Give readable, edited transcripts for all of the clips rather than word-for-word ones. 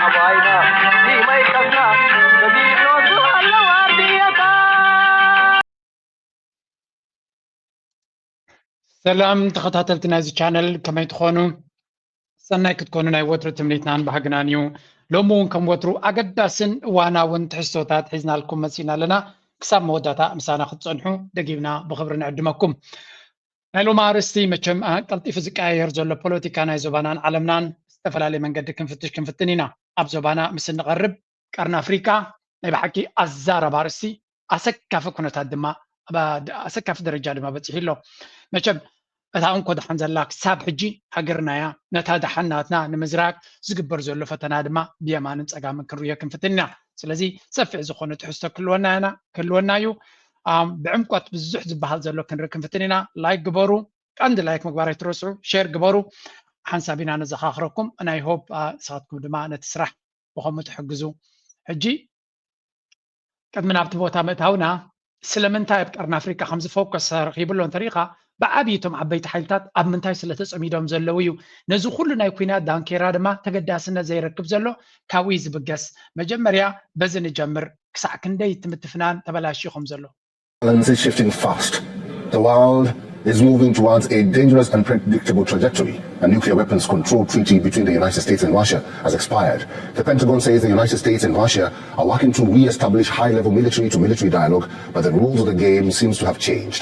أباينا في ما يكفنا بدينو سهل وارديتا. سلام تخطاتلت نازي channel كما تخونوا سنة كتكونوا ناي وتر تمنيتنان بحقنانيو لومون كم وترو أقداسن وانا وانت حسوتات حزنا لكم مسينا لنا كساب موداتا مسانا ختصنحو دقيبنا بخبرنا عدمكم نايلو مارستي مچم قلطي فزق اير زولو بوليتيكا ناي زبانان عالمنان استفلالي منقد كنفتنينا اب زبانا مسن نقرب قرن افريكا ناي بحكي ازارة بارستي اسكاف كنتا دما اسكاف درجة دما بصيحلو مچم እታ እንኮ ድሓን ዘላ ክሳብ ሕጂ ሃገርናያ ነታ ድሓናትና ንምዝራቅ ዝግበር ዘሎ ፈተና ድማ ብየማንን ፀጋምን ክንርዮ ክንፍትና ስለዚ ሰፊሕ ዝኾነ ትሕዝቶ ክህልወና እዩ بعمقت بزح زبحال زلو كنركن فتنينا لايك جبرو عند لايك مقبارة ترسو شير جبرو حنسابين أنا زخاخركم أنا يهوب ساعتكم دماء نتسرح وهم تحجزوا حجي قد من عبد بوتا متهونا سلمنتاي بقرن أفريقيا خمس فوكس رخيب لهم طريقة بعبيتهم عبيت حيلتات أب منتاي سلتس أميدهم زلويو نزو كلنا يكونات دان كيرادما تقداسنا زي ركب زلو كاويز بقس مجمريا بزن جمر كسع كندي تمتفنان تبلاشيهم زلو. Balance is shifting fast. The world is moving towards a dangerous and predictable trajectory. A nuclear weapons control treaty between the United States and Russia has expired. The Pentagon says the United States and Russia are working to re-establish high-level military-to-military dialogue, but the rules of the game seems to have changed.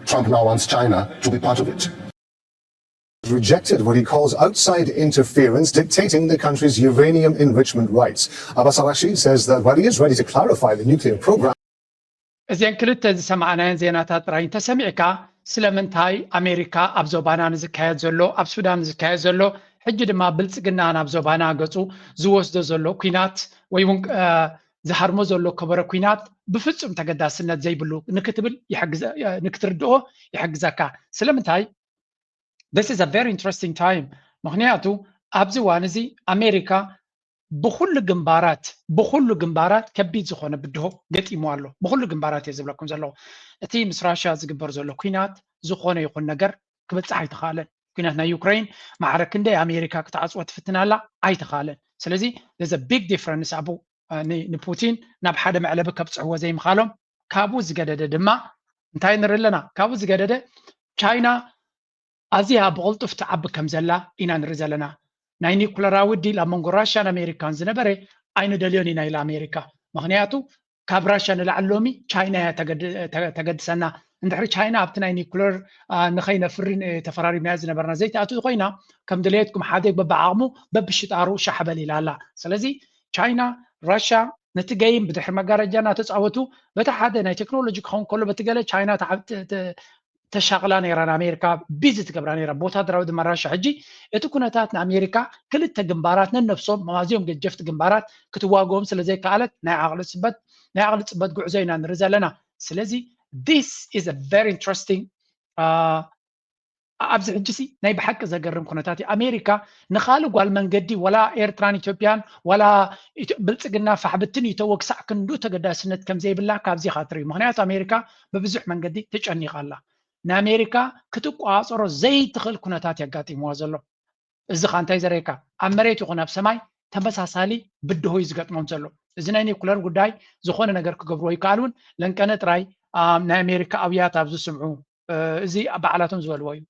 Trump now wants China to be part of it. Rejected what he calls outside interference dictating the country's uranium enrichment rights. Abbas Araghchi says that while he is ready to clarify the nuclear program, እዚን ክልተ ዝሰማዕናየን ዜናታት ጥራይ ተሰሚዕካ ስለምንታይ ኣሜሪካ ኣብ ዞባና ንዝካየድ ዘሎ ኣብ ሱዳን ዝካየድ ዘሎ ሕጂ ድማ ብልጽግና ናብ ዞባና ገጹ ዝወስዶ ዘሎ ኩናት ወይ እውን ዝሃርሞ ዘሎ ከበረ ኩናት ብፍጹም ተገዳስነት ዘይብሉ ንክትብል ንክትርድኦ ይሕግዘካ ስለምንታይ this is a very interesting time ምክንያቱ ኣብዚ እዋን እዚ ኣሜሪካ بخل جنبارات كبيد زخونة بده قت إموالو بخل جنبارات يزبل لكم زلوا أتي مسراشة زجبر زلوا كينات زخونة يكون نجر كبت عاي تخالن كيناتنا يوكرين معركة دي أمريكا كتعص وتفتنا لا عاي تخالن سلزي there's a big difference أبو نبوتين نبحد معلبة كبت هو زي مخالهم كابوز جدده دما انتهي نرلنا كابوز جدده China أزيها بغلط فتعب كم زلا إنا نرزلنا ናይ ኒኩለራዊ ዲል ኣብ መንጎ ራሽያን ኣሜሪካን ዝነበረ ኣይንደልዮን ኢና ኢላ ኣሜሪካ ምክንያቱ ካብ ራሽያ ንላዕሎሚ ቻይና ተገድሰና እንድሕሪ ቻይና ኣብቲ ናይ ኒኩለር ንኸይነፍሪ ተፈራሪምና ዝነበርና ዘይተኣቱ ኮይና ከም ድሌትኩም ሓደ በብዓቕሙ በብሽጣሩ ሻሕበል ኢላ ኣላ ስለዚ ቻይና ራሽያ ነቲ ገይም ብድሕሪ መጋረጃ እናተፃወቱ በቲ ሓደ ናይ ቴክኖሎጂ ክኸውን ከሎ በቲ ገለ ቻይና تشغلة نيران أمريكا بيزت كبران نيران بوتا دراود مراشة حجي اتكونتات أمريكا كل التجمبارات نفسهم موازيهم قد جفت جمبارات كتواجههم سلزي قالت نعقل سبت قعزينا نرزلنا سلزي this is a very interesting أبز حجسي ناي بحق زجرم كونتاتي أمريكا نخالو قال من قدي ولا إيرتران إثيوبيان ولا بلتقنا فحبتني توك ساعة كندو تقدر سنة كم زي بالله كابزي خاطري مهنيات أمريكا ببزح من قدي تجني خلا نامريكا كتقاصر زي تخل كونتات يقاتي موازلو إذا خانتاي زريكا أمريت يكون بسماي تمساسالي بده يزقطمون زلو إذا ناي كولر قداي زخون نجر كقبرو يقالون لأن كانت راي نامريكا أويات أبزو سمعو زي بعلاتهم زوالوي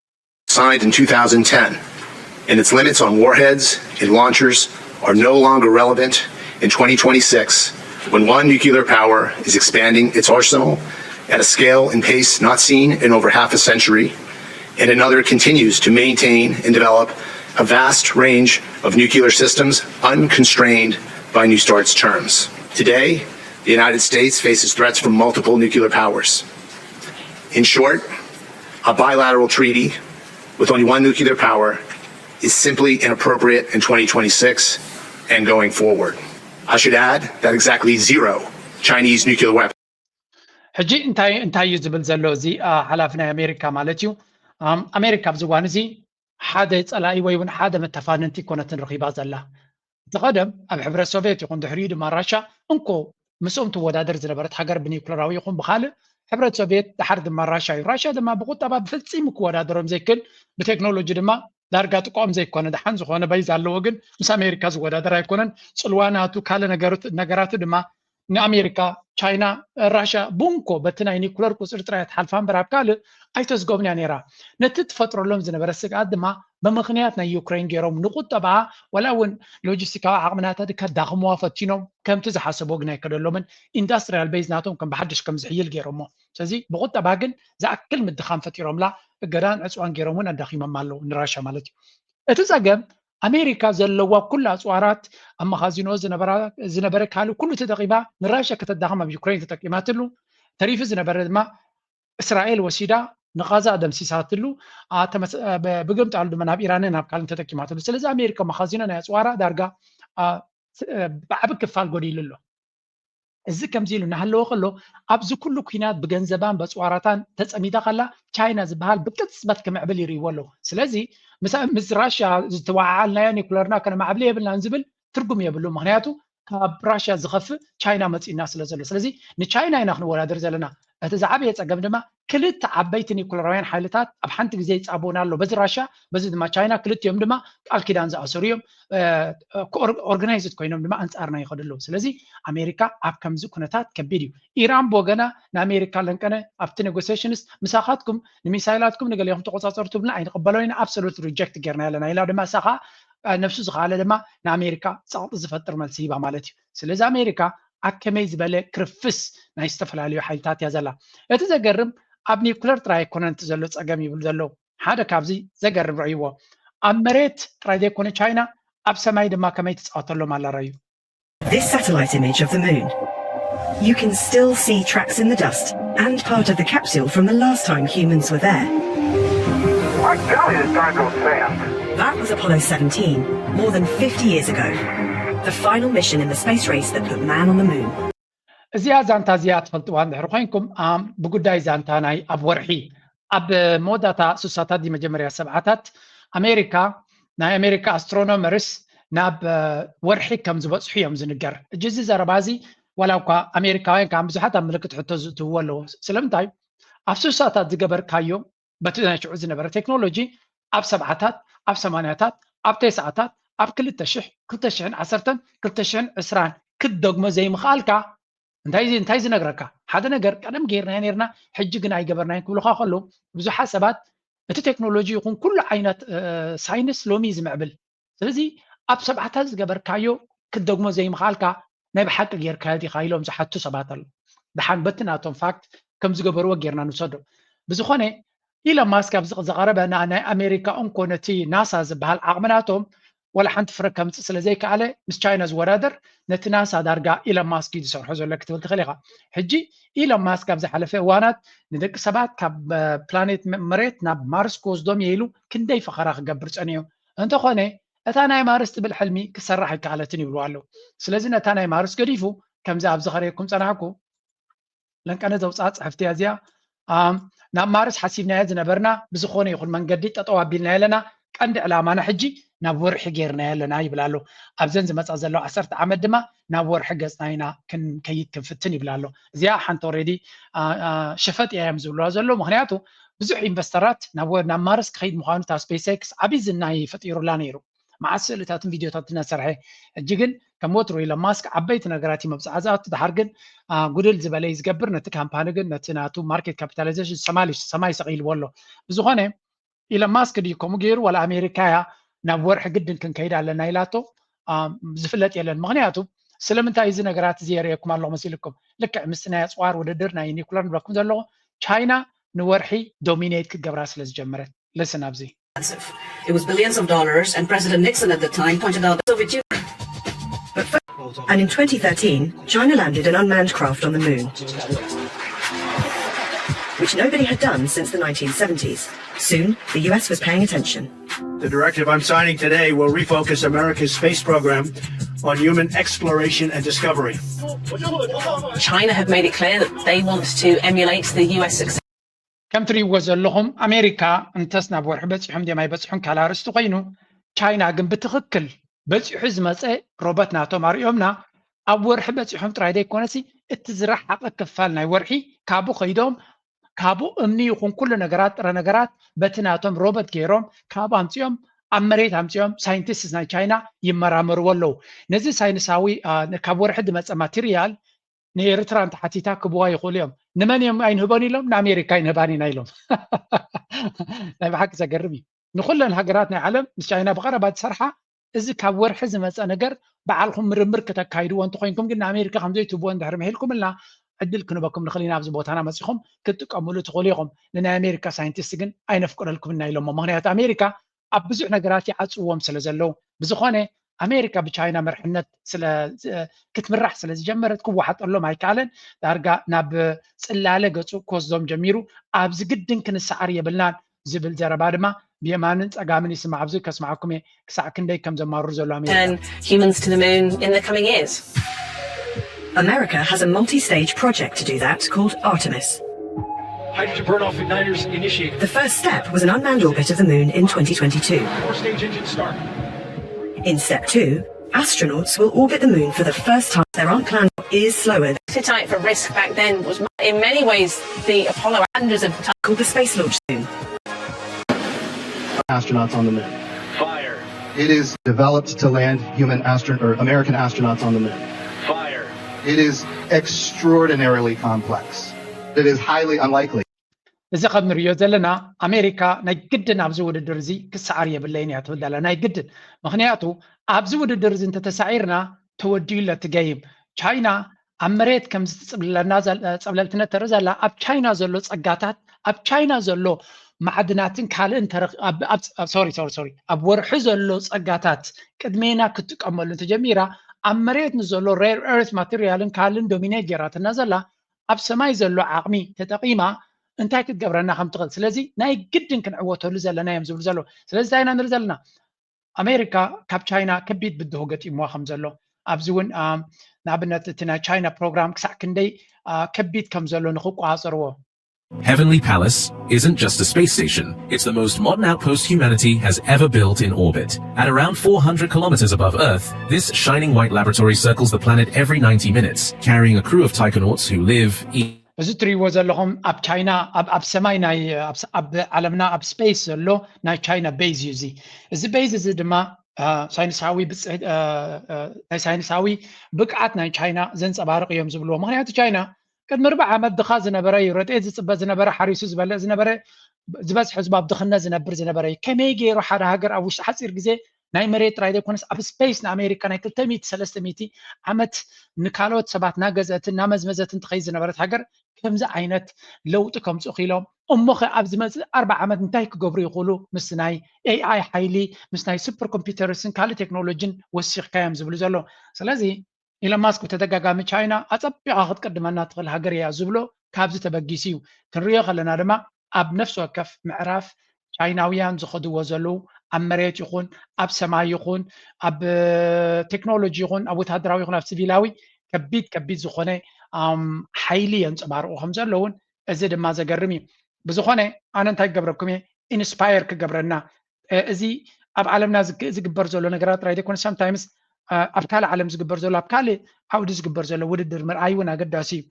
Signed in 2010 and its limits on warheads and launchers are no longer relevant in 2026 when one nuclear power is expanding its arsenal at a scale and pace not seen in over half a century, and another continues to maintain and develop a vast range of nuclear systems unconstrained by New START's terms. Today, the United States faces threats from multiple nuclear powers. In short, a bilateral treaty with only one nuclear power is simply inappropriate in 2026 and going forward. I should add that exactly 0 Chinese nuclear weapons. ሕጂ እንታይ እዩ ዝብል ዘሎ እዚ ሓላፊ ናይ ኣሜሪካ ማለት እዩ ኣሜሪካ ኣብዚ እዋን እዚ ሓደ ፀላኢ ወይ እውን ሓደ መተፋነንቲ ኮነትን ረኺባ ዘላ እቲ ቀደም ኣብ ሕብረት ሶቪየት ይኹን ድሕሪኡ ድማ ራሽያ እንኮ ምስኦም ትወዳደር ዝነበረት ሃገር ብኒኩለራዊ ይኹን ብካልእ ሕብረት ሶቪየት ድሓር ድማ ራሽያ እዩ ራሽያ ድማ ብቁጠባ ብፍፂሙ ክወዳደሮም ዘይክእል ብቴክኖሎጂ ድማ دارجا تقوم زي كونه دحن زخونه بايز الله وجن مس امريكا زودادر ايكونن صلواناتو كاله نغراتو دما نامريكا تشاينا راشا بونكو بتنا نيكولر كوسر ترايت حلفان براب كاله ايتس غوبنيا نيرا نتت فترلهم زنبر سقاد دما بمخنيات نا يوكرين غيروم نقطبا ولاون لوجيستيكا عقمناتا دك داخموا فتينوم كم تزحسبو غنا كدلومن اندستريال بيز ناتهم كم بحدش كم زحيل غيرومو سلازي بقطبا غن زاكل مدخان فتيروم لا غدان عصوان غيرومون اندخيم مالو نراشا مالتي اتزاغم امريكا زلوا كل اصوارات اما خازينو زنبره كالو كل تدقيبا نراشا كتدخم بيوكرين تقيماتلو تريف زنبره ما اسرائيل وسيدا نقازا ادم سيساتلو بقمت على مناب ايران ناب كالن تقيماتلو سلازي امريكا مخازينو نا اصوارا دارغا بعب كفال غديللو እዚ ከምዚ ኢሉ እናሃለዎ ከሎ ኣብዚ ኩሉ ኩናት ብገንዘባን በፅዋራታን ተፀሚዳ ከላ ቻይና ዝበሃል ብቅፅበት ክምዕብል ይርይዎ ኣለዎ ስለዚ ምስ ራሽያ ዝተዋዓልናዮ ኒኩለርና ከነማዕብል የብልናን ዝብል ትርጉም የብሉ ምክንያቱ ካብ ራሽያ ዝኸፍእ ቻይና መፂና ስለ ዘሎ ስለዚ ንቻይና ኢና ክንወዳደር ዘለና እቲ ዝዓበየ ፀገም ድማ ክልተ ዓበይቲ ኒኩለራውያን ሓይልታት ኣብ ሓንቲ ግዜ ይፃበኡና ኣሎ በዚ ራሽያ በዚ ድማ ቻይና ክልቲኦም ድማ ቃል ኪዳን ዝኣሰሩ እዮም ኦርጋናይዝድ ኮይኖም ድማ አንፃርና ይኸዱ ኣለዉ ስለዚ ኣሜሪካ ኣብ ከምዚ ኩነታት ከቢድ እዩ ኢራን ብወገና ንኣሜሪካ ለንቀነ ኣብቲ ኔጎሲሽንስ ምሳኻትኩም ንሚሳይላትኩም ንገሊኹም ተቆፃፀሩ ትብልና ኣይንቕበሎ ኢና ኣብሶሉት ሪጀክት ጌርና ኣለና ኢላ ድማ ሳኻ ነፍሱ ዝኻለ ድማ ንኣሜሪካ ፀቕጢ ዝፈጥር መልሲ ሂባ ማለት እዩ ስለዚ ኣሜሪካ ኣከመይ ዝበለ ክርፍስ ናይ ዝተፈላለዩ ሓይልታት እያ ዘላ እቲ ዘገርም ኣብ ኒኩለር ጥራይ ኮነንት ዘሎ ፀገም ይብል ዘሎ ሓደ ካብዚ ዘገርም ረእይዎ ኣብ መሬት ጥራይ ዘይኮነ ቻይና ኣብ ሰማይ ድማ ከመይ ትፃወተሎም ኣላ ረእዩ This satellite image of the moon. You can still see tracks in the dust and part of the capsule from the last time humans were there. I tell you, it's time to go fast. That was Apollo 17, more than 50 years ago. The final mission in the space race that put man on the moon. እዚኣ ዛንታ እዚኣ ትፈልጥዋ እንድሕር ኮይንኩም ብጉዳይ ዛንታ ናይ ኣብ ወርሒ ኣብ ሞዳታ ሱሳታት ዲ መጀመርያ ሰብዓታት ኣሜሪካ ናይ ኣሜሪካ ኣስትሮኖመርስ ናብ ወርሒ ከም ዝበፅሑ እዮም ዝንገር እጅዚ ዘረባዚ ወላ እኳ ኣሜሪካውያን ካብ ብዙሓት ኣብ ምልክት ሕቶ ዝእትውዎ ኣለዎ ስለምንታይ ኣብ ሱሳታት ዝገበርካዮ በቲ ናይ ሽዑ ዝነበረ ቴክኖሎጂ ኣብ ሰብዓታት ኣብ ሰማንያታት ኣብ ተስዓታት ኣብ 2010 2020 ክትደግሞ ዘይምኽኣልካ እንታይ ዝነግረካ ሓደ ነገር ቀደም ጌርና ነርና ሕጂ ግን ኣይገበርናን ክብሉካ ከሎ ብዙሓት ሰባት እቲ ቴክኖሎጂ ይኹን ኩሉ ዓይነት ሳይንስ ሎሚ ዝምዕብል ስለዚ ኣብ ሰብዓታት ዝገበርካዮ ክትደግሞ ዘይምኽኣልካ ናይ ብሓቂ ጌርካዮ ዲኻ ኢሎም ዝሓቱ ሰባት ኣሎ ድሓን በቲ ናቶም ፋክት ከም ዝገበርዎ ጌርና ንውሰዶ ብዝኾነ ኢሎን ማስክ ኣብ ዝቐረበ ናይ ኣሜሪካ እንኮነቲ ናሳ ዝበሃል ዓቕምናቶም ولا حنت فرق كم سلزي كعلى مس تشاينا زورادر نتناسى دارجا إلى ماسك يدسون حزور لك تقول تخليها حجي إلى ماسك أبز حلفة وانات ندك سبات كاب بلانيت مريت ناب مارس كوز دوم يلو كندي فخراخ قبرت أنيو أنت خانة أتانا مارس بالحلمي كسرح كعلتني بالوالو سلزنا أتانا مارس قريفو كم زاب زخريكم صنعكو لأنك أنا دوسات حفتي أزيا ناب مارس حسيبنا يزنا برنا بزخوني يقول من قديت أطوع بيلنا لنا عند علامة حجي نابور حجرنا لنا يبلالو أبزنز مسألة 10 عام دما نابور حجزنا كن كيد كنفتني بلالو زيا حنت أوريدي شفت أيام زلوا زلوا مهنياتو بزح إنفسترات نابور نمارس خيد مخانو تا سبيس إكس عبيز الناي فتيرو لانيرو مع السؤال تاتم فيديو تاتنا سرحة جيجن كموترو إلى ماسك عبيت نجاراتي مبزعزات تحرجن قدل زبالة يزجبر نتكلم بانجن نتناتو ماركت كابيتاليزيشن سماي سقيل والله بزخانة إلى ماسك دي كومجير ولا أمريكايا نبور حجدن كن كيد على نايلاتو زفلت يلا المغنياتو سلمت أيزنا جرات زياريكم الله مسيلكم لك مستنا أسوار ودرنا يعني كلنا بقول له China نورحي dominate كجبراس للجمرة listen أبزي. It was billions of dollars, and President Nixon at the time pointed out the Soviet Union. And in 2013, China landed an unmanned craft on the moon, which nobody had done since the 1970s. Soon, the US was paying attention. The directive I'm signing today will refocus America's space program on human exploration and discovery. China have made it clear that they want to emulate the US success. كم تري وزلهم أمريكا انتصنا بورح بس حمدي ما يبصحون كلا رستو قينو China جنب بتخكل بس حزمة روبوت ناتو ماريومنا أبور حبس حمد رايدي كونسي اتزرع حق كفالنا يورحي كابو خيدوم كابو امني يكون كل نجارات رنجارات بتناتهم روبوت كيروم كابو انتيوم ኣብ መሬት ኣምፂኦም ሳይንቲስት ናይ ቻይና ይመራመርዎ ኣለዉ ነዚ ሳይንሳዊ ካብ ወርሒ ዝመፀ ማቴርያል ንኤርትራ እንተሓቲታ ክብዋ ይኽእሉ እዮም ንመን እዮም ኣይንህቦን ኢሎም ንኣሜሪካ ይንህባን ኢና ኢሎም ናይ ብሓቂ ዘገርም እዩ ንኩለን ሃገራት ናይ ዓለም ምስ ቻይና ብቐረባ ዝሰርሓ እዚ ካብ ወርሒ ዝመፀ ነገር በዓልኩም ምርምር ከተካይድዎ እንተኮይንኩም ግን ንኣሜሪካ ከምዘይትህብዎ እንድሕር መሂልኩምልና ዕድል ክንበኩም ንኽእል ኢና ኣብዚ ቦታና መፂኹም ክትጥቀምሉ ትኽእሉ ኢኹም ንናይ ኣሜሪካ ሳይንቲስት ግን ኣይነፍቅደልኩምና ኢሎሞ ምክንያቱ ኣሜሪካ ኣብ ብዙሕ ነገራት ይዓፅዎም ስለ ዘለው ብዝኾነ ኣሜሪካ ብቻይና መርሕነት ክትምራሕ ስለ ዝጀመረት ክወሓጠሎም ኣይከኣለን ዳርጋ ናብ ፅላለ ገፁ ክወስዶም ጀሚሩ ኣብዚ ግድን ክንሰዓር የብልናን ዝብል ዘረባ ድማ ብየማንን ፀጋምን ይስማዕ ኣብዚ ከስማዓኩም እየ ክሳዕ ክንደይ ከም ዘማርሩ ዘሎ ኣሜሪካ turn humans to the moon in the coming years. America has a multi-stage project to do that called Artemis. Hydrogen burn-off igniters initiated. The first step was an unmanned orbit of the moon in 2022. Four-stage engine start. In step 2, astronauts will orbit the moon for the first time. Their unplanned is slower Appetite for risk back then was in many ways the Apollo hundreds of times. called the Space Launch Soon. Astronauts on the moon. Fire. It is developed to land American astronauts on the moon. Fire. It is extraordinarily complex. It is highly unlikely. እዚ ከም ንሪኦ ዘለና ኣሜሪካ ናይ ግድን ኣብዚ ውድድር እዚ ክሰዓር የብለይን እያ ትብል ዘላ ናይ ግድን ምክንያቱ ኣብዚ ውድድር እዚ እንተተሳዒርና ተወዲዩለ ትገይም ቻይና ኣብ መሬት ከም ዝፅብለልና ፀብለልትነት ተርኢ ዘላ ኣብ ቻይና ዘሎ ፀጋታት ኣብ ቻይና ዘሎ ማዕድናትን ካልእን ኣብ ወርሒ ዘሎ ፀጋታት ቅድሜና ክትጥቀመሉ እንተጀሚራ ኣብ መሬት ንዘሎ ሬር ኤርት ማቴርያልን ካልእን ዶሚኔት ጌራትና ዘላ ኣብ ሰማይ ዘሎ ዓቕሚ ተጠቂማ እንታይ ክትገብረና ከም ትኽእል ስለዚ ናይ ግድን ክንዕወተሉ ዘለና እዮም ዝብሉ ዘሎ ስለዚ እንታይ ኢና ንርኢ ዘለና ኣሜሪካ ካብ ቻይና ከቢድ ብድሆ ገጢምዋ ከም ዘሎ ኣብዚ እውን ንኣብነት እቲ ናይ ቻይና ፕሮግራም ክሳዕ ክንደይ ከቢድ ከም ዘሎ ንክቋፀርዎ Heavenly Palace isn't just a space station, it's the most modern outpost humanity has ever built in orbit. At around 400 kilometers above Earth, this shining white laboratory circles the planet every 90 minutes, carrying a crew of taikonauts who live, eat, እዚ ትሪእዎ ዘለኹም ኣብ ቻይና ኣብ ሰማይ ናይ ኣብ ዓለምና ኣብ ስፔስ ዘሎ ናይ ቻይና ቤዝ እዩ እዚ ቤዝ እዚ ድማ ናይ ሳይንሳዊ ብቅዓት ናይ ቻይና ዘንፀባርቕ እዮም ዝብልዎ ምክንያቱ ቻይና ቅድሚ 40 ዓመት ድኻ ዝነበረ እዩ ረድኤት ዝፅበ ዝነበረ ሓሪሱ ዝበልዕ ዝነበረ ዝበዝሕ ህዝቢ ኣብ ድኽነት ዝነብር ዝነበረ እዩ ከመይ ገይሩ ሓደ ሃገር ኣብ ውሽጢ ሓፂር ግዜ ናይ መሬት ጥራይ ዘይኮነስ ኣብ ስፔስ ንኣሜሪካ ናይ 200-300 ዓመት ንካልኦት ሰባት ናገዘትን ናመዝመዘትን ትኸይድ ዝነበረት ሃገር ከምዚ ዓይነት ለውጢ ከምፅኡ ኢሎም እሞ ኸ ኣብ ዝመፅእ 40 ዓመት እንታይ ክገብሩ ይኽእሉ ምስ ናይ ኤኣይ ሓይሊ ምስ ናይ ሱፐር ኮምፒተርስን ካልእ ቴክኖሎጂን ወሲኽካ እዮም ዝብሉ ዘሎ ስለዚ ኢሎን ማስክ ብተደጋጋሚ ቻይና ኣፀቢቓ ክትቀድመና ትኽእል ሃገር እያ ዝብሎ ካብዚ ተበጊሱ እዩ ክንሪኦ ከለና ድማ ኣብ ነፍሲ ወከፍ ምዕራፍ ቻይናውያን ዝኸድዎ ዘለው ኣብ መሬት ይኹን ኣብ ሰማይ ይኹን ኣብ ቴክኖሎጂ ይኹን ኣብ ወታደራዊ ይኹን ኣብ ሲቪላዊ ከቢድ ዝኾነ ሓይሊ የንፀባርቑ ከም ዘለውን እዚ ድማ ዘገርም እዩ ብዝኾነ ኣነ እንታይ ክገብረኩም እየ ኢንስፓየር ክገብረና እዚ ኣብ ዓለምና ዝግበር ዘሎ ነገራት ጥራይ ዘይኮነ ሰምታይምስ ኣብ ካልእ ዓለም ዝግበር ዘሎ ኣብ ካልእ ዓውዲ ዝግበር ዘሎ ውድድር ምርኣይ እውን ኣገዳሲ እዩ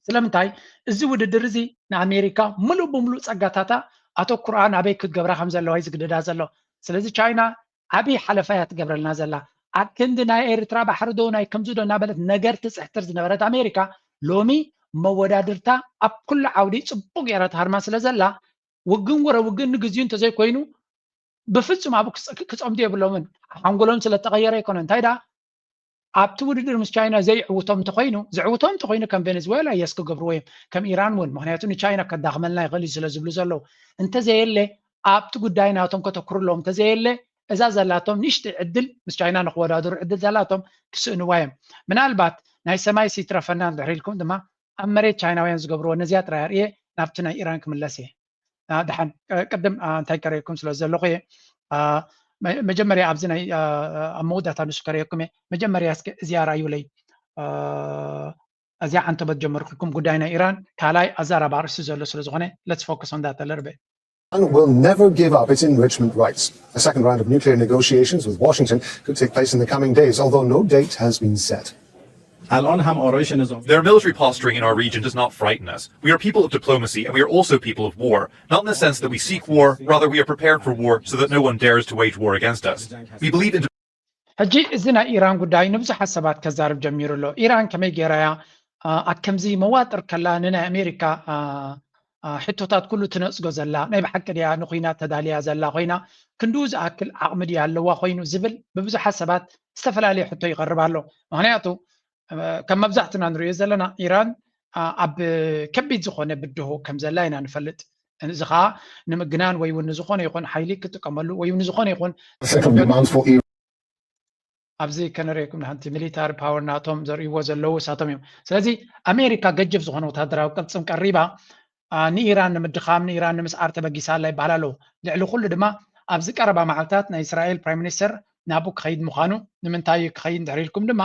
ስለምንታይ እዚ ውድድር እዚ ንኣሜሪካ ሙሉእ ብምሉእ ፀጋታታ ኣተኩርኣ ናበይ ክትገብራ ከም ዘለዋ እዩ ዝግድዳ ዘሎ ስለዚ ቻይና ዓብይ ሓለፋ እያ ትገብረልና ዘላ ኣብ ክንዲ ናይ ኤርትራ ባሕሪ ዶ ናይ ከምዚ ዶ እናበለት ነገር ትፅሕትር ዝነበረት ኣሜሪካ ሎሚ መወዳድርታ ኣብ ኩሉ ዓውዲ ፅቡቅ ጌራ ተሃርማ ስለ ዘላ ውግን ወረ ውግን ንግዚኡ እንተዘይኮይኑ ብፍፁም ኣብኡ ክፀምዱ የብሎምን ሓንጎሎም ስለተቐየረ ይኮነ እንታይ ዳ ኣብቲ ውድድር ምስ ቻይና ዘይዕውቶም እንተኮይኑ ዝዕውቶም እንተኮይኑ ከም ቬኔዙዌላ የስ ክገብርዎ እዮም ከም ኢራን እውን ምክንያቱ ንቻይና ከዳኽመልና ይኽእል እዩ ስለ ዝብሉ ዘለው እንተዘየለ ኣብቲ ጉዳይ ናቶም ከተኩርሎም እንተዘየለ እዛ ዘላቶም ንእሽተይ ዕድል ምስ ቻይና ንክወዳደሩ ዕድል ዘላቶም ክስእንዋ እዮም ምናልባት ናይ ሰማይ ሲትረፈና እንድሕር ኢልኩም ድማ ኣብ መሬት ቻይናውያን ዝገብርዎ ነዚያ ጥራይ ኣርእየ ናብቲ ናይ ኢራን ክምለስ እየ ድሓን ቅድም እንታይ ከሪአኩም ስለ ዘለኹ እየ መጀመርያ ኣብዚ ናይ ኣብ መወዳእታ ንሱ ከሪአኩም እየ መጀመርያ እስከ እዚያ ራእዩለይ እዚያ ዓንተበት ጀመርኩልኩም ጉዳይ ናይ ኢራን ካልኣይ ኣዛራባ ርእሲ ዘሎ ስለ ዝኾነ let's focus on that a little bit. Iran will never give up its enrichment rights. A second round of nuclear negotiations with Washington could take place in the coming days, although no date has been set. Their military posturing in our region does not frighten us. We are people of diplomacy, and we are also people of war. Not in the sense that we seek war, rather we are prepared for war so that no one dares to wage war against us. We believe in ሕጂ እዚ ናይ ኢራን ጉዳይ ንብዙሓት ሰባት ከዛርብ ጀሚሩ ኣሎ ኢራን ከመይ ጌራያ ኣከምዚ መዋጥር ከላ ንናይ ኣሜሪካ ሕቶታት ኩሉ ትነፅጎ ዘላ ናይ ብሓቂ ድያ ንኩናት ተዳልያ ዘላ ኮይና ክንድኡ ዝኣክል ዓቕሚ ድያ ኣለዋ ኮይኑ ዝብል ብብዙሓት ሰባት ዝተፈላለየ ሕቶ ይቐርብ ኣሎ ምክንያቱ ከም መብዛሕትና ንሪኦ ዘለና ኢራን ኣብ ከቢድ ዝኾነ ብድሆ ከም ዘላ ኢና ንፈልጥ እዚ ከዓ ንምግናን ወይ እውን ንዝኾነ ይኹን ሓይሊ ክጥቀመሉ ወይ ንዝኾነ ይኹን ኣብዚ ከነሪአኩም ንሓንቲ ሚሊታሪ ፓወር ናቶም ዘርእይዎ ዘለዉ እሳቶም እዮም ስለዚ ኣሜሪካ ገጅፍ ዝኾነ ወታደራዊ ቅልፅም ቀሪባ ንኢራን ንምድኻም ንኢራን ንምስዓር ተበጊሳ ኣላ ይበሃል ኣለዉ ልዕሊ ኩሉ ድማ ኣብዚ ቀረባ መዓልትታት ናይ እስራኤል ፕራይም ሚኒስተር ናብኡ ክኸይድ ምዃኑ ንምንታይ ክኸይድ እንድሕር ኢልኩም ድማ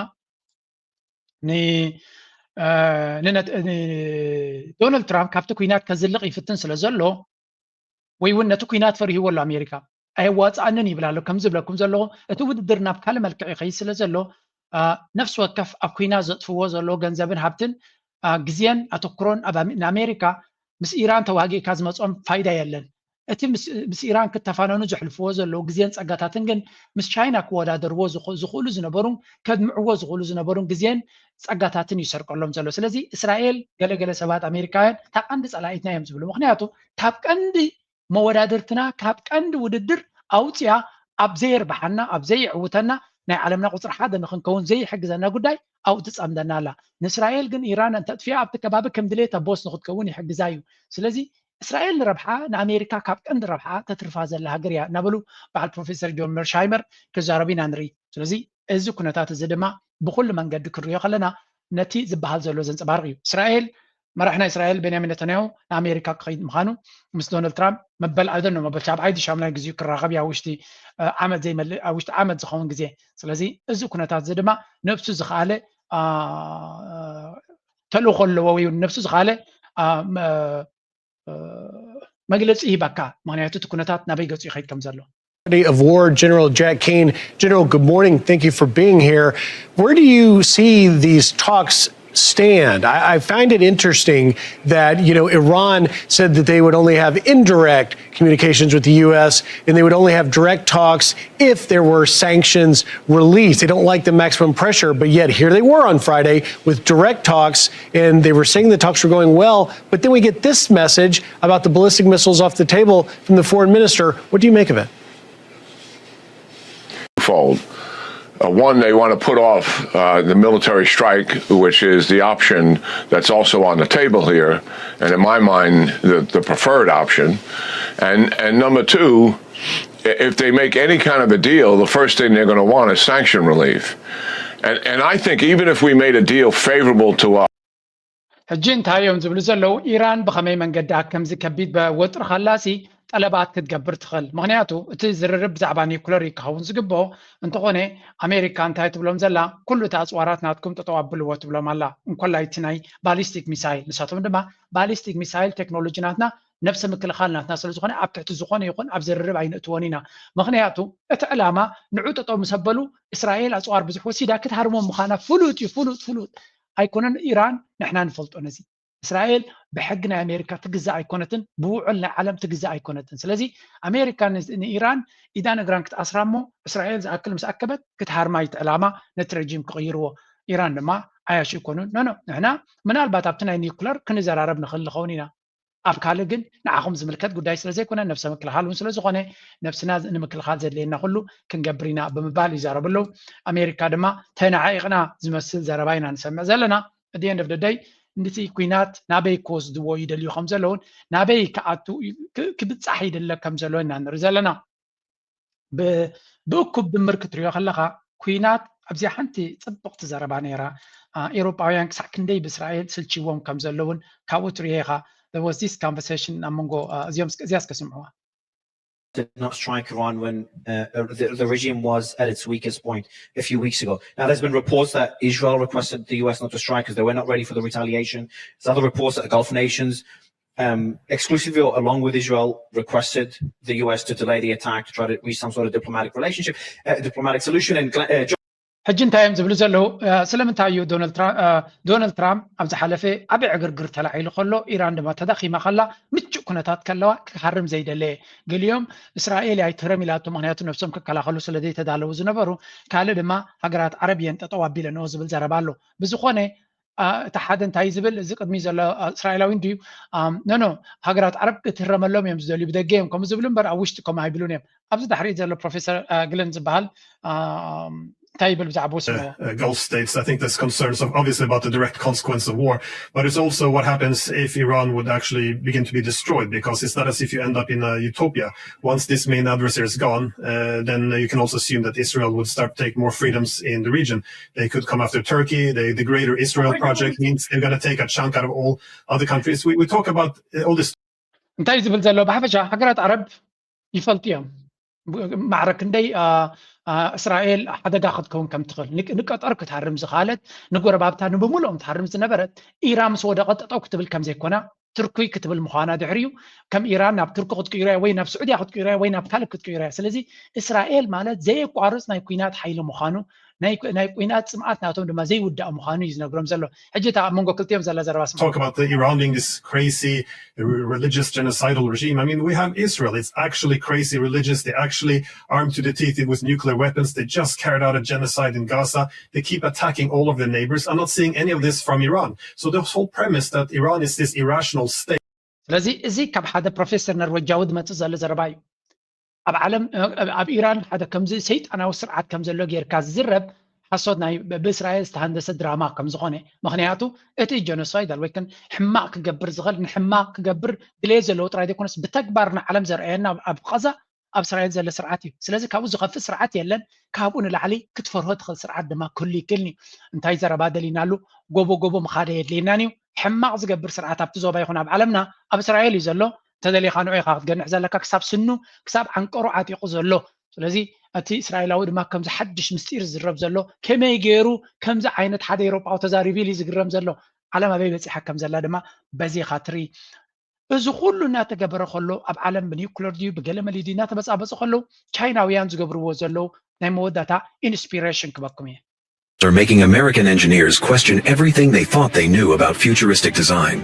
ዶናልድ ትራምፕ ካብቲ ኩናት ከዝልቕ ይፍትን ስለ ዘሎ ወይ እውን ነቲ ኩናት ፈሪህዎ ኣሎ ኣሜሪካ ኣይዋፅኣንን ይብል ኣሎ ከም ዝብለኩም ዘለኹ እቲ ውድድር ናብ ካልእ መልክዕ ይኸይድ ስለ ዘሎ ነፍሲ ወከፍ ኣብ ኩናት ዘጥፍዎ ዘሎ ገንዘብን ሃብትን ግዜን ኣተኩሮን ንኣሜሪካ ምስ ኢራን ተዋጊእካ ዝመፆም ፋይዳ የለን እቲ ምስ ኢራን ክተፋነኑ ዘሕልፍዎ ዘለዉ ግዜን ፀጋታትን ግን ምስ ቻይና ክወዳደርዎ ዝኽእሉ ዝነበሩ ከድምዕዎ ዝኽእሉ ዝነበሩ ግዜን ፀጋታትን ይሰርቀሎም ዘሎ ስለዚ እስራኤል ገለገለ ሰባት ኣሜሪካውያን ካብ ቀንዲ ፀላኢትና እዮም ዝብሉ ምክንያቱ ካብ ቀንዲ መወዳድርትና ካብ ቀንዲ ውድድር ኣውፅያ ኣብ ዘይርባሓና ኣብ ዘይዕውተና ናይ ዓለምና ቁፅሪ ሓደ ንክንከውን ዘይሕግዘና ጉዳይ ኣብኡ ትፀምደና ኣላ ንእስራኤል ግን ኢራን እንተጥፍያ ኣብቲ ከባቢ ከም ድሌታ ቦስ ንክትከውን ይሕግዛ እዩ ስለዚ እስራኤል ንረብሓ ንኣሜሪካ ካብ ቀንዲ ረብሓ ተትርፋ ዘላ ሃገር እያ እናበሉ በዓል ፕሮፌሰር ጆን መርሻይመር ክዛረቡ ኢና ንርኢ ስለዚ እዚ ኩነታት እዚ ድማ ብኩሉ መንገዲ ክንሪኦ ከለና ነቲ ዝበሃል ዘሎ ዘንፀባርቕ እዩ እስራኤል መራሕና እስራኤል ቤንያሚን ነተንያሁ ንኣሜሪካ ክኸይድ ምዃኑ ምስ ዶናልድ ትራምፕ መበል ኣይደኖ መበል ሻብዓይ ሻምናይ ግዜኡ ክራኸብ ኣብ ውሽጢ ዓመት ዘይመልእ ኣብ ውሽጢ ዓመት ዝኸውን ግዜ ስለዚ እዚ ኩነታት እዚ ድማ ነብሱ ዝኸኣለ ተልእኮ ኣለዎ ወይ ነብሱ ዝኸኣለ መግለፂ ይህበካ ምክንያቱ እቲ ኩነታት ናበይ ገፁ ይኸይድ ከም ዘሎ of War, General Jack Kane. General, good morning. Thank you for being here. Where do you see these talks stand? I find it interesting that, Iran said that they would only have indirect communications with the U.S. and they would only have direct talks if there were sanctions released. They don't like the maximum pressure, but yet here they were on Friday with direct talks, and they were saying the talks were going well, but then we get this message about the ballistic missiles off the table from the foreign minister. What do you make of it? One, they want to put off the military strike, which is the option that's also on the table here, and in my mind, the preferred option. And number two, if they make any kind of a deal, the first thing they're going to want is sanction relief. And I think even if we made a deal favorable to us. ሕጂ እንታይ እዮም ዝብሉ ዘለዉ ኢራን ብኸመይ መንገዲ ከምዚ ከቢድ በወጥሪ ኸላሲ ጠለባት ክትገብር ትኽእል ምክንያቱ እቲ ዝርርብ ብዛዕባ ኒውክለር ክኸውን ዝግብኦ እንተኾነ ኣሜሪካ እንታይ ትብሎም ዘላ ኩሉ እቲ ኣፅዋራት ናትኩም ጠጠው ኣብልዎ ትብሎም ኣላ እንኮላይቲ ናይ ባሊስቲክ ሚሳይል ንሳቶም ድማ ባሊስቲክ ሚሳይል ቴክኖሎጂ ናትና ነፍሲ ምክልኻል ናትና ስለ ዝኾነ ኣብ ትሕቲ ዝኾነ ይኹን ኣብ ዝርርብ ኣይንእትዎን ኢና ምክንያቱ እቲ ዕላማ ንዑ ጠጠው ምስ ኣበሉ እስራኤል ኣፅዋር ብዙሕ ወሲዳ ክትሃርሞም ምዃና ፍሉጥ እዩ ፍሉጥ ኣይኮነን ኢራን ንሕና ንፈልጦ ነዚ እስራኤል ብሕጊ ናይ ኣሜሪካ ትግዛእ ኣይኮነትን ብውዕል ናይ ዓለም ትግዛእ ኣይኮነትን ስለዚ ኣሜሪካ ንኢራን ኢዳን እግራን ክትኣስራ እሞ እስራኤል ዝኣክል ምስ ኣከበት ክትሃርማይቲ ዕላማ ነቲ ረጂም ክቕይርዎ ኢራን ድማ ኣያሽ ይኮኑን ንሕና ምናልባት ኣብቲ ናይ ኒውክለር ክንዘራረብ ንኽእል ንኸውን ኢና ኣብ ካልእ ግን ንዓኹም ዝምልከት ጉዳይ ስለ ዘይኮነ ነብሰ ምክልኻል እውን ስለ ዝኾነ ነብስና ንምክልኻል ዘድልየና ኩሉ ክንገብር ኢና ብምባል ይዛረቡ ኣለዉ ኣሜሪካ ድማ ተናዓኢቕና ዝመስል ዘረባ ኢና ንሰምዕ ዘለና at the end of the day ነቲ ኩናት ናበይ ክወስድዎ ይደልዩ ከም ዘለውን ናበይ ክኣቱ ክብፃሕ ይደለ ከም ዘሎ ኢና ንርኢ ዘለና ብእኩብ ድምር ክትሪኦ ከለካ ኩናት ኣብዚ ሓንቲ ፅብቕቲ ዘረባ ነይራ ኤውሮጳውያን ክሳዕ ክንደይ ብእስራኤል ስልችዎም ከም ዘለውን ካብኡ ትሪኦ ኢኻ there was this conversation among እዚያስ ከስምዑዋ did not strike Iran when the regime was at its weakest point a few weeks ago. Now, there's been reports that Israel requested the US not to strike because they were not ready for the retaliation. There's other reports that the Gulf nations, exclusively along with Israel, requested the US to delay the attack to try to reach some sort of diplomatic relationship, diplomatic solution. And ሕጂ እንታዮም ዝብሉ ዘለዉ ስለምንታይ እዩ ዶናልድ ትራምፕ ኣብ ዝሓለፈ ዓብይ ዕግርግር ተላዒሉ ከሎ ኢራን ድማ ተዳኺማ ከላ ምቹእ ኩነታት ከለዋ ክሃርም ዘይደለየ ገሊኦም እስራኤል ኣይትህረም ኢላቶ ምክንያቱ ነፍሶም ክከላኸሉ ስለዘይተዳለዉ ዝነበሩ ካልእ ድማ ሃገራት ዓረብየን ጠጠው ኣቢለንኦ ዝብል ዘረባ ኣሎ ብዝኾነ እቲ ሓደ እንታይ ዝብል እዚ ቅድሚ ዘሎ እስራኤላዊ እንድዩ ኖ ሃገራት ዓረብ ክትህረመሎም እዮም ዝደልዩ ብደገ እዮም ከምኡ ዝብሉ እምበር ኣብ ውሽጢ ከምኡ ኣይብሉን እዮም ኣብዚ ድሕሪት ዘሎ ፕሮፌሰር ግለን ዝበሃል Gulf states. I think there's concerns of obviously about the direct consequence of war, but it's also what happens if Iran would actually begin to be destroyed, because it's not as if you end up in a utopia. Once this main adversary is gone, then you can also assume that Israel would start to take more freedoms in the region. They could come after Turkey. The Greater Israel Project means they're going to take a chunk out of all other countries. We talk about all this. እንታይ ዝብል ዘሎ ብሓፈሻ ሃገራት ዓረብ ይፈልጥዮም معرك ندي إسرائيل حدا قاعد كون كم تخل نقطر كتحرم زخالت نقول بابتها نبملهم تحرم زنبرت إيران سودا قد أو كتب الكم زي كنا تركي كتب المخانة دحريو كم إيران ناب تركي قد كيرا وين ناب سعودية قد كيرا وين ناب ثالث قد كيرا سلزي إسرائيل مالت زي قارص نايكوينات حيل مخانو نايكوينات سمعت ناتهم لما زي ودا مخانو يزنقرم زلو حجتها مونغو كلتيم زلا زرباس talk about the Iran being this crazy religious genocidal regime. I mean, we have Israel. It's actually crazy religious. They actually armed to the teeth with nuclear weapons. They just carried out a genocide in Gaza. They keep attacking all of their neighbors. I'm not seeing any of this from Iran. So the whole premise that Iran is this irrational state. ስለዚህ እዚ ካብ ሓደ ፕሮፌሰር ነርወጃዊ ድመፅእ ዘሎ ዘረባ እዩ ኣብ ዓለም ኣብ ኢራን ሓደ ከምዚ ሰይጣናዊ ስርዓት ከም ዘሎ ጌርካ ዝዝረብ ሓሶት ናይ ብእስራኤል ዝተሃንደሰ ድራማ ከም ዝኾነ ምክንያቱ እቲ ጀኖሳይዳል ወይ ከን ሕማቅ ክገብር ዝኽእል ንሕማቅ ክገብር ድሌ ዘለዎ ጥራይ ዘይኮነስ ብተግባር ንዓለም ዘርአየና ኣብ ቀዛ ኣብ እስራኤል ዘሎ ስርዓት እዩ ስለዚ ካብኡ ዝኸፍእ ስርዓት የለን ካብኡ ንላዕሊ ክትፈርሆ ትኽእል ስርዓት ድማ ክህሉ ይክእልኒ እንታይ ዘረባ ደሊናሉ ጎቦ ምኻደ የድልየናን እዩ ሕማቅ ዝገብር ስርዓት ኣብቲ ዞባ ይኹን ኣብ ዓለምና ኣብ እስራኤል እዩ ዘሎ ተደሊኻ ንዑ ኢኻ ክትገንሕ ዘለካ ክሳብ ስኑ ክሳብ ዓንቀሩ ዓጢቑ ዘሎ ስለዚ እቲ እስራኤላዊ ድማ ከምዚ ሓድሽ ምስጢር ዝረብ ዘሎ ከመይ ገይሩ ከምዚ ዓይነት ሓደ ኤውሮጳዊ ተዛሪቡ ኢሉ ዝግረም ዘሎ ዓለም ኣበይ በፂሓ ከም ዘላ ድማ በዚኻ ትርኢ እዚ ኩሉ እናተገበረ ከሎ ኣብ ዓለም ብኒውክለር ድዩ ብገለመሊ ድዩ እናተበፃበፁ ከለዉ ቻይናውያን ዝገብርዎ ዘለው ናይ መወዳእታ ኢንስፒሬሽን ክበኩም እየ are making American engineers question everything they thought they knew about futuristic design.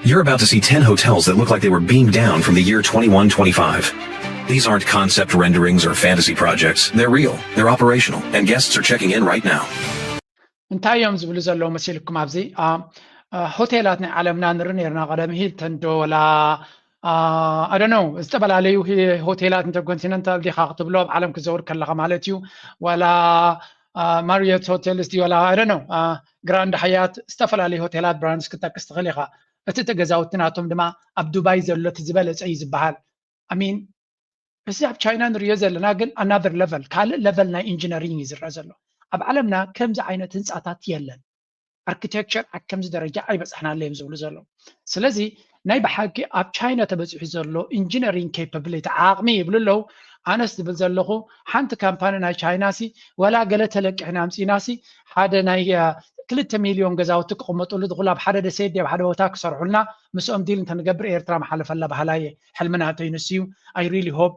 You're about to see 10 hotels that look like they were beamed down from the year 2125. These aren't concept renderings or fantasy projects. They're real, they're operational, and guests are checking in right now. እንታይ እዮም ዝብሉ ዘለዉ መሲልኩም ኣብዚ ሆቴላት ናይ ዓለምና ንርኢ ነርና ቀደም ሂልተን ዶላ I don't know ዝተፈላለዩ ሆቴላት ኢንተርኮንቲነንታል ዲኻ ክትብሎ ኣብ ዓለም ክዘውር ከለኻ ማለት እዩ ወላ ማሪዮት ሆቴልስ ዲ ወላ I don't know ግራንድ ሓያት ዝተፈላለዩ ሆቴላት ብራንድስ ክጠቅስ ትኽእል ኢኻ እቲ ተገዛውቲ ናቶም ድማ ኣብ ዱባይ ዘሎ እቲ ዝበለፀ እዩ ዝበሃል ኣሚን እዚ ኣብ ቻይና ንሪኦ ዘለና ግን ኣናዘር ሌቨል ካልእ ሌቨል ናይ ኢንጂነሪንግ እዩ ዝረአ ዘሎ ኣብ ዓለምና ከምዚ ዓይነት ህንፃታት የለን ኣርኪቴክቸር ኣብ ከምዚ ደረጃ ኣይበፅሕናለ እዮም ዝብሉ ዘሎ ስለዚ ናይ ብሓቂ ኣብ ቻይና ተበፂሑ ዘሎ ኢንጂነሪንግ ኬፓቢሊቲ ዓቕሚ ይብሉ ኣለዉ ኣነስ ዝብል ዘለኹ ሓንቲ ካምፓኒ ናይ ቻይና ሲ ወላ ገለ ተለቂሕና ኣምፂና ሲ ሓደ ናይ 2 ሚልዮን ገዛውቲ ክቕመጡሉ ዝኽእሉ ኣብ ሓደ ደሴት ኣብ ሓደ ቦታ ክሰርሑልና ምስኦም ዲል እንተንገብር ኤርትራ መሓለፈላ ባህላየ ሕልምና እንተይንስ እዩ ኣይ ሪሊ ሆፕ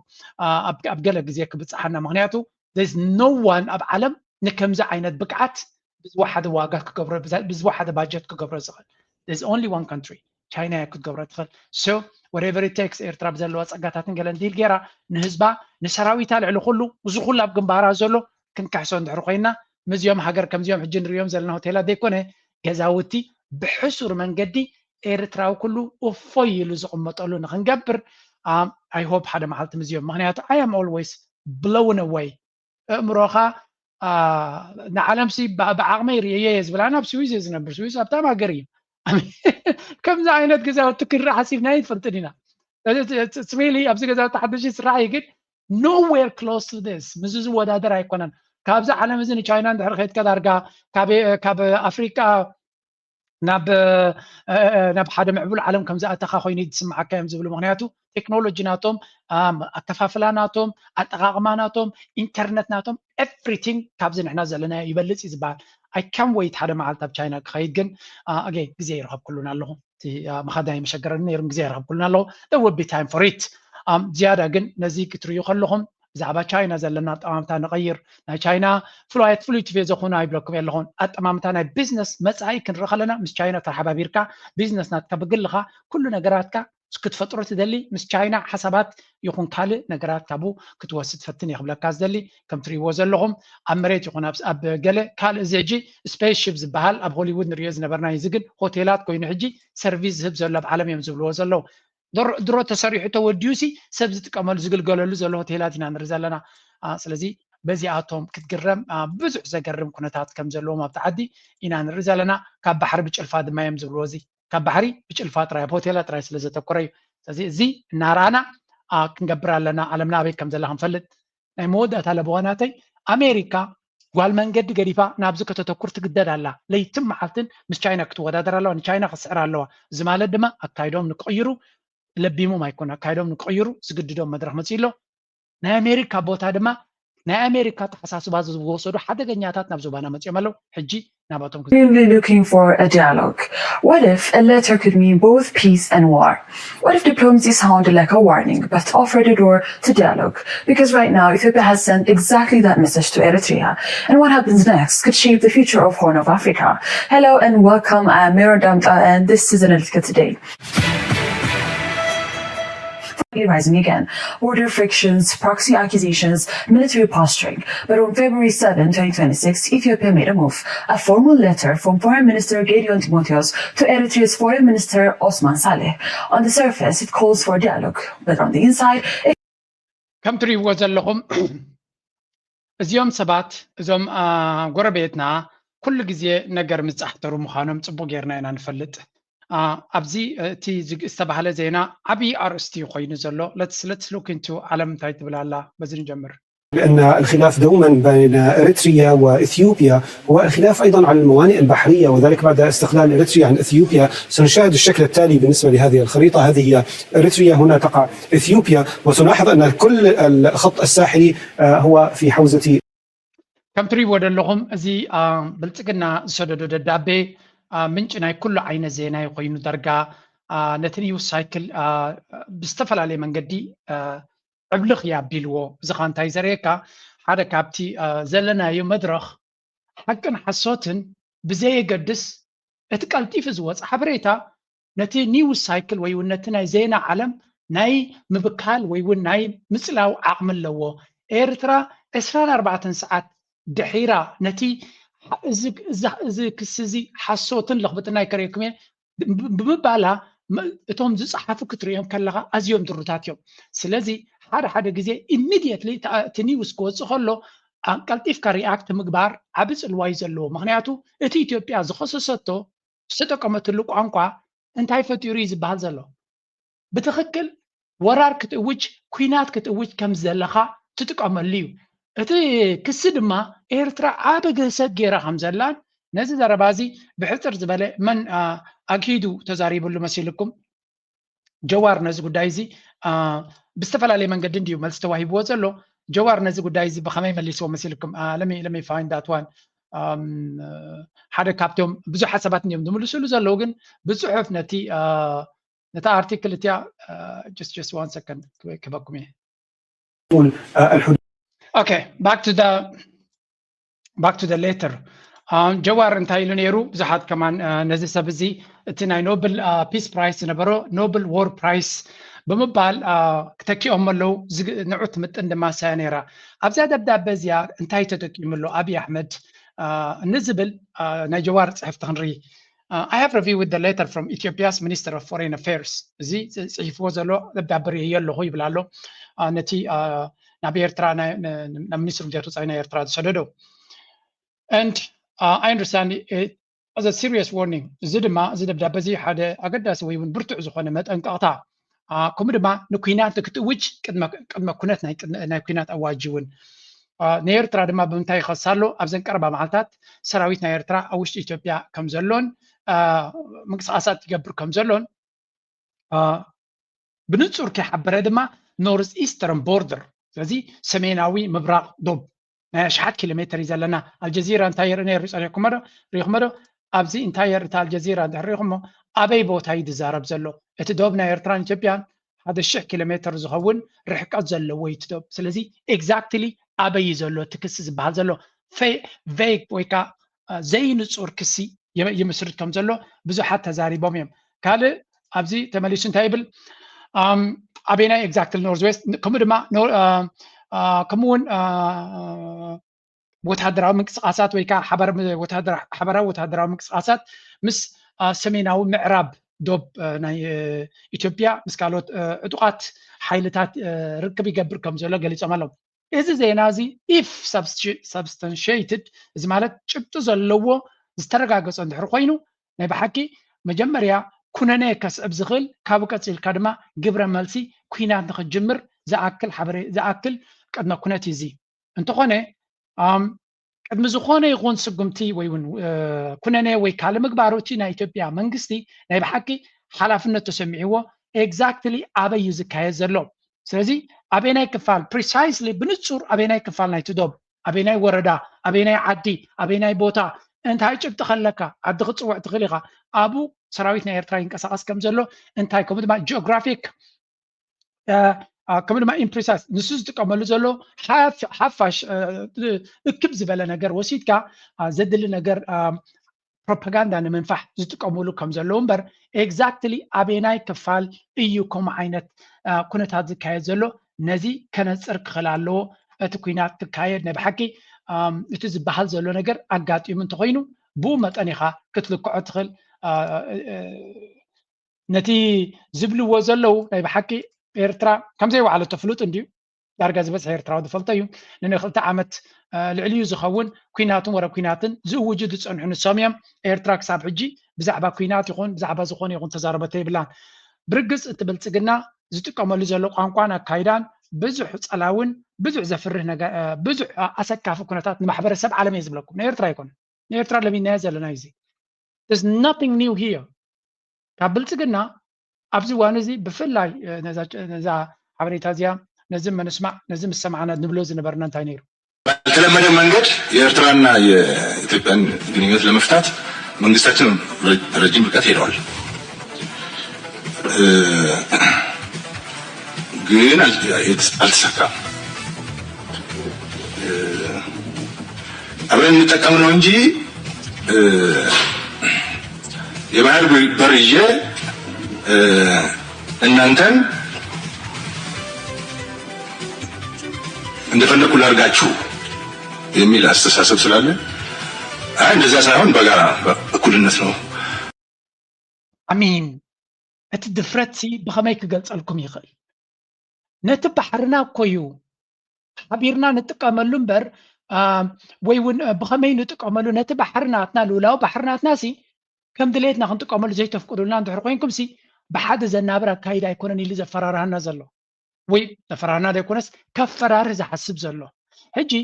ኣብ ገለ ግዜ ክብፅሓና ምክንያቱ there's no one ኣብ ዓለም ንከምዚ ዓይነት ብቅዓት ብዝወሓደ ዋጋ ክገብሮ ብዝወሓደ ባጀት ክገብሮ ዝኽእል there's only one country ቻይና ክትገብሮ ትኽእል so whatever it takes ኤርትራ ብዘለዋ ፀጋታትን ገለን ዲል ጌራ ንህዝባ ንሰራዊታ ልዕሊ ኩሉ እዚ ኩሉ ኣብ ግንባራ ዘሎ ክንካሕሶ እንድሕር ኮይና مزيوم هاجر كم زيوم حجين اليوم زلنا هوتيلا ديكونه جزاوتي بحسر من جدي إيرتراو كله وفايل زقم مطلون خنجبر I hope حدا محلت مزيوم معناته I am always blown away مروخا نعلم سي بعمير ييز بلا أنا بسويس نبر سويس أبتا ما قريب كم زعينات جزاوتي كل حسيب نايد فلتنينا تسميلي أبزي جزاوتي حدش يسرع يجد nowhere close to this مزوز ودا درا يكونن كابز عالم زين تشاينا ندحر خيط كدارجا كاب أفريقيا ناب حدا معبول عالم كم زاء تخا خويني تسمع كم زبلو مغنياتو تكنولوجي ناتهم التفافلاناتهم التقاقماناتهم إنترنت ناتهم everything كابزين إحنا زلنا يبلش يزبال I can't wait حدا معلتا بتشاينا خيط جن again جزير رهب كلنا لهم تي مخداي مشجرين يرم جزير رهب كلنا له there will be time for it زيادة جن نزيك تريو خلهم بزعبا تشاينا زلنا أطمامتا نغير نا تشاينا فلويت في زخونا يبلوكم يلهون أطمامتا نا بيزنس مسعي كنرخلنا مس تشاينا ترحبا بيركا بيزنس ناتكبقلخا كل نقراتك كتفطرو تدلي مس تشاينا حسابات يكون كالي نقرات كابو كتوسط فتن يخبل كاز دلي كم تري وزلهم أمريت يكون أب قلة كال زيجي سبيس شيبز بحال أب هوليوود نريز نبرنا يزقل هوتيلات كوين حجي سيرفيس هبزلو بعالم يمزبلو وزلو درو تسريح توديوسي سبزت كمال زقل قالوا زلو هوتيلاتنا نرزلنا سلازي بزي آتوم كتقرم بزح زقرم كنتات كم زلو ما بتعدي إنا نرزلنا كاب بحر بيش الفاد ما يمزبلو وزي كاب بحري بيش الفات راي هوتيلات راي سلازي تقري زي نارانا كنقبر لنا عالمنا بي كم زلهم فلت مودة تلبواناتي أمريكا قال من قد قريبا نابزك تتكور تقدر الله لي تم حالتن مش تشاينا كتودادر الله ان تشاينا خسر الله زمالة دما أكايدوم نقيرو لبيمو ما يكون أكايدوم نقيرو سقددوم مدرخ متسيلو نا أمريكا بوتا دما نا أمريكا تحساسو بازو وصدو حدا قنياتات نابزو بانا متسيمالو حجي ناباتهم Really looking for a dialogue. What if a letter could mean both peace and war? What if diplomacy sounded like a warning but offered a door to dialogue? Because right now Ethiopia has sent exactly that message to Eritrea. And what happens next could shape the future of Horn of Africa. Hello and welcome. I'm Mira Damta and this is Analytica Today. Rising again. Border frictions, proxy accusations, military posturing. But on February 7, 2026, Ethiopia made a move. A formal letter from Foreign Minister Gideon Timotheos to Eritrea's Foreign Minister Osman Saleh. On the surface, it calls for dialogue. But on the inside, it... كم تري وزلهم زيوم سبات زوم قربيتنا كل جزء نجر متحترو مخانم تبو غيرنا إن نفلت أبزي تي استبحال زينا أبي أرستي خوين زلو let's look into علم تايت بلا الله بزين جمر لأن الخلاف دوما بين إريتريا وإثيوبيا هو الخلاف أيضا على الموانئ البحرية وذلك بعد استقلال إريتريا عن إثيوبيا سنشاهد الشكل التالي بالنسبة لهذه الخريطة. هذه هي إريتريا، هنا تقع إثيوبيا، وسنلاحظ أن كل الخط الساحلي هو في حوزة كم تري ودلهم زي بلتقنا سددو ددابي منجنا كل عين زينا يقينو درجة نتنيو سايكل بستفل عليه من قدي أبلغ يا بيلو زخان تايزريكا هذا كابتي زلنا يوم مدرخ حقا حسوتن بزي قدس اتقالتي في زوز حبريتا نتي نيو سايكل ويون نتنا زينا علم ناي مبكال ويون ناي مثلاو عقمل لو إيرترا إسرار 4 ساعات دحيرة نتي إذا كسزي حسوتن لخبطنا يكريكم بمبالا اتهم زي صحافو كتريهم كلها أزيوم دروتاتيوم سلازي حدا جزء immediately تنيوس كوز خلو قلتيف كرياكت مقبار عبس الوايز اللو مغنياتو اتي إثيوبيا زخصصتو ستقامت اللو قانقوا انتاي فتيوريز بهالزلو بتخكل ورار كتقوج كوينات كتقوج كم زلخا تتقام الليو اتي كسدما إيرترا عابق سجيرا خمزلان نزل ربازي بحتر زبالة من أكيدو تزاريب اللو مسيلكم جوار نزل دايزي بستفل عليه من قدن ديو ملستواهي بوزلو جوار نزل دايزي بخمي مليسوا مسيلكم let me find that one حدا كابتوم بزو حسابات نيوم دملسو لزلوغن بزحف نتي نتا ارتيكل تيا just one second كباكمي okay back to the letter جوار انتهي لنيرو بزحات كمان نزل سبزي تناي نوبل بيس برايس نبرو نوبل وور برايس بمبال كتكيهم له نعوت مت عندما سانيرا ابزا دبداب بزيا انتهي تتكيم له ابي احمد نزبل نجوار صحف تنري I have reviewed with the letter from Ethiopia's Minister of Foreign Affairs زي صحف وزلو دبداب هي له هو بلالو نتي نبي إيرترا نمنيسر جاتو صاينا إيرترا سددو and I understand it as a serious warning زد دبدابزي حدا أقدس ويون برتع زخانة مت أنقطع كمدما نكوينات كتوج قد ما كنت نكوينات أواجون نيرترا دما بمنتهي خسارلو أبزن كربا معلتات سراويت نيرترا أوش إثيوبيا كم زلون منقصاصات يقبر كم زلون بنتصور كحبر دما نورث إيسترن بوردر ስለዚህ ሰሜናዊ ምብራቅ ዶብ شحات كيلومتر يزلنا الجزيرة انتاير نير ريخم مدو أبزي انتاير تاع الجزيرة ريخم أبي بوتاي دزارب زلو اتدوبنا إيرتران إثيوبيان هذا 1000 كيلومتر زخون رحقات زلو يتدوب سلازي exactly أبي زلو تكس زبال زلو فيك ويكا زي نصور كسي يمسرد كم زلو بزو حتى زاري بوميم كالي أبزي تماليشن تايبل أبينا exactly northwest كمودما كمون وتهدراو منقسقاسات ويكا حبراو وتهدراو منقسقاسات مس سميناو معراب دوب ناي إثيوبيا مس كالوت عطوقات حيلتات ركب يقبر كم زلو قليص مالهم إذا زي نازي if substantiated إذا مالت شبتو زلوو زترقاقص عند حرقوينو ناي بحكي مجمريا كنا كسب زغل كابو كتيل كدما جبر مالسي كوينات نخجمر زاكل حبري زاكل قدنا كناتي زي انت خونه قد زخونه يغون سقمتي ويون كنا وي كاله مغباروتي نا إثيوبيا منغستي ناي بحكي حلافنته تسمعيو exactly ابي يزكاي زلو سلازي ابيناي كفال precisely بنصور ابيناي كفال ناي تدوب ابيناي وردا ابيناي عدي ابيناي بوتا انت هايچب تخلكا عد قصوع تخليقا ابو سراويتنا إيرترا ينقسقس كم زلو انتاي كم ما جيوغرافيك كم ما امبريساس نسوز تقملو زلو حفاش اكب زباله نجر وسيتكا زدل نجر بروباغندا نمنفح زتقملو كم زلو امبر اكزاكتلي ابيناي كفال ايكم عينت كنتات زكايد زلو نزي كنصر خلالو اتكوينات تكايد نبحكي اتز بحال زلو نجر اغاطيو من تخوينو بو مطنيخا كتلقعو تخل نتي زبلو وزلو ناي بحكي إيرترا كم زي وعلى تفلوت انديو دارجا زبس إيرترا ودفلطيو لأنه خلت عمت العليو زخون كويناتن ورا كويناتن زو وجود تصنحون الساميام إيرترا كساب حجي بزعبا كوينات يكون بزعبا زخون يكون تزاربتي بلان برقص تبلتقنا زتقاملو زلو قانقوانا كايدان بزح صلاون بزح زفره نغا بزح اسكاف كونتات محبرسب عالمي يزبلكم إيرترا يكون إيرترا لمي نازل نايزي there's nothing new here كابلتقنا أبزي وانزي بفلاي نزا حبريتا زيا نزم نسمع نزم السمعنا نبلوز نبرنا تاينيرو ተለመደ መንገድ የኤርትራና የኢትዮጵያን ግንኙነት ለመፍታት መንግስታችን ረጅም ርቀት ሄደዋል። ግን አልተሳካም። አብረን እንጠቀም ነው እንጂ የባህር በር ይዤ እናንተን እንደፈለኩ ላርጋችሁ የሚል አስተሳሰብ ስላለ እንደዛ ሳይሆን በጋራ እኩልነት ነው። አሚን እትድፍረትሲ በኸመይ ክገልጸልኩም ይኽእል ነቲ ባሕርና ኮዩ ሓቢርና ንጥቀመሉ እምበር ወይ እውን ብኸመይ ንጥቀመሉ ነቲ ባሕርናትና ልውላዊ ባሕርናትናሲ ከም ድሌትና ክንጥቀመሉ ዘይተፍቅዱልና እንድሕር ኮይንኩምሲ بحد زنابرا كايدا يكونن اللي زفرارنا زلو وي زفرارنا دا يكونس كفرار زحسب زلو هجي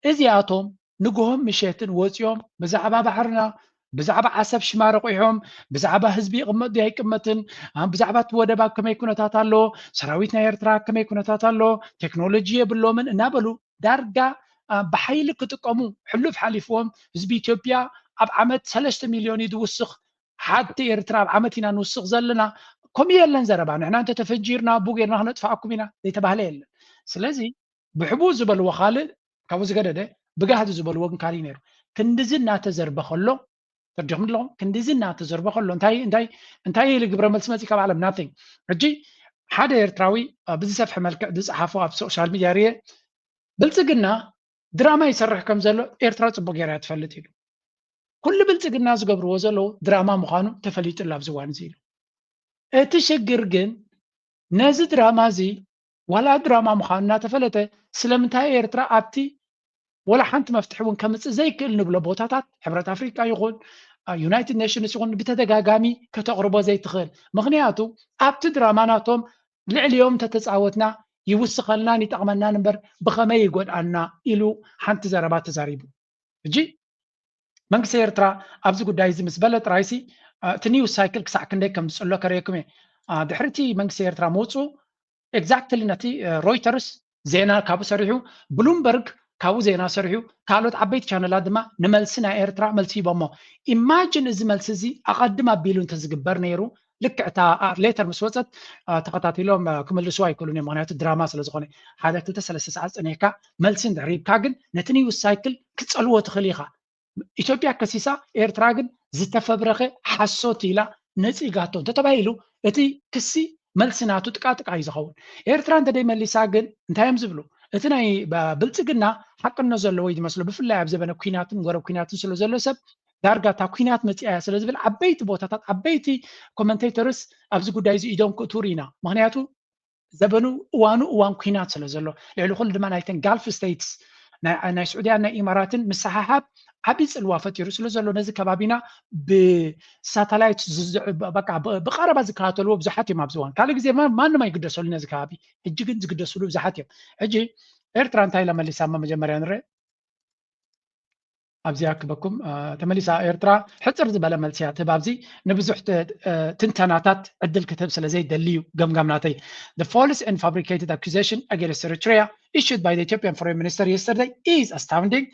ازياتهم نقوهم مشيتن وزيوم بزعبا بحرنا بزعبا عسب شمارقيهم بزعبا حزبي قمت دي قمتن بزعبا تودبا كما يكون تاتالو سراويتنا إيرترا كما يكون تاتالو تكنولوجيا بلو من نابلو دارجا بحيل كتقمو حلف حليفهم حزبي إثيوبيا اب عمت 3 مليون يدوسخ حتى إيرترا بعمتنا نوسخ زلنا كم يلن زربا نحنا أنت تفجيرنا بوغيرنا هندفعكم هنا يتبهل يلن سلازي بحبو زبل وخالد كابوز قدده بقاعد زبل وقن كارينير كندزنا تزرب خلو ترجم لهم كندزنا تزرب خلو انتاي اللي قبل ملسمتي كاب عالم nothing رجي حدا إيرتراوي بزي سفح ملك دز حافو اب سوشيال ميديا ريه بلصقنا دراما يسرح كم زلو إيرترا صبو غيرات فلتيلو كل بلصقنا زغبرو زلو دراما مخانو تفليط لابزوان زيلو اتشجر جن ناز دراما زي ولا دراما مخاننا تفلته سلمنتاي إيرترا ابتي ولا حنت مفتحون كمص زي كل نبلو بوتاتات حبرت افريقيا يقول يونايتد نيشنز يقول بتدغاغامي كتقربو زي تخيل مغنياتو ابت دراماناتهم لعليوم تتصاوتنا يوسخلنا يطقمنا نمبر بخمي يغدانا الو حنت زربات تزاريبو اجي منكس إيرترا ابز غداي زي مسبلت رايسي تنيو سايكل كسع كندي كم صلو كريكم دحرتي منكس إيرترا موصو اكزاكتلي نتي رويترز زينا كابو سريحو بلومبرغ كاو زينا سريحو كالوت عبيت شانلات دما نملسنا إيرترا ملسي بمو إيماجين إز ملسزي أقدم أبيلون تزقبر نيرو ልክዕታ ሌተር ምስ ወፀት ተኸታቲሎም ክምልሱ ኣይክእሉን እዮም ምክንያቱ ድራማ ስለ ዝኾነ ሓደ 2-3 ሰዓት ፀኒሕካ መልሲ እንድሕሪብካ ግን ነቲ ኒውስ ሳይክል ክፀልዎ ትኽእል ኢኻ ኢትዮጵያ ከሲሳ ኤርትራ ግን ዝተፈብረኸ ሓሶት ኢላ ነፂጋቶ እንተተባሂሉ እቲ ክሲ መልሲ ናቱ ጥቃጥቃ እዩ ዝኸውን ኤርትራ እንተደይ መሊሳ ግን እንታይ እዮም ዝብሉ እቲ ናይ ብልፅግና ሓቅኖ ዘለዎ እዩ ዝመስሎ ብፍላይ ኣብ ዘበነ ኩናትን ጎረብ ኩናትን ስለ ዘሎ ሰብ ዳርጋ እታ ኩናት መፅያ ስለ ዝብል ዓበይቲ ቦታታት ዓበይቲ ኮመንቴተርስ ኣብዚ ጉዳይ እዚ ኢዶም ክእትውር ኢና ምክንያቱ ዘበኑ እዋኑ እዋን ኩናት ስለ ዘሎ ልዕሊ ኩሉ ድማ ናይተን ጋልፍ ስቴትስ ናይ ስዑድያን ናይ ኢማራትን ምሰሓሓብ ዓብይ ፅልዋ ፈጢሩ ስለ ዘሎ ነዚ ከባቢና ብሳተላይት በቃ ብቀረባ ዝከታተልዎ ብዙሓት እዮም ኣብዚ እዋን ካልእ ግዜ ማንም ኣይግደሰሉ ነዚ ከባቢ ሕጂ ግን ዝግደስሉ ብዙሓት እዮም ሕጂ ኤርትራ እንታይ ኢላ መሊሳማ መጀመርያ ንሪአ ኣብዚ ኣክበኩም ተመሊሳ ኤርትራ ሕፅር ዝበለ መልስያ ትህብ ኣብዚ ንብዙሕ ትንተናታት ዕድል ክትህብ ስለ ዘይደልዩ ገምጋምናተይ The false and fabricated accusation against Eritrea issued by the Ethiopian Foreign Minister yesterday is astounding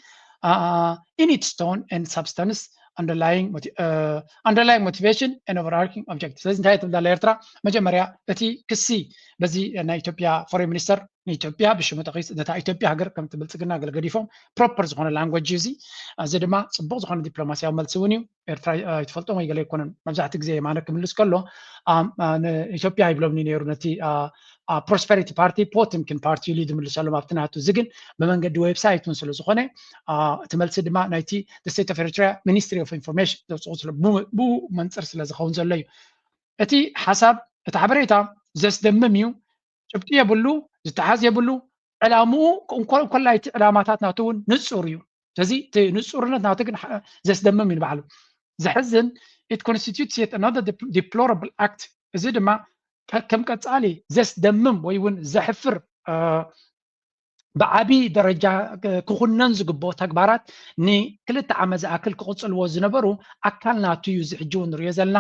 in its tone and substance underlying motivation and overarching objectives. ስለዚ እንታይ ትብላ ኤርትራ መጀመርያ እቲ ክሲ በዚ ናይ ኢትዮጵያ ፎሬን ሚኒስተር ንኢትዮጵያ ብሽሙ ጠቂስ ነታ ኢትዮጵያ ሃገር ከም ትብልፅግና ገለገዲፎም ፕሮፐር ዝኾነ ላንጉጅ እዚ ድማ ፅቡቅ ዝኾነ ዲፕሎማስያዊ መልሲ እውን እዩ ኤርትራ ይትፈልጦም ወይ ገለ ይኮነን መብዛሕትኡ ግዜ የማነ ክምልስ ከሎ ንኢትዮጵያ ይብሎምኒ ነይሩ ነቲ ፕሮስፐሪቲ ፓርቲ ፖትምኪን ፓርቲ ኢሉ ዝምልሰሎም ኣብቲ ናቱ እዚ ግን ብመንገዲ ዌብሳይት እውን ስለ ዝኾነ እቲ መልሲ ድማ ናይቲ ስቴት ኦፍ ኤርትራ ሚኒስትሪ ኦፍ ኢንፎርሜሽን ዘውፅኡ ስለ ብኡ መንፅር ስለ ዝኸውን ዘሎ እዩ እቲ ሓሳብ እቲ ሓበሬታ ዘስደምም እዩ ጭብጢ የብሉ ዝተሓዝ የብሉ ዕላምኡ ኮላይቲ ዕላማታት ናቱ እውን ንፁር እዩ ስለዚ እቲ ንፁርነት ናቱ ግን ዘስደምም እዩ ንባዕሉ ዘሕዝን it constitutes yet another deplorable act እዚ ድማ ከም ቀፃሊ ዘስደምም ወይ እውን ዘሕፍር ብዓብይ ደረጃ ክኹነን ዝግብኦ ተግባራት ንክልተ ዓመት ዝኣክል ክቕፅልዎ ዝነበሩ ኣካል ናቱ እዩ እዚ ሕጂ እውን ንሪኦ ዘለና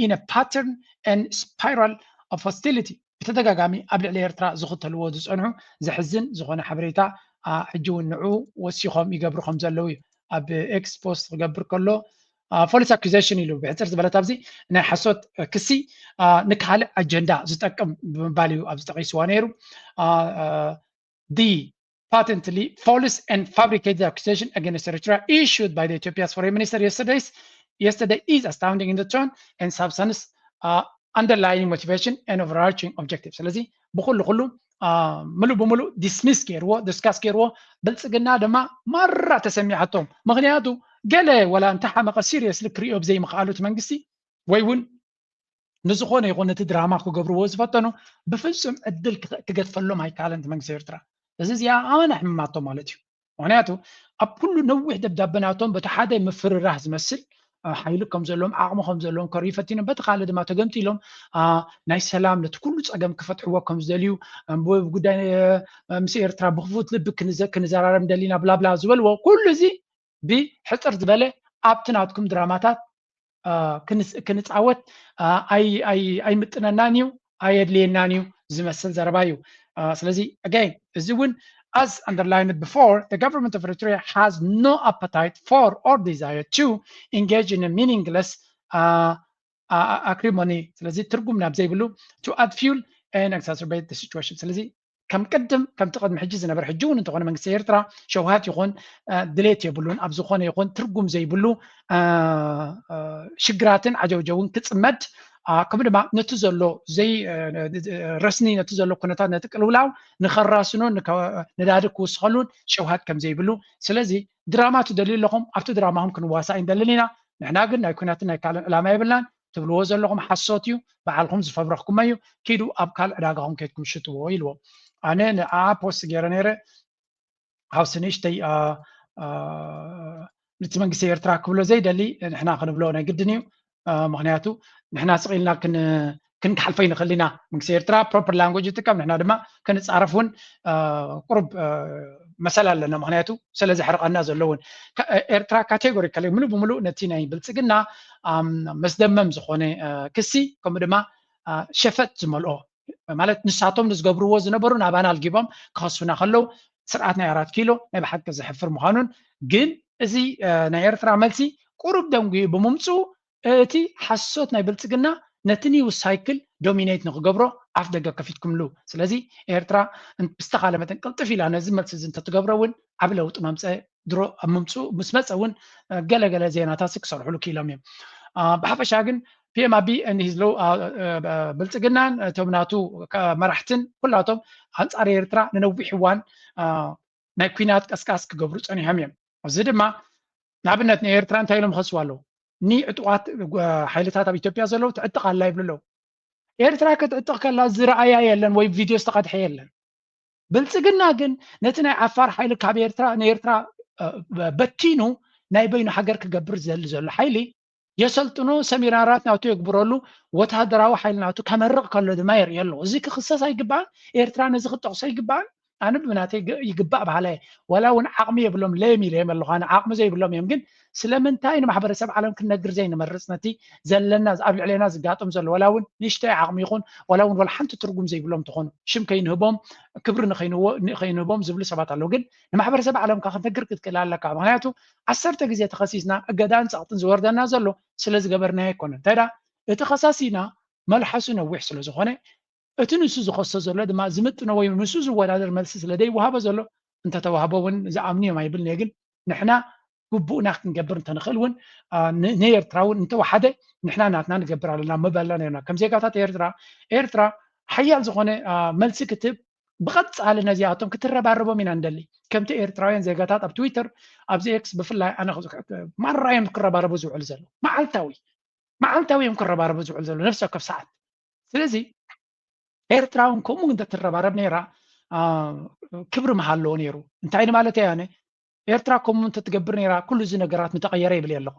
in a pattern and spiral of hostility ብተደጋጋሚ ኣብ ልዕሊ ኤርትራ ዝኽተልዎ ዝፀንሑ ዘሕዝን ዝኾነ ሓበሬታ ሕጂ እውን ንዑ ወሲኾም ይገብሩ ከም ዘለው እዩ ኣብ ኤክስ ፖስት ክገብር ከሎ ፎልስ አኩዜሽን ኢሉ ብሕፅር ዝበለት ኣብዚ ናይ ሓሶት ክሲ ንካልእ ኣጀንዳ ዝጠቅም ብምባል እዩ ኣብዚ ጠቂስዋ ነይሩ the patently false and fabricated accusation against Eritrea issued by the Ethiopia's foreign minister yesterday is astounding in the tone and substance underlying motivation and overarching objectives. ስለዚ ብኩሉ ሙሉ ብሙሉ ዲስሚስ ገይርዎ ዲስካስ ገይርዎ ብልፅግና ድማ መራ ተሰሚዓቶም ምክንያቱ ገለ ወላ እንተሓመቐ ሲሪየስሊ ክሪኦ ብዘይምኽኣሉት መንግስቲ ወይ እውን ንዝኾነ ይኹን እቲ ድራማ ክገብርዎ ዝፈተኑ ብፍፁም ዕድል ክገድፈሎም ኣይከኣለን መንግስቲ ኤርትራ እዚ እዚኣ ኣመና ሕማቶም ማለት እዩ ምክንያቱ ኣብ ኩሉ ነዊሕ ደብዳቤናቶም በቲ ሓደ ምፍርራህ ዝመስል ሓይሉ ከም ዘለዎም ዓቕሙ ከም ዘለዎም ከርኢ ፈቲኖም በቲ ካልእ ድማ ተገምቲሎም ናይ ሰላም ነቲ ኩሉ ፀገም ክፈትሕዎ ከም ዝደልዩ ጉዳይ ምስ ኤርትራ ብክፉት ልቢ ክንዘራረብ ደሊና ብላብላ ዝበልዎ ኩሉ እዚ ብሕፅር ዝበለ ኣብቲ ናትኩም ድራማታት ክንፃወት ኣይምጥነናን እዩ ኣየድልየናን እዩ ዝመስል ዘረባ እዩ ስለዚ again እዚ እውን as underlined before, the government of Eritrea has no appetite for or desire to engage in a meaningless acrimony. ስለዚህ ትርጉም ናብ ዘይብሉ to add fuel and exacerbate the situation. ስለዚህ ከም ቅድም ከም ተቀድም ሕጂ ዝነበረ ሕጂ እውን እንተኾነ መንግስቲ ኤርትራ ሸውሃት ይኹን ድሌት የብሉን ኣብ ዝኾነ ይኹን ትርጉም ዘይብሉ ሽግራትን ዓጀውጀውን ክፅመድ ከምኡ ድማ ነቲ ዘሎ ዘይ ረስኒ ነቲ ዘሎ ኩነታት ነቲ ቅልውላው ንኸራስኖ ንዳዲ ክውስኸሉን ሸውሃት ከም ዘይብሉ ስለዚ ድራማ ትደልዩ ኣለኹም ኣብቲ ድራማኹም ክንዋሳእ ይንደልን ኢና ንሕና ግን ናይ ኩናትን ናይ ካልእ ዕላማ የብልናን ትብልዎ ዘለኹም ሓሶት እዩ በዓልኩም ዝፈብረኽኩም እዩ ኪዱ ኣብ ካልእ ዕዳጋኹም ከይድኩም ሽጥዎ ኢልዎ ኣነ ንዓ ፖስት ገይረ ነይረ ሃውስ ንእሽተይ ነቲ መንግስቲ ኤርትራ ክብሎ ዘይደሊ ንሕና ክንብሎ ናይ ግድን እዩ ምክንያቱ ንሕና ስቂልና ክንክሓልፈ ይንኽእል ኢና መንግስቲ ኤርትራ ፕሮፐር ላንጉጅ ይጥቀም ንሕና ድማ ክንፃረፍ እውን ቁሩብ መሰል ኣለና ምክንያቱ ስለዝሕርቐና ዘሎ እውን ኤርትራ ካቴጎሪካሊ ሙሉ ብምሉእ ነቲ ናይ ብልፅግና መስደመም ዝኾነ ክሲ ከምኡ ድማ ሸፈት ዝመልኦ ማለት ንሳቶም ንዝገብርዎ ዝነበሩ ናባና ኣልጊቦም ክኸስፉና ከለው ስርዓት ናይ 4 ኪሎ ናይ ብሓቂ ዘሕፍር ምዃኑን ግን እዚ ናይ ኤርትራ መልሲ ቁሩብ ደንጉ ብምምፁ እቲ ሓሶት ናይ ብልፅግና ነቲ ኒውስ ሳይክል ዶሚኔት ንክገብሮ ኣፍ ደገ ከፊትኩምሉ ስለዚ ኤርትራ ብዝተኻለ መጠን ቅልጥፍ ኢላ ነዚ መልሲ እዚ እንተትገብሮ እውን ዓብ ለውጢ መምፅእ ድሮ ኣብ ምምፅኡ ምስ መፀ እውን ገለገለ ዜናታት ክሰርሕሉ ክኢሎም እዮም ብሓፈሻ ግን ፒኤምኣቢ እንሂዝሎ ብልፅግናን እቶም ናቱ መራሕትን ኩላቶም ኣንጻር ኤርትራ ንነዊሕ እዋን ናይ ኩናት ቀስቃስ ክገብሩ ፀኒሖም እዮም እዚ ድማ ንኣብነት ንኤርትራ እንታይ ኢሎም ከስቡ ኣለዉ ኒ ዕጡቃት ሓይልታት ኣብ ኢትዮጵያ ዘለዉ ትዕጥቕ ኣላ ይብሉ ኣለዉ ኤርትራ ክትዕጥቕ ከላ ዝረኣያ የለን ወይ ቪድዮ ዝተቐድሐ የለን ብልፅግና ግን ነቲ ናይ ዓፋር ሓይሊ ካብ ኤርትራ ንኤርትራ በቲኑ ናይ በይኑ ሃገር ክገብር ዝደሊ ዘሎ ሓይሊ የሰልጥኖ ሰሚናራት ናቱ የግብረሉ ወታደራዊ ሓይሊ ናቱ ከመርቕ ከሎ ድማ የርኢ ኣሎ እዚ ክክሰስ ኣይግባእን ኤርትራ ነዚ ክጠቕሶ ኣይግባእን ኣነ ብናተይ ይግባእ ባህላየ ወላ እውን ዓቕሚ የብሎም ለየም ኢለ ኣለኹ ኣነ ዓቕሚ ዘይብሎም እዮም ግን ስለምንታይ ንማሕበረሰብ ዓለም ክንነግር ዘይንመርፅ ነቲ ዘለና ኣብ ልዕልና ዝጋጠም ዘሎ ወላ እውን ንእሽተይ ዓቕሚ ይኹን ወላ እውን ወላ ሓንቲ ትርጉም ዘይብሎም ትኾኑ ሽም ከይንህቦም ክብሪ ንኸይንህቦም ዝብሉ ሰባት ኣለዉ ግን ንማሕበረሰብ ዓለምካ ክንነግር ክትክእል ኣለካ ምክንያቱ 10 ግዜ ተኸሲስና እገዳን ፀቕጥን ዝወርደና ዘሎ ስለዝገበርና ኣይኮነን እንታይ ዳ እቲ ኸሳሲና መልሓሱ ነዊሕ ስለ ዝኾነ እቲ ንሱ ዝኸሶ ዘሎ ድማ ዝምጥኖ ወይ ንሱ ዝወዳደር መልሲ ስለ ዘይወሃቦ ዘሎ እንተተዋህቦ እውን ዝኣምኑ እዮም ኣይብልን እየ ግን ንሕና ግቡእና ክንገብር እንተንኽእል እውን ንኤርትራ እውን እንተወሓደ ንሕና ናትና ንገብር ኣለና መበልና ነርና ከም ዜጋታት ኤርትራ ሓያል ዝኾነ መልሲ ክትብ ብቐፃሊ ነዚኣቶም ክትረባረቦም ኢና ንደሊ ከምቲ ኤርትራውያን ዜጋታት ኣብ ትዊተር ኣብዚ ኤክስ ብፍላይ ኣነ ማራዮም ክረባረቡ ዝውዕል ዘሎ መዓልታዊ እዮም ክረባረቡ ዝውዕል ዘሎ ነፍሲ ወከፍ ሰዓት ስለዚ ኤርትራ እውን ከምኡ እንተትረባረብ ነይራ ክብሪ መሃለዎ ነይሩ እንታይ ማለት እያ ኣነ ኤርትራ ከምኡ እንተትገብር ነይራ ኩሉ እዚ ነገራት ምተቐየረ ይብል ኣለኹ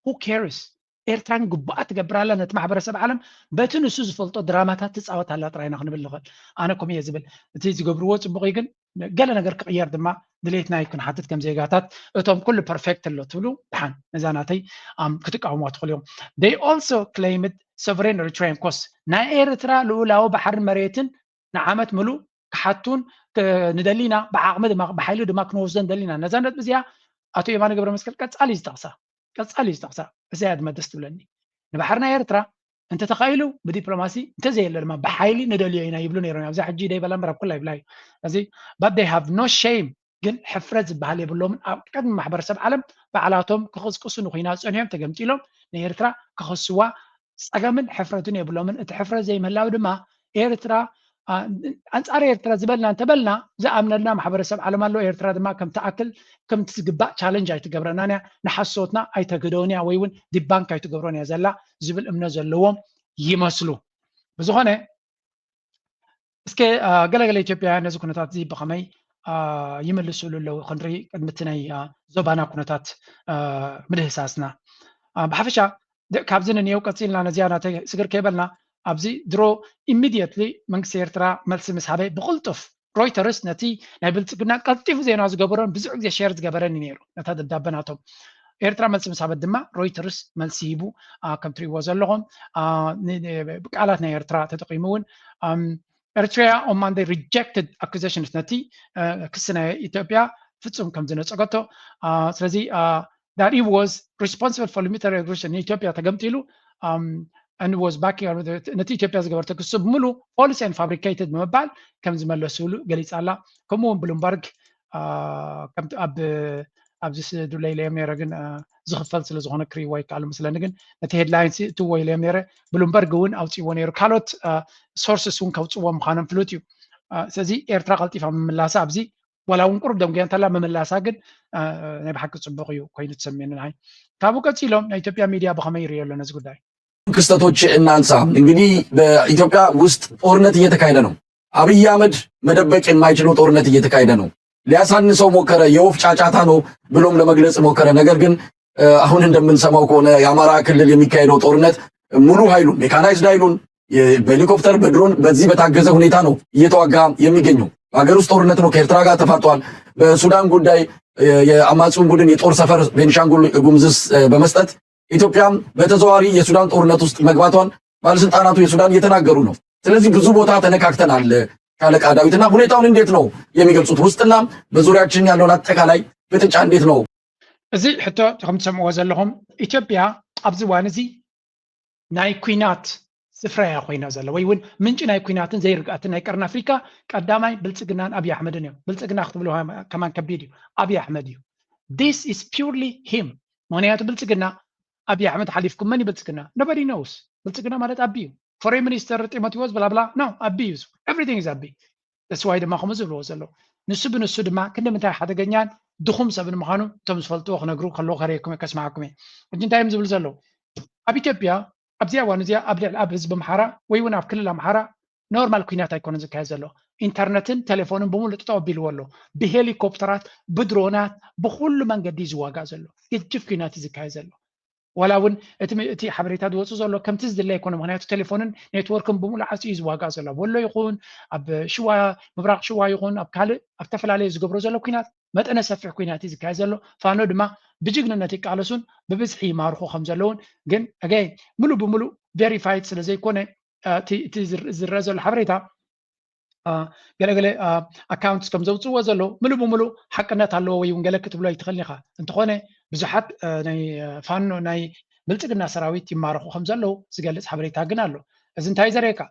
who cares ኤርትራን ግቡኣ ትገብር ኣላ ነቲ ማሕበረሰብ ዓለም በቲ ንሱ ዝፈልጦ ድራማታት ትፃወት ኣላ ጥራይና ክንብል ንኽእል ኣነ ከምኡ እየ ዝብል እቲ ዝገብርዎ ፅቡቅ ግን ገለ ነገር ክቕየር ድማ ድሌትና ክንሓትት ከም ዜጋታት እቶም ኩሉ ፐርፌክት ኣሎ ትብሉ ድሓን ነዛ ናተይ ክትቃወምዋ ትኽእሉ እዮም they also claimed sovereign Eritrean coast ናይ ኤርትራ ልኡላዊ ባሕርን መሬትን ንዓመት ሙሉእ ክሓቱን ንደሊና ብዓቕሚ ድማ ብሓይሊ ድማ ክንወስዶ ንደሊና ነዛ ነጥቢ እዚኣ ኣቶ የማነ ገብረ መስቀል ቀፃሊ ዝጠቕሳ እዚኣ ድማ ደስ ትብለኒ ንባሕርና ኤርትራ እንተተኻኢሉ ብዲፕሎማሲ እንተዘየለ ድማ ብሓይሊ ንደልዮ ኢና ይብሉ ነይሮም ኣብዚ ሕጂ ደይበላ ምራብ ኩላ ይብላ እዩ እዚ but they have no shame ግን ሕፍረት ዝበሃል የብሎምን ኣብ ቅድሚ ማሕበረሰብ ዓለም በዓላቶም ክቕስቅሱ ንኩናት ፀኒሖም ተገምጢሎም ንኤርትራ ክኸስዋ ፀገምን ሕፍረትን የብሎምን እቲ ሕፍረት ዘይምህላው ድማ ኤርትራ ኣንጻር ኤርትራ ዝበልና እንተበልና ዝኣምነልና ማሕበረሰብ ዓለም ኣሎ ኤርትራ ድማ ከም ተኣክል ከም ትግባእ ቻለንጅ ኣይትገብረና እያ ንሓሶትና ኣይተግደውን እያ ወይ እውን ዲባንክ ኣይትገብሮን እያ ዘላ ዝብል እምነት ዘለዎም ይመስሉ ብዝኾነ እስከ ገለገለ ኢትዮጵያውያን ነዚ ኩነታት እዚ ብኸመይ ይመልስሉ ኣለዉ ክንርኢ ቅድሚ እቲ ናይ ዞባና ኩነታት ምድህሳስና ብሓፈሻ ካብዚ ንኒአው ቀፂልና ነዚያ ናተይ ስግር ከይበልና ኣብዚ ድሮ ኢሚድየትሊ መንግስቲ ኤርትራ መልሲ ምስ ሃበ ብቕልጡፍ ሮይተርስ ነቲ ናይ ብልፅግና ቀልጢፉ ዜና ዝገበሮን ብዙሕ ግዜ ሸር ዝገበረኒ ነይሩ ነታ ደብዳቤ ናቶም ኤርትራ መልሲ ምስ ሃበት ድማ ሮይተርስ መልሲ ሂቡ ከም ትሪእዎ ዘለኹም ብቃላት ናይ ኤርትራ ተጠቂሙ እውን ኤርትራ on Monday rejected accusations ነቲ ክሲ ናይ ኢትዮጵያ ፍጹም ከም ዝነፀገቶ ስለዚ that he was responsible for military aggression ኢትዮጵያ ተገምጢሉ and was backing ነቲ ኢትዮጵያ ዝገበርቶ ክሱ ብምሉ false and fabricated ብምባል ከም ዝመለስሉ ገሊፃ ኣላ ከምኡውን ብሉምበርግ ከምቲ ኣብዚ ስዱለይ ኢለዮም ነይረ ግን ዝኽፈል ስለ ዝኾነ ክሪእዎ ይከኣሉ ምስለኒ ግን ነቲ ሄድላይንስ እትዎ ኢለዮም ነይረ ብሉምበርግ እውን ኣውፅዎ ነይሩ ካልኦት ሶርስስ እውን ከውፅዎ ምዃኖም ፍሉጥ እዩ ስለዚ ኤርትራ ቀልጢፋ ምምላሳ ኣብዚ ወላ እውን ቁርብ ደም ገንተላ ምምላሳ ግን ናይ ብሓቂ ፅቡቅ እዩ ኮይኑ ትሰሚዕኒ ንዓይ ካብኡ ቀፂሎም ናይ ኢትዮጵያ ሚድያ ብኸመይ ይርዮ ኣሎ ነዚ ጉዳይ ክስተቶች እናንሳ እንግዲህ በኢትዮጵያ ውስጥ ጦርነት እየተካሄደ ነው አብይ አህመድ መደበቅ የማይችለው ጦርነት እየተካሄደ ነው ሊያሳንሰው ሞከረ የወፍ ጫጫታ ነው ብሎም ለመግለጽ ሞከረ ነገር ግን አሁን እንደምንሰማው ከሆነ የአማራ ክልል የሚካሄደው ጦርነት ሙሉ ኃይሉን ሜካናይዝድ ኃይሉን በሄሊኮፕተር በድሮን በዚህ በታገዘ ሁኔታ ነው እየተዋጋ የሚገኘው ሀገር ውስጥ ጦርነት ነው ከኤርትራ ጋር ተፋጧል በሱዳን ጉዳይ የአማጺውን ቡድን የጦር ሰፈር ቤንሻንጉል ጉሙዝ በመስጠት ኢትዮጵያም በተዘዋዋሪ የሱዳን ጦርነት ውስጥ መግባቷን ባለስልጣናቱ የሱዳን እየተናገሩ ነው ስለዚህ ብዙ ቦታ ተነካክተናል ካለቃ ዳዊትና ሁኔታውን እንዴት ነው የሚገልጹት ውስጥና በዙሪያችን ያለውን አጠቃላይ ፍጥጫ እንዴት ነው እዚ ሕቶ ከም ትሰምዕዎ ዘለኹም ኢትዮጵያ ኣብዚ ዋን እዚ ናይ ኩናት ስፍራያ ኮይና ዘላ ወይ እውን ምንጭ ናይ ኩናትን ዘይርግኣትን ናይ ቀርኒ ኣፍሪካ ቀዳማይ ብልጽግናን ኣብይ ኣሕመድን እዮም ብልጽግና ክትብሎ ከማን ከቢድ እዩ ኣብይ ኣሕመድ እዩ this is purely him ምክንያቱ ብልጽግና ኣብይ ኣሕመድ ሓሊፍኩም መን ብልጽግና nobody knows ብልጽግና ማለት ኣቢ እዩ foreign minister ጢሞቴዎስ ብላ ብላ no ኣቢ እዩ everything is ኣቢ that's why ድማ ከምኡ ዝብልዎ ዘሎ ንሱ ብንሱ ድማ ክንደምንታይ ሓደገኛን ድኹም ሰብን ምዃኑ እቶም ዝፈልጥዎ ክነግሩ ከለዉ ከረየኩም ከስማዓኩም እየ ሕጂ እንታይ እዮም ዝብሉ ዘለዉ ኣብ ኢትዮጵያ ኣብዚ እዋን እዚኣ ኣብ ህዝቢ ኣምሓራ ወይ እውን ኣብ ክልል ኣምሓራ ኖርማል ኩናት ኣይኮነን ዝካየድ ዘሎ ኢንተርነትን ቴሌፎንን ብምሉእ ተጠቢልዎ ኣሎ ብሄሊኮፕተራት ብድሮናት ብኩሉ መንገዲ ዝዋጋእ ዘሎ ግጅፍ ኩናት ዝካየድ ዘሎ ወላ እውን እቲ ሓበሬታ ዝወፁ ዘሎ ከምቲ ዝድለ ኣይኮነ ምክንያቱ ቴሌፎንን ኔትወርክን ብምሉእ ዓፅዩ ዝዋጋእ ዘሎ ወሎ ይኹን ኣብ ሽዋ ምብራቅ ሽዋ ይኹን ኣብ ካልእ ኣብ ተፈላለየ ዝገብሮ ዘሎ ኩናት መጠነ ሰፊሕ ኩናት ዝካየድ ዘሎ ፋኖ ድማ ብጅግንነት ይቃለሱን ብብዝሒ ይማርኹ ከም ዘለውን ግን ኣገይ ሙሉእ ብሙሉእ ቬሪፋይድ ስለ ዘይኮነ እቲ ዝረአ ዘሎ ሓበሬታ ገለገለ ኣካውንትስ ከም ዘውፅዎ ዘሎ ሙሉእ ብሙሉእ ሓቅነት ኣለዎ ወይ እውን ገለ ክትብሎ ኣይትኽእልኒ ኢኻ እንተኾነ ብዙሓት ናይ ፋኖ ናይ ብልጽግና ሰራዊት ይማርኹ ከም ዘለዉ ዝገልፅ ሓበሬታ ግን ኣሎ እዚ እንታይ ዘርእየካ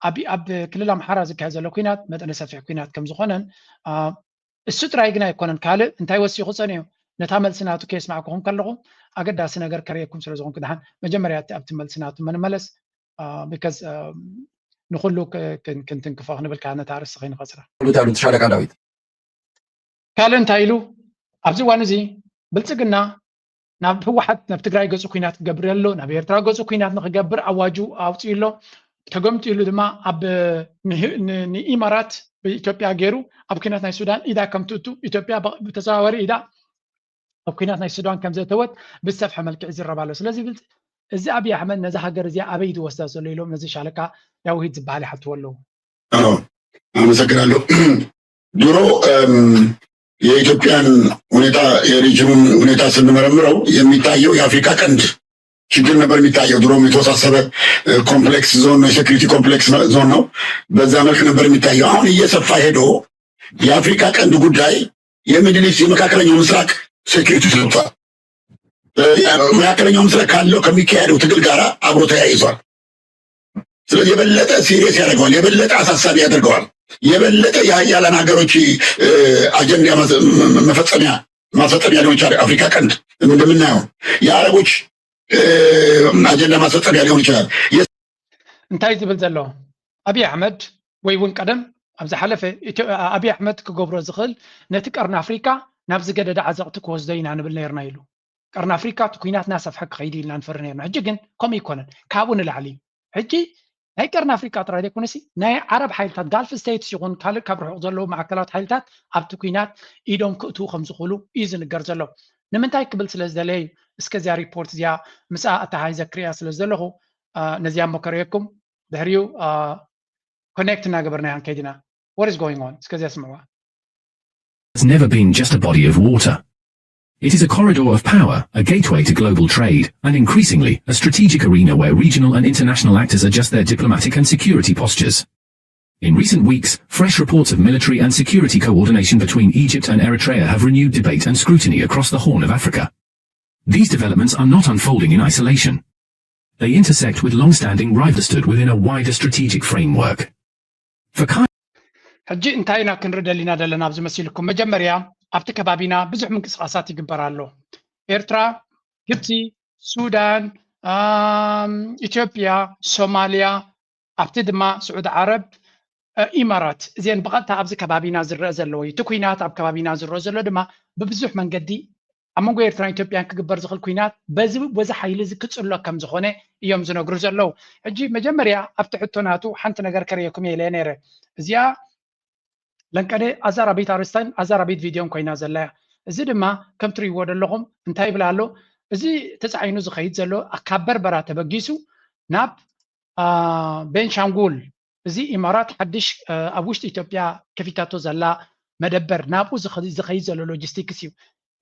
ኣብ ክልል ኣምሓራ ዝካየድ ዘሎ ኩናት መጠነ ሰፊሕ ኩናት ከም ዝኾነን እሱ ጥራይ ግን ኣይኮነን ካልእ እንታይ ወሲኹ ፀኒሑ ነታ መልስናቱ ከስማዕኩም ከለኹ ኣገዳሲ ነገር ከርየኩም ስለ ዝኾንኩ ድሓን መጀመርያ ኣብቲ መልስናቱ መንመለስ ቢካዝ ንኩሉ ክንትንክፎ ክንብል ከዓ ነታ ርእሲ ከይንኸስራ ሻለቃ ዳዊት ካልእ እንታይ ኢሉ ኣብዚ እዋን እዚ ብልጽግና ናብ ህወሓት ናብ ትግራይ ገፁ ኩናት ክገብር ኣሎ ናብ ኤርትራ ገፁ ኩናት ንክገብር ኣዋጁ ኣውፅኡ ኣሎ ተገምጢሉ ድማ ኣብ ንኢማራት ብኢትዮጵያ ገይሩ ኣብ ኩናት ናይ ሱዳን ኢዳ ከም ትእቱ ኢትዮጵያ ብተዘዋወሪ ኢዳ ኣብ ኩናት ናይ ሱዳን ከም ዘተወት ብዝሰፍሐ መልክዕ ይዝረብ ኣሎ ስለዚ እዚ ኣብይ ኣሕመድ ነዚ ሃገር እዚኣ ኣበይ ትወስዳ ዘሎ ኢሎም ነዚ ሻለቃ ዳዊት ዝበሃል ይሓትዎ ኣለዉ አመሰግናለሁ ድሮ የኢትዮጵያን ሁኔታ የሪጅኑን ሁኔታ ስንመረምረው የሚታየው የአፍሪካ ቀንድ ችግር ነበር የሚታየው ድሮም የተወሳሰበ ኮምፕሌክስ ዞን የሴኩሪቲ ኮምፕሌክስ ዞን ነው በዛ መልክ ነበር የሚታየው አሁን እየሰፋ ሄዶ የአፍሪካ ቀንድ ጉዳይ የሚድል ኢስት የመካከለኛው ምስራቅ ሴኩሪቲ ሰጥቷል መካከለኛው ምስራቅ ካለው ከሚካሄደው ትግል ጋር አብሮ ተያይዟል ስለዚህ የበለጠ ሲሪየስ ያደርገዋል የበለጠ አሳሳቢ ያደርገዋል የበለጠ የሀያላን ሀገሮች አጀንዳ ማስፈጸሚያ ሊሆን ይችላል አፍሪካ ቀንድ እንደምናየው የአረቦች አጀንዳ ማስፈጸሚያ ሊሆን ይችላል እንታይ ዝብል ዘሎ ኣብይ ኣሕመድ ወይ እውን ቀደም ኣብ ዝሓለፈ ኣብይ ኣሕመድ ክገብሮ ዝኽእል ነቲ ቀርኒ ኣፍሪካ ናብ ዝገደደ ዓዘቕቲ ክወስዶ ኢና ንብል ነርና ኢሉ ቀርኒ ኣፍሪካ እቲ ኩናት እናሰፍሐ ክኸይድ ኢልና ንፈሪ ነርና ሕጂ ግን ከምኡ ይኮነን ካብኡ ንላዕሊ ሕጂ ናይ ቀርኒ ኣፍሪካ ጥራይ ዘይኮነሲ ናይ ዓረብ ሓይልታት ጋልፍ ስቴትስ ይኹን ካልእ ካብ ርሑቕ ዘለዉ ማዕከላት ሓይልታት ኣብቲ ኩናት ኢዶም ክእትዉ ከም ዝኽእሉ እዩ ዝንገር ዘሎ ንምንታይ ክብል ስለ ዝደለየ እስከዚያ ሪፖርት እዚኣ ምስኣ ኣተሓሒዘ ክሪኣ ስለ ዘለኹ ነዚኣ ሞከርየኩም ድሕሪኡ ኮኔክት እናገበርና ያን ከይድና what is going on እስከዚያ ስምዕዋ It's never been just a body of water. It is a corridor of power, a gateway to global trade, and increasingly, a strategic arena where regional and international actors adjust their diplomatic and security postures. In recent weeks, fresh reports of military and security coordination between Egypt and Eritrea have renewed debate and scrutiny across the Horn of Africa. These developments are not unfolding in isolation. They intersect with long-standing rivalry within a wider strategic framework. ሕጂ እንታይ ኢና ክንርኢ ደሊና ዘለና ኣብዚ መሲልኩም መጀመርያ ኣብቲ ከባቢና ብዙሕ ምንቅስቃሳት ይግበር ኣሎ ኤርትራ ግብፂ ሱዳን ኢትዮጵያ ሶማልያ ኣብቲ ድማ ስዑድ ዓረብ ኢማራት እዚአን ብቐጥታ ኣብዚ ከባቢና ዝረአ ዘለዎ እቲ ኩናት ኣብ ከባቢና ዝረአ ዘሎ ድማ ብብዙሕ መንገዲ ኣብ መንጎ ኤርትራን ኢትዮጵያን ክግበር ዝኽእል ኩናት በዚ ሓይሊ ዝክፅሎ ከም ዝኾነ እዮም ዝነግሩ ዘለዉ ሕጂ መጀመርያ ኣብቲ ሕቶናቱ ሓንቲ ነገር ከርየኩም እየ ኢለ ነይረ እዚኣ ለንቀደ ኣዛራቤት ኣርስታን ኣዛራቤት ቪድዮን ኮይና ዘለያ እዚ ድማ ከም ትሪእዎ ዘለኹም እንታይ ይብላ ኣሎ እዚ ተፃዒኑ ዝኸይድ ዘሎ ካብ በርበራ ተበጊሱ ናብ ቤንሻንጉል እዚ ኢማራት ሓድሽ ኣብ ውሽጢ ኢትዮጵያ ከፊታቶ ዘላ መደበር ናብኡ ዝኸይድ ዘሎ ሎጂስቲክስ እዩ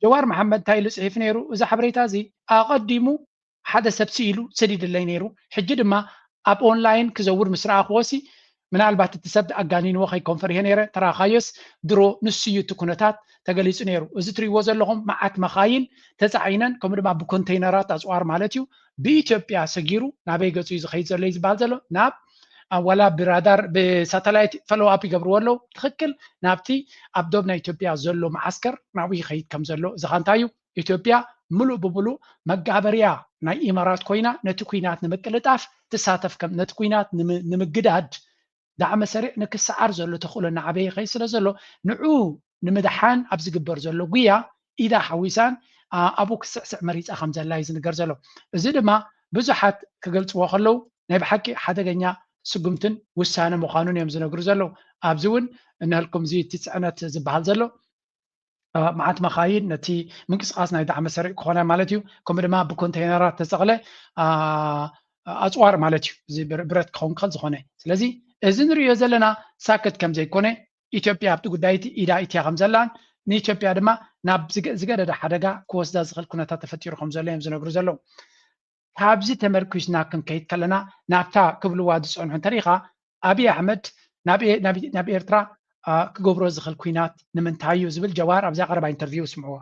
ጀዋር መሓመድ እንታይ ኢሉ ፅሒፍ ነይሩ እዚ ሓበሬታ እዚ ኣቐዲሙ ሓደ ሰብ ሲኢሉ ሰዲድለይ ነይሩ ሕጂ ድማ ኣብ ኦንላይን ክዘውር ምስ ረኣኽዎሲ ምናልባት እቲ ሰብ ኣጋኒንዎ ከይኮንፈር ነይረ ተራኻዮስ ድሮ ንስዩ እቲ ኩነታት ተገሊጹ ነይሩ እዚ ትሪእዎ ዘለኹም መዓት መኻይን ተፃዒነን ከምኡ ድማ ብኮንቴይነራት ኣፅዋር ማለት እዩ ብኢትዮጵያ ሰጊሩ ናበይ ገጹ እዩ ዝኸይድ ዘሎ ዝበሃል ዘሎ ናብ ወላ ብራዳር ብሳተላይት ፈሎው ኣፕ ይገብርዎ ኣለዉ ትኽክል ናብቲ ኣብ ዶብ ናይ ኢትዮጵያ ዘሎ ማዓስከር ናብኡ ይኸይድ ከም ዘሎ እዚ ኸንታይ እዩ ኢትዮጵያ ሙሉእ ብሙሉእ መጋበርያ ናይ ኢማራት ኮይና ነቲ ኩናት ንምቅልጣፍ ትሳተፍ ከም ነቲ ኩናት ንምግዳድ ዳዕመ ሰሪዕ ንክሰዓር ዘሎ ተኽእሎ ንዓበይ ይኸይድ ስለ ዘሎ ንዑ ንምድሓን ኣብ ዝግበር ዘሎ ጉያ ኢዳ ሓዊሳን ኣብኡ ክስዕስዕ መሪፃ ከም ዘላ እዩ ዝንገር ዘሎ እዚ ድማ ብዙሓት ክገልፅዎ ከለዉ ናይ ብሓቂ ሓደገኛ ስጉምትን ውሳነ ምዃኑን እዮም ዝነግሩ ዘለዉ ኣብዚ እውን እንህልኩም እዚ እቲ ፅዕነት ዝበሃል ዘሎ መዓት መኻይን ነቲ ምንቅስቃስ ናይ ዳዕመ ሰሪዕ ክኾነ ማለት እዩ ከምኡ ድማ ብኮንቴይነራት ተፀቕለ ኣፅዋር ማለት እዩ እዚ ብረት ክኸውን ክእል ዝኾነ ስለዚ እዚ ንሪኦ ዘለና ሳክት ከም ዘይኮነ ኢትዮጵያ ኣብቲ ጉዳይቲ ኢዳ ኢትያ ከም ዘላን ንኢትዮጵያ ድማ ናብ ዝገደደ ሓደጋ ክወስዳ ዝኽእል ኩነታት ተፈጢሩ ከም ዘሎ እዮም ዝነግሩ ዘለዉ ካብዚ ተመርኪስና ክንከይድ ከለና ናብታ ክብልዋ ዝፀንሑ እንተሪኢኻ ኣብይ ኣሕመድ ናብ ኤርትራ ክገብሮ ዝኽእል ኩናት ንምንታይ እዩ ዝብል ጀዋር ኣብዛ ቀረባ ኢንተርቪው ስምዕዎ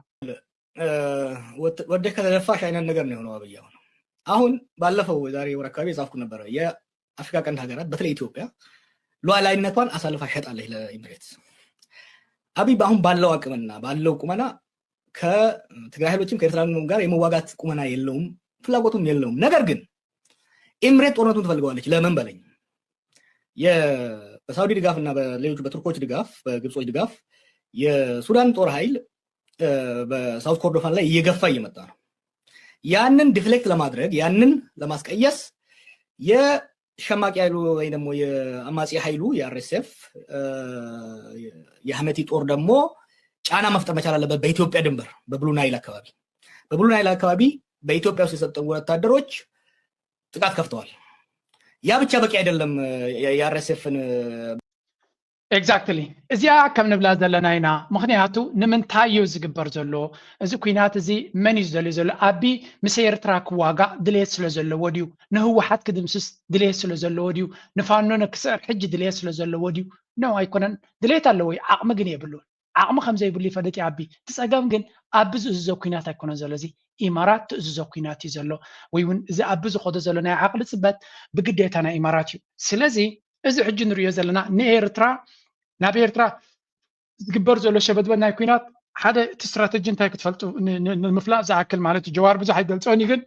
ወደ ከተደፋሽ አይነት ነገር ነው የሆነው አብይ አሁን ባለፈው ዛሬ ወር አካባቢ የጻፍኩት ነበረ የአፍሪካ ቀንድ ሀገራት በተለይ ኢትዮጵያ ሉዓላዊነቷን አሳልፋ ሸጣለች ለኢሚሬትስ አብይ አሁን ባለው አቅምና ባለው ቁመና ከትግራይ ኃይሎችም ከኤርትራ ጋር የመዋጋት ቁመና የለውም ፍላጎቱም የለውም ነገር ግን ኢሚሬት ጦርነቱን ትፈልገዋለች ለምን በለኝ በሳውዲ ድጋፍ እና በሌሎች በቱርኮች ድጋፍ በግብጾች ድጋፍ የሱዳን ጦር ኃይል በሳውት ኮርዶፋን ላይ እየገፋ እየመጣ ነው ያንን ዲፍሌክት ለማድረግ ያንን ለማስቀየስ የሸማቂ ኃይሉ ወይ ደግሞ የአማጺ ኃይሉ የአርኤስኤፍ የሐመቲ ጦር ደግሞ ጫና መፍጠር መቻል አለበት በኢትዮጵያ ድንበር በብሉ ናይል አካባቢ በኢትዮጵያ ውስጥ የሰጠው ወታደሮች ጥቃት ከፍተዋል ያ ብቻ በቂ አይደለም የአርኤስኤፍን ኤግዛክትሊ እዚኣ ከም ንብላ ዘለና ኢና ምክንያቱ ንምንታይ እዩ ዝግበር ዘሎ እዚ ኩናት እዚ መን እዩ ዘልዩ ዘሎ ኣቢ ምስ ኤርትራ ክዋጋእ ድሌት ስለ ዘለዎ ድዩ ንህወሓት ክድምስስ ድሌት ስለ ዘለዎ ድዩ ንፋኖ ንክስዕር ሕጂ ድሌት ስለ ዘለዎ ድዩ ኖ ኣይኮነን ድሌት ኣለዎ ዓቕሚ ግን የብሉን ዓቕሚ ከምዘይብሉ ይፈለጥ ኣቢ ትፀገም ግን ኣቢ ዝእዝዞ ኩናት ኣይኮነን ዘሎ እዚ ኢማራት ትእዝዞ ኩናት እዩ ዘሎ ወይ እውን እዚ ኣቢ ዝኸዶ ዘሎ ናይ ዓቕሊ ፅበት ብግዴታ ናይ ኢማራት እዩ ስለዚ እዚ ሕጂ ንሪኦ ዘለና ንኤርትራ ናብ ኤርትራ ዝግበር ዘሎ ሸበድበድ ናይ ኩናት ሓደ እቲ ስትራቴጂ እንታይ ክትፈልጡ ንምፍላጥ ዝኣክል ማለት እዩ ጀዋር ብዙሕ ኣይገልፆኒ ግን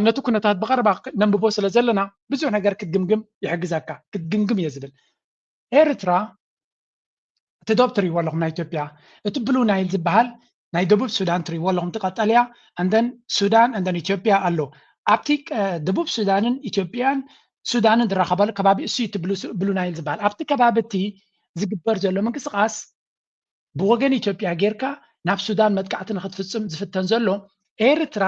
ነቲ ኩነታት ብቐረባ ነንብቦ ስለ ዘለና ብዙሕ ነገር ክትግምግም ይሕግዘካ ክትግምግም እየ ዝብል ኤርትራ እቲ ዶብ ትሪእዎ ኣለኹም ናይ ኢትዮጵያ እቲ ብሉ ናይል ዝበሃል ናይ ደቡብ ሱዳን ትሪእዎ ኣለኹም እቲ ቀጠልያ እንደን ሱዳን እንደን ኢትዮጵያ ኣሎ ኣብቲ ደቡብ ሱዳንን ኢትዮጵያን ሱዳንን ዝራኸበሉ ከባቢ እሱ እቲ ብሉ ናይል ዝበሃል ኣብቲ ከባቢ እቲ ዝግበር ዘሎ ምንቅስቃስ ብወገን ኢትዮጵያ ጌርካ ናብ ሱዳን መጥቃዕቲ ንክትፍፅም ዝፍተን ዘሎ ኤርትራ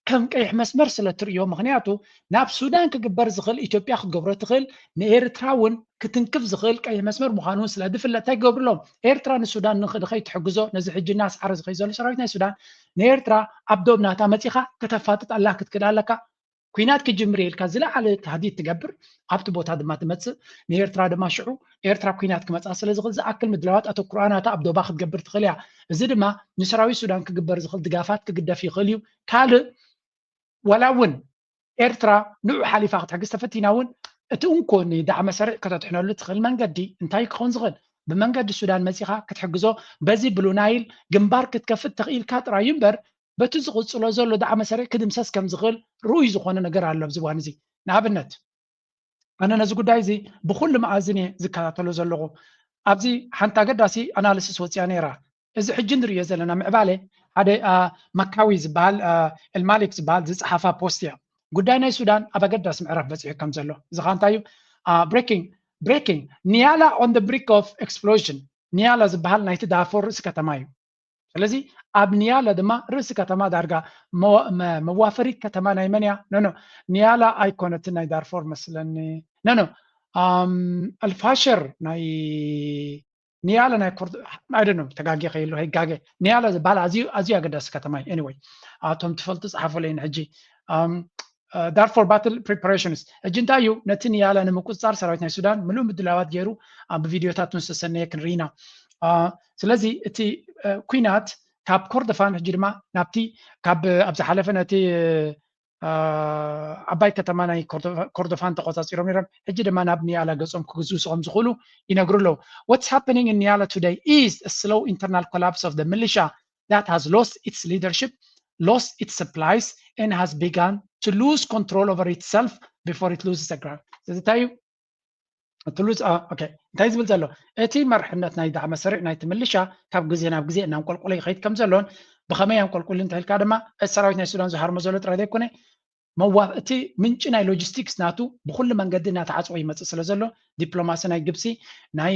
ከም ቀይሕ መስመር ስለ ትሪእዮ ምክንያቱ ናብ ሱዳን ክግበር ዝኽእል ኢትዮጵያ ክትገብሮ ትኽእል ንኤርትራ እውን ክትንክፍ ዝኽእል ቀይሕ መስመር ምዃኑ ስለ ዝፍለጥ እንታይ ክገብርሎም ኤርትራ ንሱዳን ንኸይትሕግዞ ነዚ ሕጂ እናስዓረ ዝኸይ ዘሎ ሰራዊት ናይ ሱዳን ንኤርትራ ኣብ ዶብ ናታ መፂኻ ከተፋጥጥ ኣላ ክትክዳ ኣለካ ኩናት ክጅምር ኢልካ ዝለዓለ ተሃዲድ ትገብር ኣብቲ ቦታ ድማ ትመፅእ ንኤርትራ ድማ ሽዑ ኤርትራ ኩናት ክመፃ ስለ ዝኽእል ዝኣክል ምድላዋት ኣተኩራ ናታ ኣብ ዶባ ክትገብር ትኽእል እያ እዚ ድማ ንሰራዊት ሱዳን ክግበር ዝኽእል ድጋፋት ክግደፍ ይኽእል እዩ ካልእ ወላ እውን ኤርትራ ንዑ ሓሊፋ ክትሕግዝ ተፈቲና እውን እቲ እንኮ ንዳዕመ ሰሪዕ ከተትሕነሉ ትኽእል መንገዲ እንታይ ክኸውን ዝኽእል ብመንገዲ ሱዳን መፂኻ ክትሕግዞ በዚ ብሉ ናይል ግንባር ክትከፍት ተኽኢልካ ጥራዩ እምበር በቲ ዝቕፅሎ ዘሎ ዳዕመ ሰሪዕ ክድምሰስ ከም ዝኽእል ርኡይ ዝኾነ ነገር ኣሎ ኣብዚ እዋን እዚ ንኣብነት ኣነ ነዚ ጉዳይ እዚ ብኩሉ መኣዝን እየ ዝከታተሎ ዘለኹ ኣብዚ ሓንቲ ኣገዳሲ ኣናሊሲስ ወፅያ ነይራ እዚ ሕጂ ንሪኦ ዘለና ምዕባለ ሓደ መካዊ ዝበሃል ኤልማሊክ ዝበሃል ዝፀሓፋ ፖስት እያ ጉዳይ ናይ ሱዳን ኣብ ኣገዳሲ ምዕራፍ በፂሑ ከም ዘሎ እዚ ኸ እንታይ እዩ ብሬኪንግ ኒያላ ኦን ደ ብሪክ ኦፍ ኤክስፕሎዥን ኒያላ ዝበሃል ናይቲ ዳርፎር ርእሲ ከተማ እዩ ስለዚ ኣብ ኒያላ ድማ ርእሲ ከተማ ዳርጋ መዋፈሪት ከተማ ናይ መን እያ ኖ ኒያላ ኣይኮነት ናይ ዳርፎር መስለኒ ኖ ኣልፋሸር ናይ ኒያላ ናይ ኮርዶ ኣይደኖ ተጋጊ ኸይሉ ይጋገ ኒያላ ዝበሃል ኣዝዩ ኣገዳሲ ከተማ እዩ ኤኒዌይ እቶም ትፈልጡ ፀሓፉለይን ሕጂ ዳርፎር ባትል ፕሪፓሬሽንስ እጅ እንታይ እዩ ነቲ ንያላ ንምቁፅፃር ሰራዊት ናይ ሱዳን ምሉእ ምድላዋት ገይሩ ብቪድዮታት ንስተሰነየ ክንርኢና ስለዚ እቲ ኩናት ካብ ኮርዶፋን ሕጂ ድማ ናብቲ ካብ ኣብ ዝሓለፈ ነቲ ዓባይ ከተማ ናይ ኮርዶፋን ተቆፃፂሮም ነይሮም ሕጂ ድማ ናብ ኒያላ ገጾም ክግዝኡ ከም ዝኽእሉ ይነግሩ ኣለዉ what's happening in Niala today is a slow internal collapse of the militia that has lost its leadership lost its supplies and has begun to lose control over itself before it loses the ground ስለዚ እንታይ እዩ ትሉዝ ኦኬ እንታይ ዝብል ዘሎ እቲ መርሕነት ናይ ዳዕመ ሰሪዕ ናይቲ ምልሻ ካብ ግዜ ናብ ግዜ እናንቆልቆለ ይኸይድ ከም ዘሎን ብኸመይ አንቆልቆል እንተልካ ድማ ሰራዊት ናይ ሱዳን ዝሃርሞ ዘሎ ጥራይ ዘይኮነ እቲ ምንጭ ናይ ሎጂስቲክስ ናቱ ብኩሉ መንገዲ እናተዓፅወ ይመፅእ ስለ ዘሎ ዲፕሎማሲ ናይ ግብፂ ናይ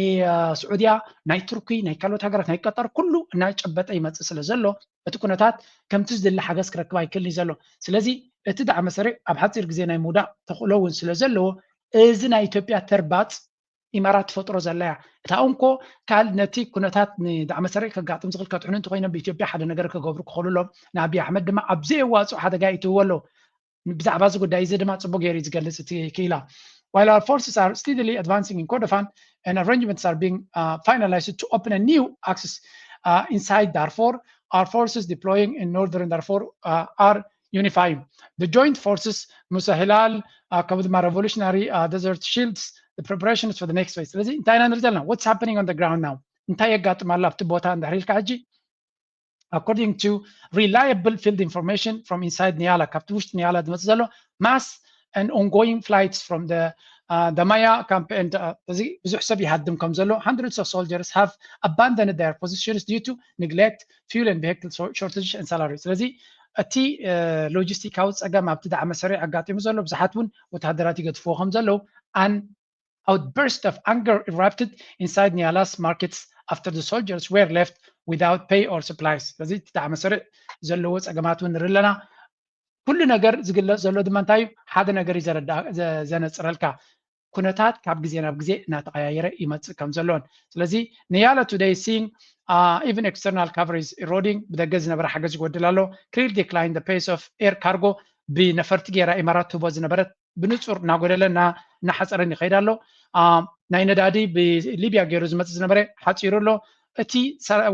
ስዑድያ ናይ ቱርኪ ናይ ካልኦት ሃገራት ናይ ቀጠር ኩሉ እናጨበጠ ይመፅእ ስለ ዘሎ እቲ ኩነታት ከምቲ ዝድለ ሓገዝ ክረክብ ኣይክእልን ዘሎ ስለዚ እቲ ዳዕመ ሰሪዕ ኣብ ሓፂር ግዜ ናይ ምውዳእ ተኽእሎውን ስለ ዘለዎ እዚ ናይ ኢትዮጵያ ተርባፅ ኢማራት ተፈጥሮ ዘለያ እታ እንኮ ካል ነቲ ኩነታት ንዳዕመ ሰሪዕ ከጋጥም ዝኽእል ከጥሕኑ እንተኮይኖም ብኢትዮጵያ ሓደ ነገር ክገብሩ ክኽእሉሎም ንኣብይ ኣሕመድ ድማ ኣብዘ የዋፅኡ ሓደጋ ይትውዎ ኣለዉ ብዛዕባ እዚ ጉዳይ እዚ ድማ ፅቡቅ ገይሩ ዝገልፅ እቲ ክኢላ while our forces are steadily advancing in Kordofan and arrangements are being finalized to open a new access inside Darfur our forces deploying in northern Darfur are unifying the joint forces Musa Hilal Kabudma Revolutionary Desert Shields the preparations for the next phase ስለዚ እንታይ ኢና ንርኢ ዘለና what's happening on the ground now እንታይ የጋጥም ኣሎ ኣብቲ ቦታ እንድሕሪልካ ሕጂ according to reliable field information from inside Niala ካብቲ ውሽጢ ኒያላ ዝመፅእ ዘሎ mass and ongoing flights from the Maya camp and እዚ ብዙሕ ሰብ ይሃድም ከም ዘሎ hundreds of soldiers have abandoned their positions due to neglect fuel and vehicle shortage and salary ስለዚ እቲ ሎጂስቲካዊ ፀገም ኣብቲ ዳዕመ ሰሪዕ ኣጋጢሙ ዘሎ ብዙሓት እውን ወታደራት ይገድፍዎ ከም ዘለው an outburst of anger erupted inside Niala's markets after the soldiers were left without pay or supplies ስለዚ እቲ ዳዕመ ሰሪዕ ዘለዎ ፀገማት እውን ንርኢ ኣለና ኩሉ ነገር ዝግለፅ ዘሎ ድማ እንታይ እዩ ሓደ ነገር እዩ ዘነፅረልካ ኩነታት ካብ ግዜ ናብ ግዜ እናተቀያየረ ይመፅእ ከም ዘሎን ስለዚ ኒያላ today seeing even external coverage eroding ብደገ ዝነበረ ሓገዝ ይጎድል ኣሎ clearly decline the pace of air cargo ብነፈርቲ ጌራ ኢማራት ትቦ ዝነበረት ብንፁር እናጎደለና እናሓፀረን ይኸይድ ኣሎ ናይ ነዳዲ ብሊብያ ገይሩ ዝመፅእ ዝነበረ ሓፂሩ ኣሎ እቲ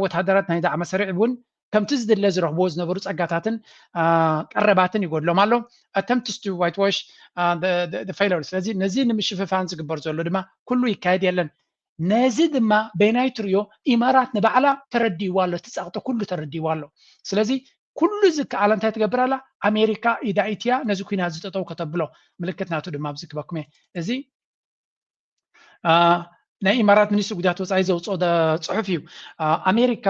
ወታደራት ናይ ዳዕመ ሰሪዕ እውን ከምቲ ዝድለ ዝረኽብዎ ዝነበሩ ፀጋታትን ቀረባትን ይጎድሎም ኣሎ attempts to whitewash the failure ስለዚ ነዚ ንምሽፍፋን ዝግበር ዘሎ ድማ ኩሉ ይካየድ የለን ነዚ ድማ በናይ ትሪዮ ኢማራት ንባዕላ ተረዲይዋ ኣሎ እቲ ፀቕጢ ኩሉ ተረዲይዋ ኣሎ ስለዚ ኩሉ ዝከኣለ እንታይ ትገብር ኣላ ኣሜሪካ ኢዳ ኢትያ ነዚ ኩናት ዝጠጠው ከተብሎ ምልክት ናቱ ድማ ኣብዚ ክበኩመ እዚ ናይ ኢማራት ሚኒስትሪ ጉዳያት ወፃኢ ዘውፅኦ ፅሑፍ እዩ ኣሜሪካ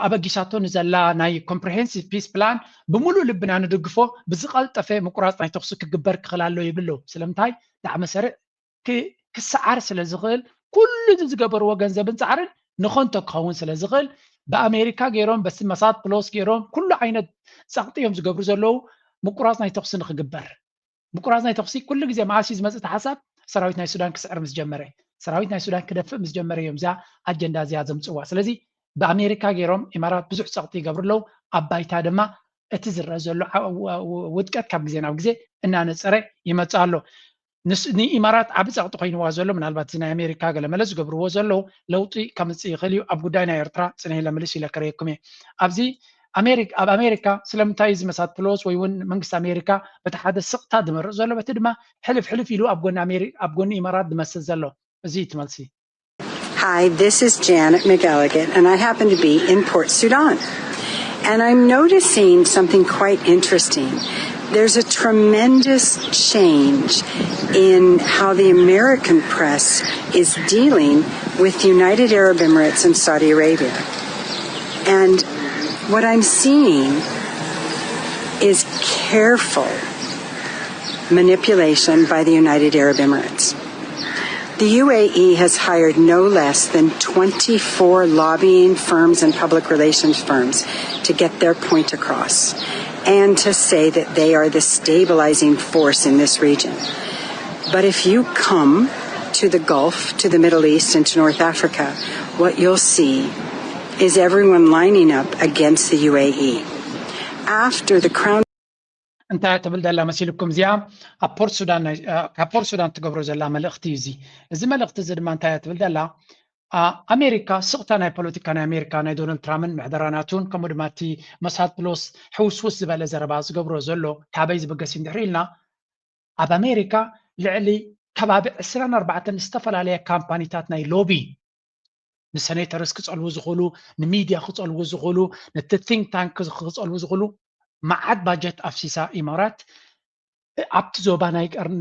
ኣበጊሳቶ ንዘላ ናይ ኮምፕሬሄንሲቭ ፒስ ፕላን ብምሉእ ልብና ንድግፎ ብዝቐልጠፈ ምቁራፅ ናይ ተኽሲ ክግበር ክኽእል ኣሎ ይብሉ ስለምንታይ ዳዕመ ሰሪዕ ክሰዓር ስለ ዝኽእል ኩሉ ዝገበርዎ ገንዘብን ፃዕርን ንኾንቶ ክኸውን ስለ ዝኽእል በኣሜሪካ ገይሮም በስመሳት ፕሎስ ገይሮም ኩሉ ዓይነት ፀቕጢ እዮም ዝገብሩ ዘለው ምቁራፅ ናይ ተኽሲ ንክግበር ምቁራፅ ናይ ተኽሲ ኩሉ ግዜ ማእሲ ዝመፅእ ሓሳብ ሰራዊት ናይ ሱዳን ክስዕር ምስ ጀመረ ሰራዊት ናይ ሱዳን ክደፍእ ምስ ጀመረ እዮም እዚኣ ኣጀንዳ እዚኣ ዘምፅዋ ስለዚ በኣሜሪካ ገይሮም ኢማራት ብዙሕ ፀቕጢ ይገብሩ ኣለው ኣብ ባይታ ድማ እቲ ዝረአ ዘሎ ውድቀት ካብ ግዜ ናብ ግዜ እናነፀረ ይመፅእ ኣሎ ንኢማራት ዓብ ፀቕጢ ኮይንዋ ዘሎ ምናልባት እዚ ናይ ኣሜሪካ ገለመለ ዝገብርዎ ዘለው ለውጢ ከምፅእ ይኽእል እዩ ኣብ ጉዳይ ናይ ኤርትራ ፅንሄ ለምልስ ኢለ ከረየኩም እየ ኣብዚ ኣብ ኣሜሪካ ስለምንታይ እዚ መሳት ፕሎስ ወይ እውን መንግስቲ ኣሜሪካ በቲ ሓደ ስቕታ ዝመርቕ ዘሎ በቲ ድማ ሕልፍ ሕልፍ ኢሉ ኣብ ጎኒ ኢማራት ዝመስል ዘሎ እዚ ትመልሲ Hi, this is Janet McElligott, and I happen to be in Port Sudan. And I'm noticing something quite interesting. There's a tremendous change in how the American press is dealing with the United Arab Emirates and Saudi Arabia. And what I'm seeing is careful manipulation by the United Arab Emirates. The UAE has hired no less than 24 lobbying firms and public relations firms to get their point across and to say that they are the stabilizing force in this region. But if you come to the Gulf, to the Middle East, and to North Africa, what you'll see is everyone lining up against the UAE. After the Crown እንታይ ትብል ዘላ መሲልኩም እዚኣ ኣብ ፖርት ሱዳን ካብ ፖርት ሱዳን ትገብሮ ዘላ መልእኽቲ እዚ እዚ መልእኽቲ እዚ ድማ እንታይ ትብል ዘላ ኣሜሪካ ስቕታ ናይ ፖለቲካ ናይ ኣሜሪካ ናይ ዶናልድ ትራምፕን ምሕደራናቱን ከምኡ ድማ እቲ መሳት ፕሎስ ሕውስውስ ዝበለ ዘረባ ዝገብሮ ዘሎ ካበይ ዝብገስ እንድሕር ኢልና ኣብ ኣሜሪካ ልዕሊ ከባቢ 24 ዝተፈላለየ ካምፓኒታት ናይ ሎቢ ንሰኔተርስ ክፀልቡ ዝኽእሉ ንሚድያ ክፀልቡ ዝኽእሉ ነቲ ቲንክ ታንክ ክፀልቡ ዝኽእሉ መዓት ባጀት ኣፍሲሳ ኢማራት ኣብቲ ዞባ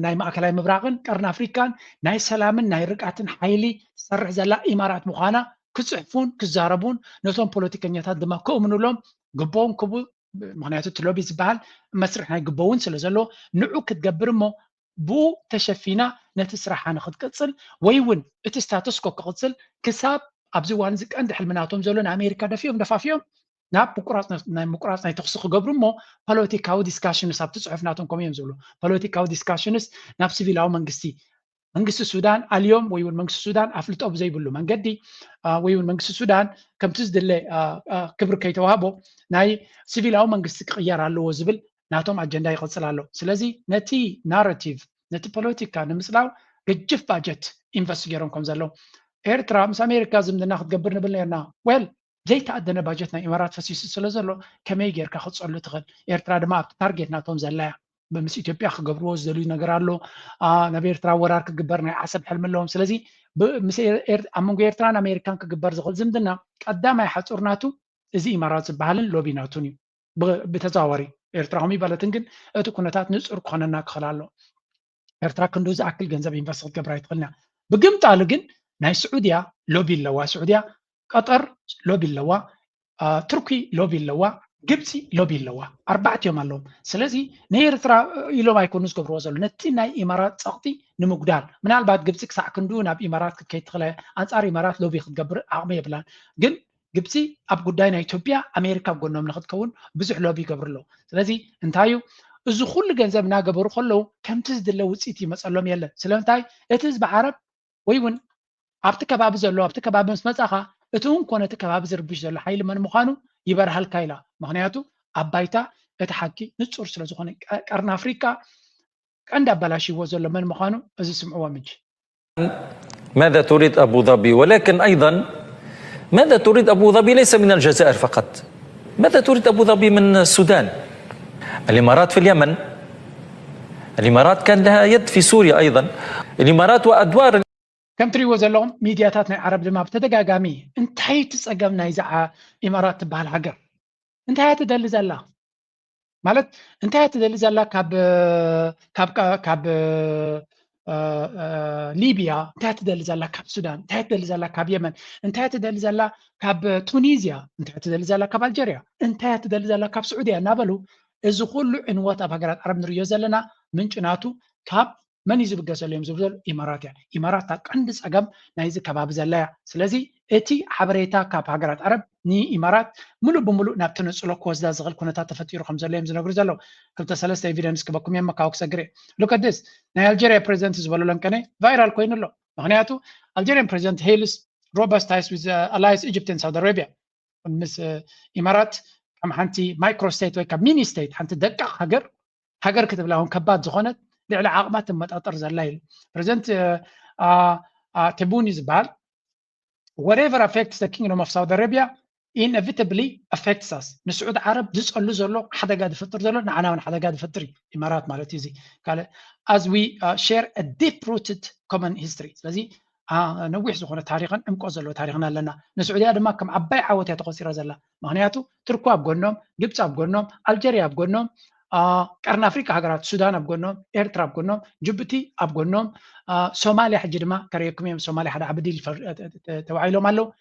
ናይ ማእከላይ ምብራቕን ቀርኒ ኣፍሪካን ናይ ሰላምን ናይ ርቃትን ሓይሊ ትሰርሕ ዘላ ኢማራት ምዃና ክፅሕፉን ክዛረቡን ነቶም ፖለቲከኛታት ድማ ክእምንሎም ግቦውን ክቡ ምክንያቱ እቲ ሎቢ ዝበሃል መስርሕ ናይ ግቦውን ስለ ዘሎ ንዑ ክትገብር እሞ ብኡ ተሸፊና ነቲ ስራሓ ንክትቅፅል ወይ እውን እቲ ስታተስኮ ክቅፅል ክሳብ ኣብዚ እዋን እዚ ቀንዲ ሕልምናቶም ዘሎ ንኣሜሪካ ደፊኦም ደፋፊኦም ናብ ምቁራፅ ናይ ተኽሲ ክገብሩ እሞ ፖለቲካዊ ዲስካሽንስ ኣብቲ ፅሑፍ ናቶም ከምኡ እዮም ዝብሉ ፖለቲካዊ ዲስካሽንስ ናብ ሲቪላዊ መንግስቲ ሱዳን ኣልዮም ወይ እውን መንግስቲ ሱዳን ኣፍልጦ ብዘይብሉ መንገዲ ወይ እውን መንግስቲ ሱዳን ከምቲ ዝድለ ክብሪ ከይተዋህቦ ናይ ሲቪላዊ መንግስቲ ክቅየር ኣለዎ ዝብል ናቶም ኣጀንዳ ይቅፅል ኣሎ ስለዚ ነቲ ናራቲቭ ነቲ ፖለቲካ ንምፅላው ገጅፍ ባጀት ኢንቨስት ገይሮም ከም ዘሎ ኤርትራ ምስ ኣሜሪካ ዝምድና ክትገብር ንብል ነርና ወል ዘይተኣደነ ባጀት ናይ ኢማራት ፈሲሱ ስለ ዘሎ ከመይ ጌርካ ክትፀሉ ትኽእል ኤርትራ ድማ ኣብቲ ታርጌት ናቶም ዘለያ ምስ ኢትዮጵያ ክገብርዎ ዝደልዩ ነገር ኣሎ ናብ ኤርትራ ወራር ክግበር ናይ ዓሰብ ሕልሚ ኣለዎም ስለዚ ኣብ መንጎ ኤርትራን ኣሜሪካን ክግበር ዝኽእል ዝምድና ቀዳማይ ሓፁርናቱ እዚ ኢማራት ዝበሃልን ሎቢናቱን እዩ ብተዘዋዋሪ ኤርትራ ከምኡ ይበለትን ግን እቲ ኩነታት ንፁር ክኾነና ክኽእል ኣሎ ኤርትራ ክንዱ ዝኣክል ገንዘብ ኢንቨስት ክትገብር ኣይትኽእልና ብግምጣሉ ግን ናይ ስዑድያ ሎቢ ኣለዋ ስዑድያ ቀጠር ሎቢ ኣለዋ ቱርኪ ሎቢ ኣለዋ ግብፂ ሎቢ ኣለዋ ኣርባዕትዮም ኣለዎም ስለዚ ንኤርትራ ኢሎም ኣይኮኑ ዝገብርዎ ዘሎ ነቲ ናይ ኢማራት ፀቕጢ ንምጉዳል ምናልባት ግብፂ ክሳዕ ክንዱ ናብ ኢማራት ክትከይድ ትኽእለ ኣንፃር ኢማራት ሎቢ ክትገብር ዓቕሚ የብላን ግን ግብፂ ኣብ ጉዳይ ናይ ኢትዮጵያ ኣሜሪካ ጎኖም ንክትከውን ብዙሕ ሎቢ ይገብር ኣለዉ ስለዚ እንታይ እዩ እዚ ኩሉ ገንዘብ እናገበሩ ከለዉ ከምቲ ዝድለ ውፅኢት ይመፀሎም የለን ስለምንታይ እቲ ህዝቢ ዓረብ ወይ እውን ኣብቲ ከባቢ ዘሎ ኣብቲ ከባቢ ምስ መፃኻ እቲ እውን ኮነ እቲ ከባቢ ዝርብሽ ዘሎ ሓይሊ መን ምዃኑ ይበርሃልካ ኢላ ምክንያቱ ኣብ ባይታ እቲ ሓቂ ንፁር ስለ ዝኾነ ቀርኒ ኣፍሪካ ቀንዲ ኣበላሽዎ ዘሎ መን ምዃኑ እዚ ስምዕዎ ምጅ ماذا تريد أبو ظبي ولكن أيضا ماذا تريد أبو ظبي ليس من الجزائر فقط ماذا تريد أبو ظبي من السودان الإمارات في اليمن الإمارات كان لها يد في سوريا أيضا الإمارات وأدوار كم تريو زلهم ميدياتاتنا عرب لما بتدقاقامي انتهي تسقمنا يزعى إمارات تبع العقر انتهي تدل زلا مالت انتهي تدل زلا كاب ليبيا انتهي تدل زلا كاب السودان انتهي تدل زلا كاب يمن انتهي تدل زلا كاب تونيزيا انتهي تدل زلا كاب الجيريا انتهي تدل زلا كاب سعوديا نابلو إذا كل عنوات أبغى عرب نريو زلنا من جناتو كاب من يزبق سليم زبزل إمارات يعني إمارات عندس أجمع نايز كباب زلايا سلزي إتي حبريتا كاب هجرات عرب ني إمارات ملو بملو نبتنس لك وزدا زغل كنا تفتير خمسة ليم زنقول زلوا كلتا سلسة إيفيدنس كبكم يوم كاوك سجري look at this ناي Algeria president زبالو لنكني viral كوين الله معناته Algerian president hails robust ties with allies Egypt and Saudi Arabia مس إمارات كم حنتي مايكرو ستيت وكم ميني ستيت حنتي دقق هجر كتب لهم كبات زغنت لعلى عقبات متأطر زلايل بريزنت تبوني زبال whatever affects the kingdom of Saudi Arabia inevitably affects us نسعود عرب تسألوا زلوا حدا قاعد يفطر زلوا نعنا من حدا قاعد يفطري إمارات مالتي زي قال as we share a deep rooted common history لذي نوح زخونة تاريخا امكوزلو تاريخنا لنا نسعودية دما كم عباي عاوتي تقصير زلا معناته تركو أبغنهم جبت أبغنهم ألجيريا أبغنهم قرن أفريقيا هجرات السودان أبغنهم إيرترا أبغنهم جيبوتي أبغنهم سوماليا حجرما كريكم يوم سوماليا حدا عبدي توعي له ماله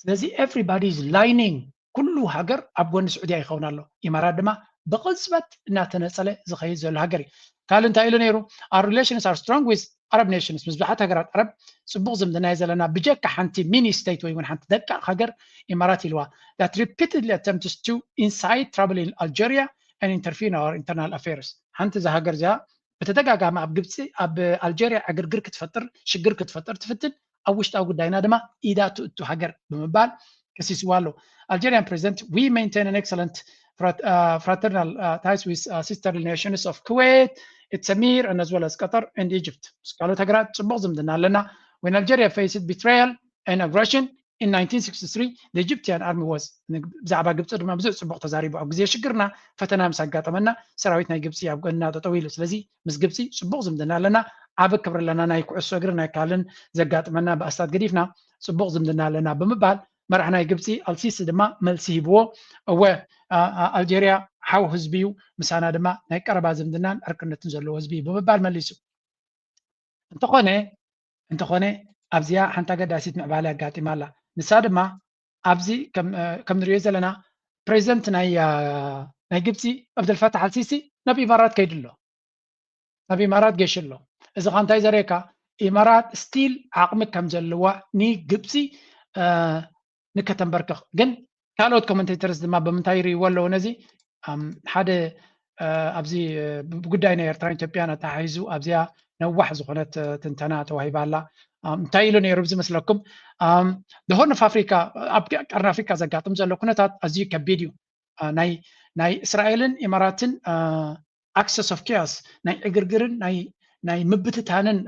لذي everybody is lining كله هجر أبغن السعودية يخون الله إمارات دما بقصبت ناتنسله زخيز زل هجري قال انت إلى نيرو our relations are strong with Arab nations مزبحات هجرات عرب سبوغ زمدنا يزلنا بجاك حنتي ميني ستيت ويون حنت دكا هجر إماراتي الوا that repeatedly attempts to incite trouble in Algeria and interfere in our internal affairs حنت إذا هجر جا بتدقق مع بجبسي أب ألجيريا أجر كتفتر شجر كتفتر تفتن أوشت أو قدينا دما إذا تو هجر بمبال كسيس والو Algerian president we maintain an excellent fraternal ties with sisterly nations of Kuwait, Samir, and as well as Qatar and Egypt. Skalu Tagrat ጽቡቕ ዝምድና ኣለና. When Algeria faced betrayal and aggression in 1963, the Egyptian army was ብዛዕባ ግብፂ ድማ ብዙሕ ጽቡቕ ተዛሪቡ ኣብ ግዜ ሽግርና ፈተና ምስ ኣጋጠመና ሰራዊት ናይ ግብፂ ኣብ ጎንና ጠጠው ኢሉ ስለዚ ምስ ግብፂ ጽቡቕ ዝምድና ኣለና ዓብ ክብሪ ኣለና ናይ ኩዕሶ እግሪ ናይ ካልን ዘጋጥመና ብኣስታት ገዲፍና ጽቡቕ ዝምድና ኣለና ብምባል መራሒ ናይ ግብፂ አልሲሲ ድማ መልሲ ሂብዎ እወ ኣልጀርያ ሓው ህዝቢ እዩ ምሳና ድማ ናይ ቀረባ ዝምድናን ዕርክነትን ዘለዎ ህዝቢ ብምባል መሊሱ እንተኾነ ኣብዚያ ሓንቲ ኣገዳሲት ምዕባለ ኣጋጢማ ኣላ ንሳ ድማ ኣብዚ ከም ንሪኦ ዘለና ፕሬዚደንት ናይ ግብፂ ኣብደልፈታሕ አልሲሲ ናብ ኢማራት ከይዱ ኣሎ ናብ ኢማራት ገይሹ ኣሎ እዚ ኸ እንታይ ዘርእየካ ኢማራት ስቲል ዓቕሚ ከም ዘለዋ ንግብፂ ንከተንበርክኽ ግን ካልኦት ኮሜንቴተርስ ድማ ብምንታይ ይርእይዎ ኣለዎ ነዚ ሓደ ኣብዚ ጉዳይ ናይ ኤርትራን ኢትዮጵያን ኣተሓሒዙ ኣብዚያ ነዋሕ ዝኾነት ትንተና ተዋሂባ ኣላ እንታይ ኢሉ ነይሩ ዝመስለኩም ደሆርን ኦፍ ኣፍሪካ ኣብ ቀርኒ ኣፍሪካ ዘጋጥም ዘሎ ኩነታት ኣዝዩ ከቢድ እዩ ናይ እስራኤልን ኢማራትን ኣክሰስ ኦፍ ኬያስ ናይ ዕግርግርን ናይ ምብትታንን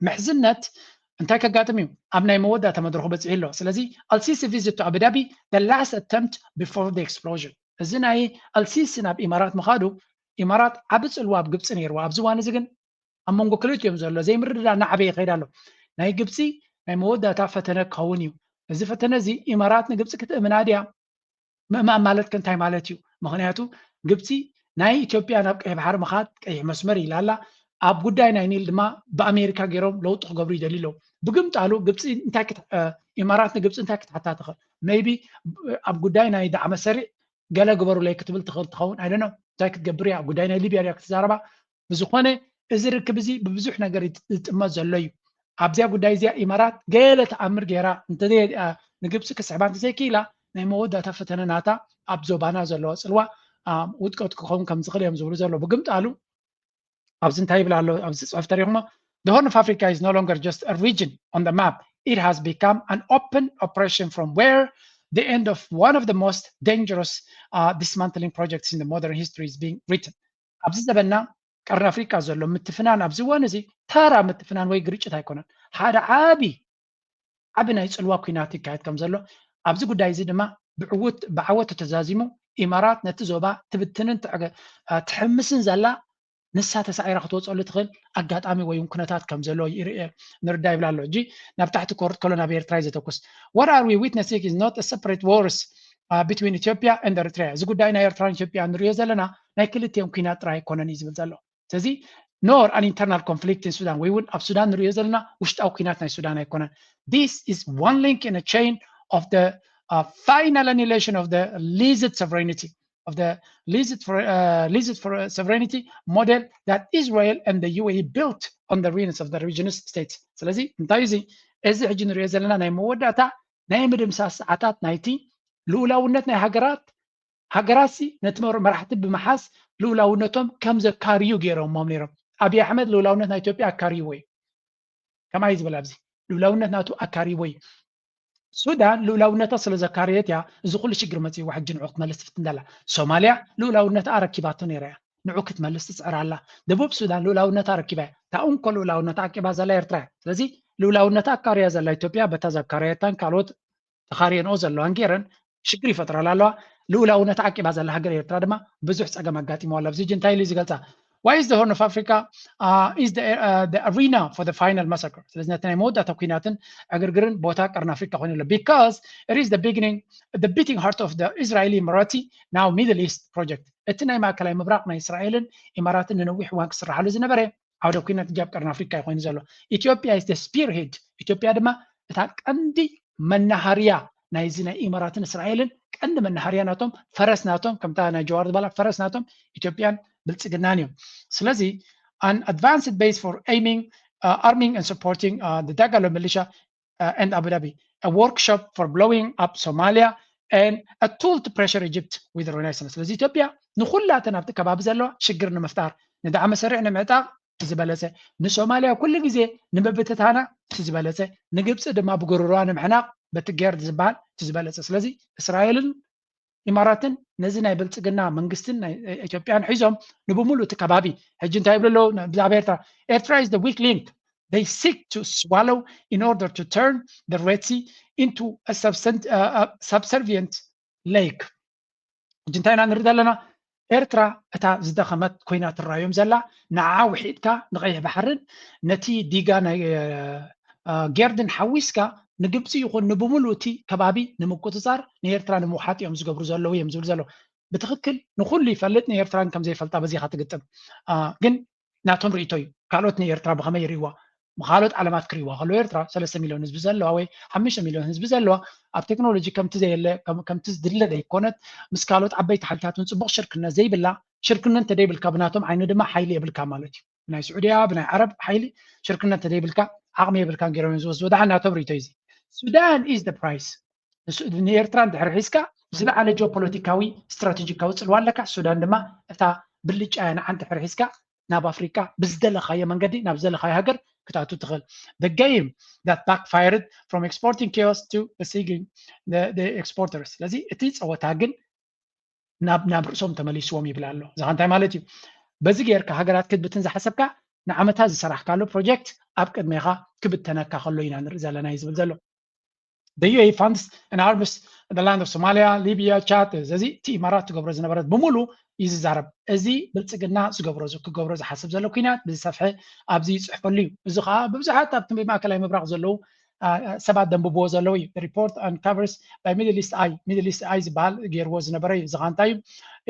ምሕዝነት እንታይ ከጋጥም እዩ ኣብ ናይ መወዳእታ መድረኹ በፂሑ ኣሎ ስለዚ አልሲሲ ቪዚት ቱ አቡዳቢ the last attempt before the explosion እዚ ናይ አልሲሲ ናብ ኢማራት ምኻዱ ኢማራት ዓብ ፅልዋ ኣብ ግብፂ ነይርዋ ኣብዚ እዋን እዚ ግን ኣብ መንጎ ክልቲኦም ዘሎ ዘይምርድዳእ እናዓበየ ይኸይድ ኣሎ ናይ ግብፂ ናይ መወዳእታ ፈተነ ክኸውን እዩ እዚ ፈተነ እዚ ኢማራት ንግብፂ ክትእምና ድያ ምእማን ማለት ከንታይ ማለት እዩ ምክንያቱ ግብፂ ናይ ኢትዮጵያ ናብ ቀይሕ ባሕሪ ምኻድ ቀይሕ መስመር ኢላ ኣላ ኣብ ጉዳይ ናይ ኒል ድማ ብኣሜሪካ ገይሮም ለውጢ ክገብሩ ይደልዩ ኣለዉ ብግምጣሉ ግብፂ እንታይ ኢማራት ንግብፂ እንታይ ክትሓታ ትኽእል ሜይቢ ኣብ ጉዳይ ናይ ዳዕመ ሰሪዕ ገለ ግበሩለይ ክትብል ትኽእል ትኸውን ኣይደኖ እንታይ ክትገብር እያ ኣብ ጉዳይ ናይ ሊብያ ድያ ክትዛረባ ብዝኾነ እዚ ርክብ እዚ ብብዙሕ ነገር ይጥመት ዘሎ እዩ ኣብዚያ ጉዳይ እዚኣ ኢማራት ገለ ተኣምር ገይራ ንግብፂ ክስሕባ እንተዘይክኢላ ናይ መወዳእታ ፈተነ ናታ ኣብ ዞባና ዘለዎ ፅልዋ ውጥቀት ክኸውን ከም ዝኽእል እዮም ዝብሉ ዘሎ ብግምጣሉ ኣብዚ እንታይ ይብላ ኣሎ ኣብዚ ፅሑፍ ተሪኹሞ The Horn of Africa is no longer just a region on the map. It has become an open operation from where the end of one of the most dangerous dismantling projects in the modern history is being written. ኣብዚ ዘበና ቀርኒ ኣፍሪካ ዘሎ ምትፍናን ኣብዚ እዋን እዚ ተራ ምትፍናን ወይ ግርጭት ኣይኮነን ሓደ ዓቢ ናይ ፅልዋ ኩናት ይካየድ ከም ዘሎ ኣብዚ ጉዳይ እዚ ድማ ብዓወት ተዛዚሙ ኢማራት ነቲ ዞባ ትብትንን ትሕምስን ዘላ ንሳ ተሳዒራ ክትወፀሉ ትኽእል ኣጋጣሚ ወይ ኩነታት ከም ዘሎ ንርዳ ይብላ ኣሎ እጂ ናብ ታሕቲ ኮርት ከሎ ናብ ኤርትራ እዩ ዘተኩስ what are we witnessing is not a separate wars between Ethiopia and Eritrea እዚ ጉዳይ ናይ ኤርትራን ኢትዮጵያ ንሪኦ ዘለና ናይ ክልቲኦም ኩናት ጥራይ ኣይኮነን እዩ ዝብል ዘሎ ስለዚ nor an internal conflict in Sudan ወይ እውን ኣብ ሱዳን ንሪኦ ዘለና ውሽጣዊ ኩናት ናይ ሱዳን ኣይኮነን this is one link in a chain of the final annihilation of the alleged sovereignty of the Leased for sovereignty model that Israel and the UAE built on the ruins of the regional states. ስለዚ እንታይ እዚ ሕጂ ንሪኦ ዘለና ናይ መወዳእታ ናይ ምድምሳስ ሰዓታት ናይቲ ልኡላውነት ናይ ሃገራት ነቲ መራሕቲ ብምሓዝ ልኡላውነቶም ከም ዘካርዩ ገይሮሞም ነይሮም ኣብይ ኣሕመድ ልኡላውነት ናይ ኢትዮጵያ ኣካርይዎ እዩ ከማይ ዝብል ኣብዚ ልኡላውነት ናቱ ኣካርይዎ እዩ ሱዳን ልኡላውነታ ስለ ዘካርየት እያ እዚ ኩሉ ሽግር መፅይዋ ሕጂ ንዑ ክትመልስ ትፍትን ዘላ ሶማልያ ልኡላውነታ ረኪባቶ ነይራ እያ ንዑ ክትመልስ ትፅዕር ኣላ ደቡብ ሱዳን ልኡላውነታ ረኪባ እያ እታ እንኮ ልኡላውነታ ዓቂባ ዘላ ኤርትራ እያ ስለዚ ልኡላውነታ ኣካርያ ዘላ ኢትዮጵያ በታ ዘካርየታን ካልኦት ተኻርየንኦ ዘለዋን ገይረን ሽግር ይፈጥራላ ኣለዋ ልኡላውነታ ዓቂባ ዘላ ሃገር ኤርትራ ድማ ብዙሕ ፀገም ኣጋጢመዋ ኣላ ኣብዚ እንታይ ኢሉ ዝገልፃ Why is the Horn of Africa is the arena for the final massacre? So there's nothing more that Kuinatin Agrigirin Bota Karn Africa because it is the beating heart of the Israeli Emirati now Middle East project. Etina ma kala mabrak na Israelin Emiratin no wih wan ksra halu zinabare out of Kuinat Jab Karn Africa zalo. Ethiopia is the spearhead. Ethiopia dema tak andi manaharia na izina Emiratin Israelin and manaharia natom faras natom kamta na Jawar bala faras natom Ethiopian بالتقنانيو سلازي an advanced base for arming and supporting the Dagalo militia and Abu Dhabi a workshop for blowing up Somalia and a tool to pressure Egypt with the renaissance سلازي إثيوبيا نخلها تنابت كباب زلوا شجرنا مفتار ندعم سرعنا معتاق تزبالسه نسوماليا كل جزء نببتتانا تزبالسه نجيبس دما بقرران محناق بتجار زبال تزبالسه سلازي إسرائيل ኢማራትን ነዚ ናይ ብልጽግና መንግስትን ናይ ኢትዮጵያን ሒዞም ንብሙሉ እቲ ከባቢ ሕጂ እንታይ ይብሉ ኣለዉ ብዛዕባ ኤርትራ ኤርትራ is the weak link they seek to swallow in order to turn the Red Sea into a subservient lake ሕጂ እንታይ ኢና ንርኢ ዘለና ኤርትራ እታ ዝደኸመት ኮይና ትራዮም ዘላ ንዓ ውሒድካ ንቀይሕ ባሕርን ነቲ ዲጋ ናይ ጌርድን ሓዊስካ ንግብፂ ይኹን ንብሙሉ እቲ ከባቢ ንምቁፅፃር ንኤርትራ ንምውሓጥ እዮም ዝገብሩ ዘለዉ እዮም ዝብል ዘሎ ብትክክል ንኩሉ ይፈልጥ ንኤርትራን ከም ዘይፈልጣ በዚኻ ትግጥም ግን ናቶም ርእቶ እዩ ካልኦት ንኤርትራ ብኸመይ ይርእይዋ ካልኦት ዓለማት ክርእይዋ ከሎ ኤርትራ 3 ሚሊዮን ህዝቢ ዘለዋ ወይ 5 ሚሊዮን ህዝቢ ዘለዋ ኣብ ቴክኖሎጂ ከምቲ ዘየለ ከምቲ ዝድለ ዘይኮነት ምስ ካልኦት ዓበይቲ ሓይልታትን ፅቡቅ ሽርክነት ዘይብላ ሽርክነት ተደይብልካ ብናቶም ዓይኒ ድማ ሓይሊ የብልካ ማለት እዩ ብናይ ስዑድያ ብናይ ዓረብ ሓይሊ ሽርክነት ተደይብልካ ዓቕሚ የብልካ ገይሮም ዝወስዱ ወድሓ ናቶም ርእቶ እዚ ሱዳን is the price ንኤርትራ እንድሕር ሒዝካ ዝለዓለ ጂኦፖለቲካዊ ስትራቴጂካዊ ፅልዋ ኣለካ ሱዳን ድማ እታ ብልጫ ንዓንቲ ድሕር ሒዝካ ናብ ኣፍሪካ ብዝደለኻዮ መንገዲ ናብ ዘለኻዮ ሃገር ክትኣቱ ትኽእል the game that backfired from exporting chaos to besieging the exporters ስለዚ እቲ ፀወታ ግን ናብ ርእሶም ተመሊስዎም ይብል ኣሎ እዛ እንታይ ማለት እዩ በዚ ጌርካ ሃገራት ክትብትን ዝሓሰብካ ንዓመታት ዝሰራሕካሉ ፕሮጀክት ኣብ ቅድሜኻ ክብተነካ ከሎ ኢና ንርኢ ዘለና እዩ ዝብል ዘሎ the UAE funds and harvest the land of Somalia, Libya, Chad እዚ እቲ ኢማራት ትገብሮ ዝነበረት ብምሉ ይዝዛረብ እዚ ብልፅግና ክገብሮ ዝሓስብ ዘሎ ኩናት ብዝሰፍሐ ኣብዚ ይፅሕፈሉ እዩ እዚ ከዓ ብብዙሓት ኣብቲ ማእከላዊ ምብራቅ ዘለው ሰባት ደንብብዎ ዘለው እዩ report uncovers by Middle East Eye ዝበሃል ገይርዎ ዝነበረ እዩ እዚ ከዓ እንታይ እዩ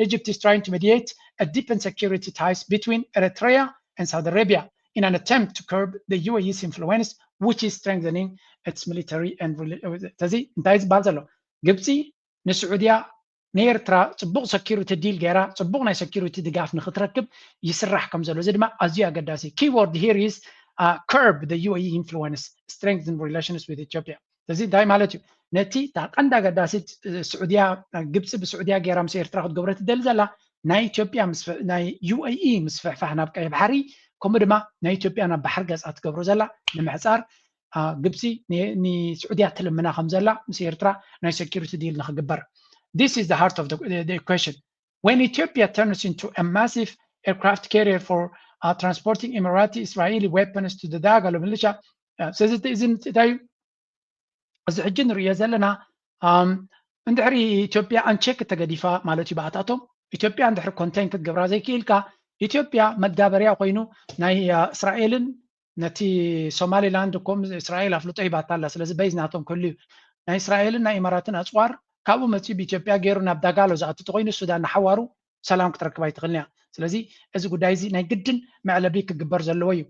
Egypt is trying to mediate a deepen security ties between Eritrea and Saudi Arabia in an attempt to curb the UAE's influence which is strengthening its military and ተዚ እንታይ ዝበሃል ዘሎ ግብፂ ንስዑድያ ንኤርትራ ፅቡቅ ሴኪሪቲ ዲል ገይራ ፅቡቅ ናይ ሴኪሪቲ ድጋፍ ንክትረክብ ይስራሕ ከም ዘሎ እዚ ድማ ኣዝዩ ኣገዳሲ keyword here is curb the UAE influence strengthen relations with Ethiopia እዚ እንታይ ማለት እዩ ነቲ ቀንዲ ኣገዳሲት ስዑድያ ግብፂ ብስዑድያ ገይራ ምስ ኤርትራ ክትገብሮ ትደሊ ዘላ ናይ ኢትዮጵያ ናይ UAE ምስ ፍሕፋሕ ናብ ቀይ ባሕሪ ከምኡ ድማ ናይ ኢትዮጵያ ናብ ባሕር ገፃ ትገብሮ ዘላ ንምሕፃር ግብፂ ንስዑድያ ትልምና ከም ዘላ ምስ ኤርትራ ናይ ሴኪሪቲ ዲል ንክግበር This is the heart of the equation. When Ethiopia turns into a massive aircraft carrier for transporting Emirati Israeli weapons to the Dagalo militia, says it isn't it? As a general ዘለና እንድሕሪ ኢትዮጵያ አንቼክ ተገዲፋ ማለት እዩ ባታቶም ኢትዮጵያ እንድሕሪ ኮንቴንት ክትገብራ ዘይክኢልካ ኢትዮጵያ መዳበርያ ኮይኑ ናይ እስራኤልን ነቲ ሶማሊላንድ ኮም እስራኤል አፍልጦ ይባታላ ስለዚ በይዝናቶም ኩሉ ናይ እስራኤልን ናይ ኢማራትን ኣፅዋር ካብኡ መፅኡ ብኢትዮጵያ ገይሩ ናብ ዳጋሎ ዝኣትቶ ኮይኑ ሱዳን ሓዋሩ ሰላም ክትረክብ ኣይትኽእልን እያ ስለዚ እዚ ጉዳይ እዚ ናይ ግድን መዕለቢ ክግበር ዘለዎ እዩ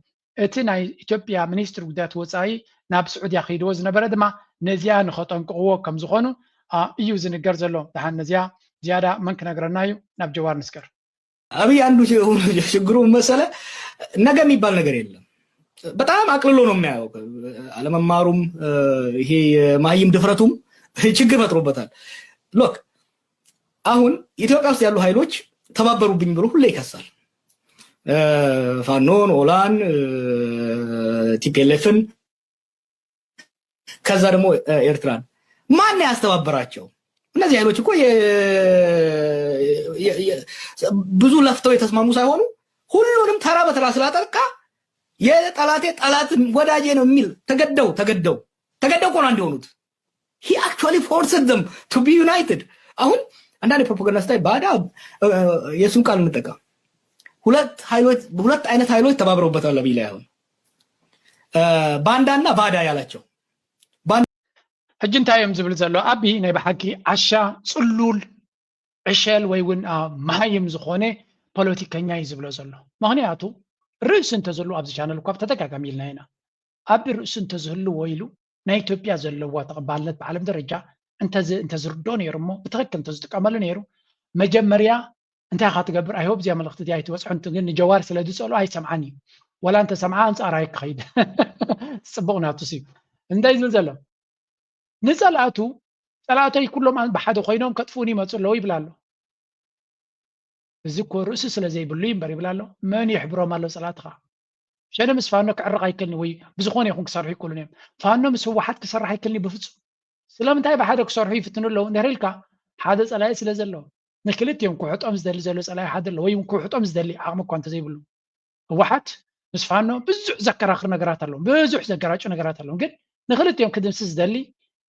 እቲ ናይ ኢትዮጵያ ሚኒስትር ጉዳያት ወፃኢ ናብ ስዑድያ ከይድዎ ዝነበረ ድማ ነዚያ ንኸጠንቅቕዎ ከም ዝኾኑ እዩ ዝንገር ዘሎ ድሓን ነዚያ ዝያዳ መን ክነግረና እዩ ናብ ጀዋር ንስከር አብይ አንዱ ችግሩ መሰለ ነገ የሚባል ነገር የለም በጣም አቅልሎ ነው የሚያየው አለመማሩም ይሄ ማይም ድፍረቱም ችግር ፈጥሮበታል ሎክ አሁን ኢትዮጵያ ውስጥ ያሉ ኃይሎች ተባበሩብኝ ብሎ ሁሌ ይከሳል ፋኖን ኦላን ቲፒኤልኤፍን ከዛ ደግሞ ኤርትራን ማን ያስተባበራቸው እነዚህ ኃይሎች እኮ ብዙ ለፍተው የተስማሙ ሳይሆኑ ሁሉንም ተራ በተራ ስላጠቃ የጠላቴ ጠላት ወዳጄ ነው የሚል ተገደው እኮ ነው እንዲሆኑት he actually forced them to be united አሁን አንዳንድ ፕሮፓጋንዳ ስታይ ባዳ የሱን ቃል እንጠቀም ሁለት አይነት ኃይሎች ተባብረውበታል ለቢላ ያሁን ባንዳና ባዳ ያላቸው ሕጂ እንታዮም ዝብል ዘሎ አቢ ናይ ባሓቂ ዓሻ ጽሉል ዕሸል ወይ እውን መሃይም ዝኾነ ፖለቲከኛ እዩ ዝብሎ ዘሎ ምክንያቱ ርእሱ እንተዘሉ ኣብዚ ቻነል እኳ ተደጋጋሚ ኢልና ኢና ኣብ ርእሱ እንተዝህሉ ወይሉ ናይ ኢትዮጵያ ዘለዋ ተቀባልነት በዓለም ደረጃ እንተዝርዶ ነይሩ እሞ ብትክክል እንተዝጥቀመሉ ነይሩ መጀመርያ እንታይ ክትገብር ኣይሆብ እዚያ መልእክቲ እዚኣ ኣይትበፅሑ ግን ንጀዋር ስለ ዝፀልኦ ኣይሰምዓን እዩ ወላ እንተሰምዓ አንፃራይ ክኸይድ ፅቡቅ ናቱስ እዩ እንታይ ዝብል ዘሎ ንፀላእቱ ፀላእተይ ኩሎም ብሓደ ኮይኖም ከጥፉን ይመፁ ኣለዉ ይብል ኣሎ እዚ እኮ ርእሱ ስለ ዘይብሉ እምበር ይብል ኣሎ መን ይሕብሮም ኣሎ ፀላእትኻ ሸነ ምስ ፋኖ ክዕርቕ ኣይክልኒ ወይ ብዝኾነ ይኹን ክሰርሑ ይክእሉን እዮም ፋኖ ምስ ህወሓት ክሰርሕ ኣይክልኒ ብፍፁም ስለምንታይ ብሓደ ክሰርሑ ይፍትኑ ኣለዉ ንሪኢልካ حدا صلاي سلا زلو نكلتيهم كوحطهم زدلي زلو صلاي حدا ወይ كوحطهم زدلي عقم እኮ እንተ ዘይብሉ ህወሓት ምስ ፋኖ ብዙሕ ዘከራክር ነገራት ኣለዎም ብዙሕ ዘገራጩ ነገራት ኣለዎም ግን ንክልቲኦም ክድምስስ ዝደሊ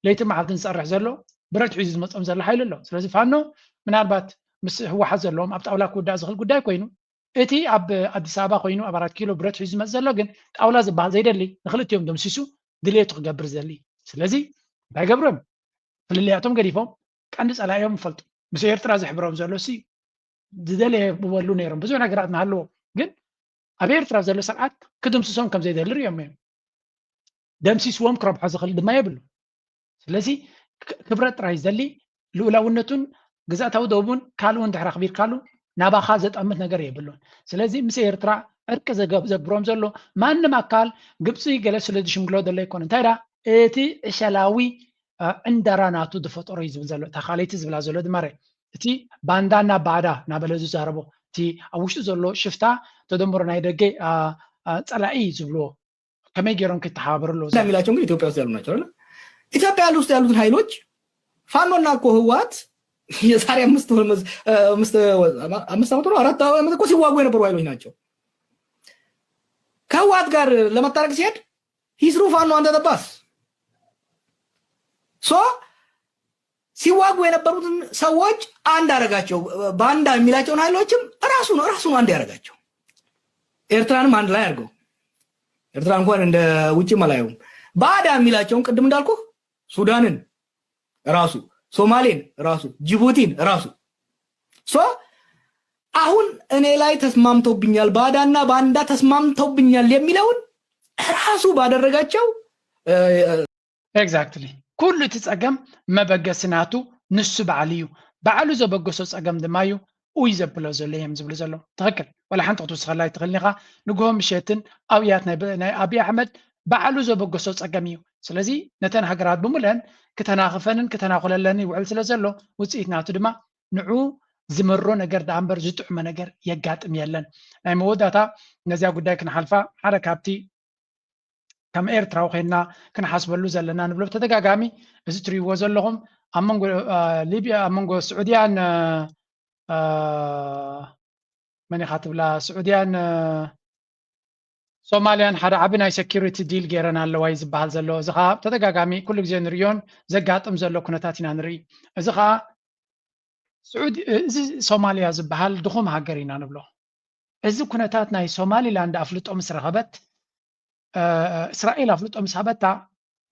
ለይቲ መዓልትን ዝፀርሕ ዘሎ ብረት ሒዙ ዝመፅኦም ዘሎ ሓይሊ ኣሎ ስለዚ ፋኖ ምናልባት ምስ ህወሓት ዘለዎም ኣብ ጣውላ ክውዳእ ዝኽእል ጉዳይ ኮይኑ እቲ ኣብ ኣዲስ ኣበባ ኮይኑ ኣብ 4 ኪሎ ብረት ሒዙ ዝመፅእ ዘሎ ግን ጣውላ ዝበሃል ዘይደሊ ንክልቲኦም ደምሲሱ ድሌቱ ክገብር ዝደሊ ስለዚ እንታይ ገብሮም ፍልልያቶም ገዲፎም ቀንዲ ፀላእዮም ይፈልጡ ምስ ኤርትራ ዝሕብሮም ዘሎ ሲ ዝደለየ ብበሉ ነይሮም ብዙሕ ነገራት ናሃለዎ ግን ኣብ ኤርትራ ዘሎ ስርዓት ክድምስሶም ከም ዘይደሊ ርዮም እዮም ደምሲስዎም ክረብሖ ዝኽእል ድማ የብሉ ስለዚ ክብረት ጥራይ ዝደሊ ልኡላውነቱን ግዛእታዊ ደቡብን ካልኡን ድሕሪ ኣኽቢርካሉ ናባኻ ዘጠምት ነገር የብሉን ስለዚ ምስ ኤርትራ ዕርቂ ዘግብሮም ዘሎ ማንም ኣካል ግብፂ ገለ ስለ ዝሽምግሎ ዘሎ ይኮነ እንታይ ዳ እቲ ዕሸላዊ ዕንደራ ናቱ ዝፈጠሮ እዩ ዝብል ዘሎ እታ ካልይቲ ዝብላ ዘሎ ድማ እቲ ባንዳና ባዕዳ ናበለ ዝዛረቦ እቲ ኣብ ውሽጡ ዘሎ ሽፍታ ተደምሮ ናይ ደገ ፀላኢ ዝብልዎ ከመይ ገይሮም ክተሓባበሩ ኣለዎ የሚላቸው እንግዲህ ኢትዮጵያ ውስጥ ያሉ ናቸው አይደል? ኢትዮጵያ ውስጥ ያሉትን ኃይሎች ፋኖና እኮ ህወሓት የዛሬ 5 ዓመት ነው 4 ዓመት እኮ ሲዋጉ የነበሩ ኃይሎች ናቸው። ከህወሓት ጋር ለመታረቅ ሲሄድ ሂስሩ ፋኖ አንደ ተባስ ሶ ሲዋጉ የነበሩትን ሰዎች አንድ አረጋቸው። ባንዳ የሚላቸውን ኃይሎችም ራሱ ነው አንድ ያረጋቸው። ኤርትራንም አንድ ላይ አድርገው ኤርትራ እንኳን እንደ ውጪ ማላየውም ባዕዳ የሚላቸውን ቅድም እንዳልኩ ሱዳንን ራሱ ሶማሌን ራሱ ጅቡቲን ራሱ ሶ አሁን እኔ ላይ ተስማምተውብኛል ባዕዳና ባንዳ ተስማምተውብኛል የሚለውን ራሱ ባደረጋቸው ኤግዛክትሊ ኩሉ ትጸገም መበገስናቱ ንሱ ባዕልዩ ባዕሉ ዘበገሶ ጸገም ድማዩ ውይ ዘብሎ ዘሎ እዮም ዝብሉ ዘሎ ትክክል ወላ ሓንቲ ክትውስኸላይ ትኽእል ኢኻ ንግሆም ምሸትን ኣብያት ናይ ኣብይ ኣሕመድ ባዕሉ ዘበገሶ ጸገም እዩ ስለዚ ነተን ሃገራት ብምለን ከተናኽፈንን ከተናኽለለን ይውዕል ስለ ዘሎ ውፅኢት ናቱ ድማ ንዑ ዝምሮ ነገር ዳእምበር ዝጥዕመ ነገር የጋጥም የለን ናይ መወዳእታ ነዚያ ጉዳይ ክንሓልፋ ሓደ ካብቲ ከም ኤርትራዊ ኮይና ክንሓስበሉ ዘለና ንብሎ ተደጋጋሚ እዚ ትሪእዎ ዘለኹም ኣብ መንጎ ሊብያ ኣብ መንጎ ስዑድያን መን ኢኻ ትብላ ስዑድያን ሶማልያን ሓደ ዓቢ ናይ ሴኪሪቲ ዲል ገይረን ኣለዋ እዩ ዝበሃል ዘሎ እዚ ከዓ ተደጋጋሚ ኩሉ ግዜ ንሪዮን ዘጋጥም ዘሎ ኩነታት ኢና ንርኢ እዚ ከዓ እዚ ሶማልያ ዝበሃል ድኹም ሃገር ኢና ንብሎ እዚ ኩነታት ናይ ሶማሊላንድ ኣፍልጦ ምስ ረኸበት እስራኤል ኣፍልጦ ምስ ሃበታ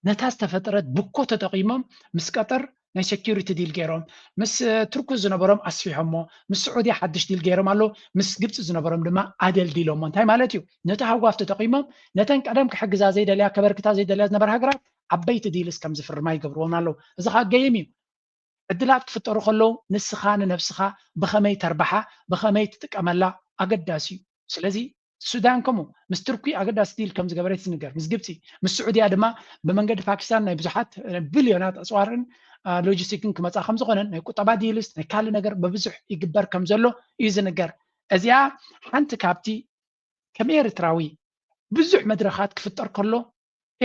ነታ ዝተፈጠረት ብኮ ተጠቂሞም ምስ ቀጠር ናይ ሴኪሪቲ ዲል ገይሮም ምስ ትርኩስ ዝነበሮም ኣስፊሖሞ ምስ ስዑድያ ሓድሽ ዲል ገይሮም ኣሎ ምስ ግብፂ ዝነበሮም ድማ ኣደልዲሎሞ እንታይ ማለት እዩ ነቲ ሃዋፍ ተጠቂሞም ነተን ቀደም ክሕግዛ ዘይደልያ ከበርክታ ዘይደልያ ዝነበረ ሃገራት ዓበይቲ ዲልስ ከም ዝፍርማ ይገብርዎም ኣለዉ እዚ ከዓ ገይም እዩ ዕድላት ክፍጠሩ ከለዉ ንስኻ ንነፍስኻ ብኸመይ ተርባሓ ብኸመይ ትጥቀመላ ኣገዳሲ እዩ ስለዚ ሱዳን ከምኡ ምስ ትርኪ ኣገዳሲ ዲል ከም ዝገበረት ዝንገር ምስ ግብፂ ምስ ስዑድያ ድማ ብመንገዲ ፓኪስታን ናይ ብዙሓት ቢልዮናት ኣፅዋርን ሎጂስቲክን ክመፃ ከም ዝኾነን ናይ ቁጠባ ዲልስ ናይ ካልእ ነገር ብብዙሕ ይግበር ከም ዘሎ እዩ ዝንገር እዚኣ ሓንቲ ካብቲ ከም ኤርትራዊ ብዙሕ መድረኻት ክፍጠር ከሎ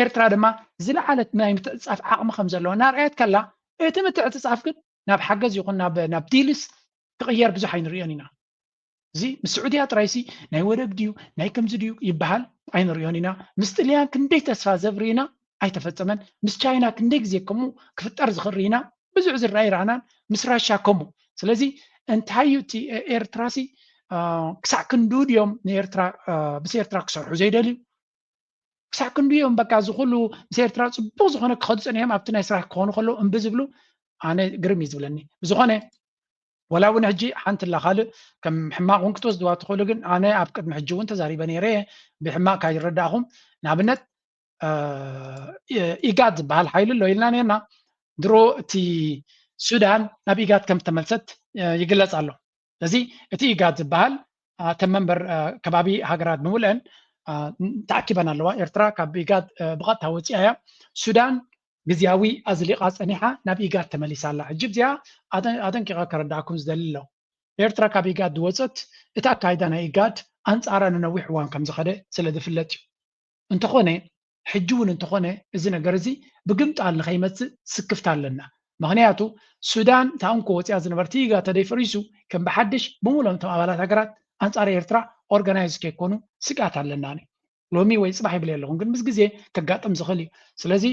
ኤርትራ ድማ ዝለዓለት ናይ ምትዕፅፃፍ ዓቕሚ ከም ዘለዎ እናርአየት ከላ እቲ ምትዕፅፃፍ ግን ናብ ሓገዝ ይኹን ናብ ዲልስ ክቕየር ብዙሕ ኣይንሪኦን ኢና እዚ ምስ ስዑድያ ጥራይሲ ናይ ወደብ ድዩ ናይ ከምዚ ድዩ ይበሃል ኣይንሪኦን ኢና ምስ ጥልያን ክንደይ ተስፋ ዘብሪ ኢና ኣይተፈፀመን ምስ ቻይና ክንደይ ግዜ ከምኡ ክፍጠር ዝኽሪ ኢና ብዙሕ ዝረአይ ረኣናን ምስ ራሻ ከምኡ ስለዚ እንታይ እዩ እቲ ኤርትራሲ ክሳዕ ክንዱ ድዮም ንኤርትራ ምስ ኤርትራ ክሰርሑ ዘይደልዩ ክሳዕ ክንዱ እዮም በቃ ዝኽእሉ ምስ ኤርትራ ፅቡቅ ዝኾነ ክኸዱ ፀኒሖም ኣብቲ ናይ ስራሕ ክኾኑ ከለዉ እምቢ ዝብሉ ኣነ ግርም እዩ ዝብለኒ ብዝኾነ ወላ እውን ሕጂ ሓንቲ ላ ካልእ ከም ሕማቅ እውን ክትወስድዋ ትኽእሉ ግን ኣነ ኣብ ቅድሚ ሕጂ እውን ተዛሪበ ነይረ ብሕማቅ ካ ይረዳእኹም ንኣብነት ኢጋድ ዝበሃል ሓይሊ ኣሎ ኢልና ነርና ድሮ እቲ ሱዳን ናብ ኢጋድ ከም ተመልሰት ይግለፅ ኣሎ ስለዚ እቲ ኢጋድ ዝበሃል ተም መንበር ከባቢ ሃገራት ብምልአን ተኣኪበን ኣለዋ ኤርትራ ካብ ኢጋድ ብቐጥታ ወፂኣ እያ ሱዳን ግዝያዊ ኣዝሊቓ ፀኒሓ ናብ ኢጋድ ተመሊሳ ኣላ ሕጂ እዚኣ ኣጠንቂቐ ከረዳእኩም ዝደሊ ኣሎ ኤርትራ ካብ ኢጋድ ዝወፀት እቲ ኣካይዳ ናይ ኢጋድ ኣንፃራ ንነዊሕ እዋን ከም ዝኸደ ስለ ዝፍለጥ እዩ እንተኾነ ሕጂ እውን እንተኾነ እዚ ነገር እዚ ብግምጣል ንኸይመፅእ ስክፍታ ኣለና ምክንያቱ ሱዳን ታንኮ ወፅያ ዝነበርቲ ኢጋ ተደይፈሪሱ ከም በሓድሽ ብምሎም ቶም ኣባላት ሃገራት ኣንጻር ኤርትራ ኦርጋናይዝ ከይኮኑ ስጋት ኣለና ሎሚ ወይ ፅባሕ ይብል ኣለኹም ግን ምስ ግዜ ከጋጥም ዝኽእል እዩ ስለዚ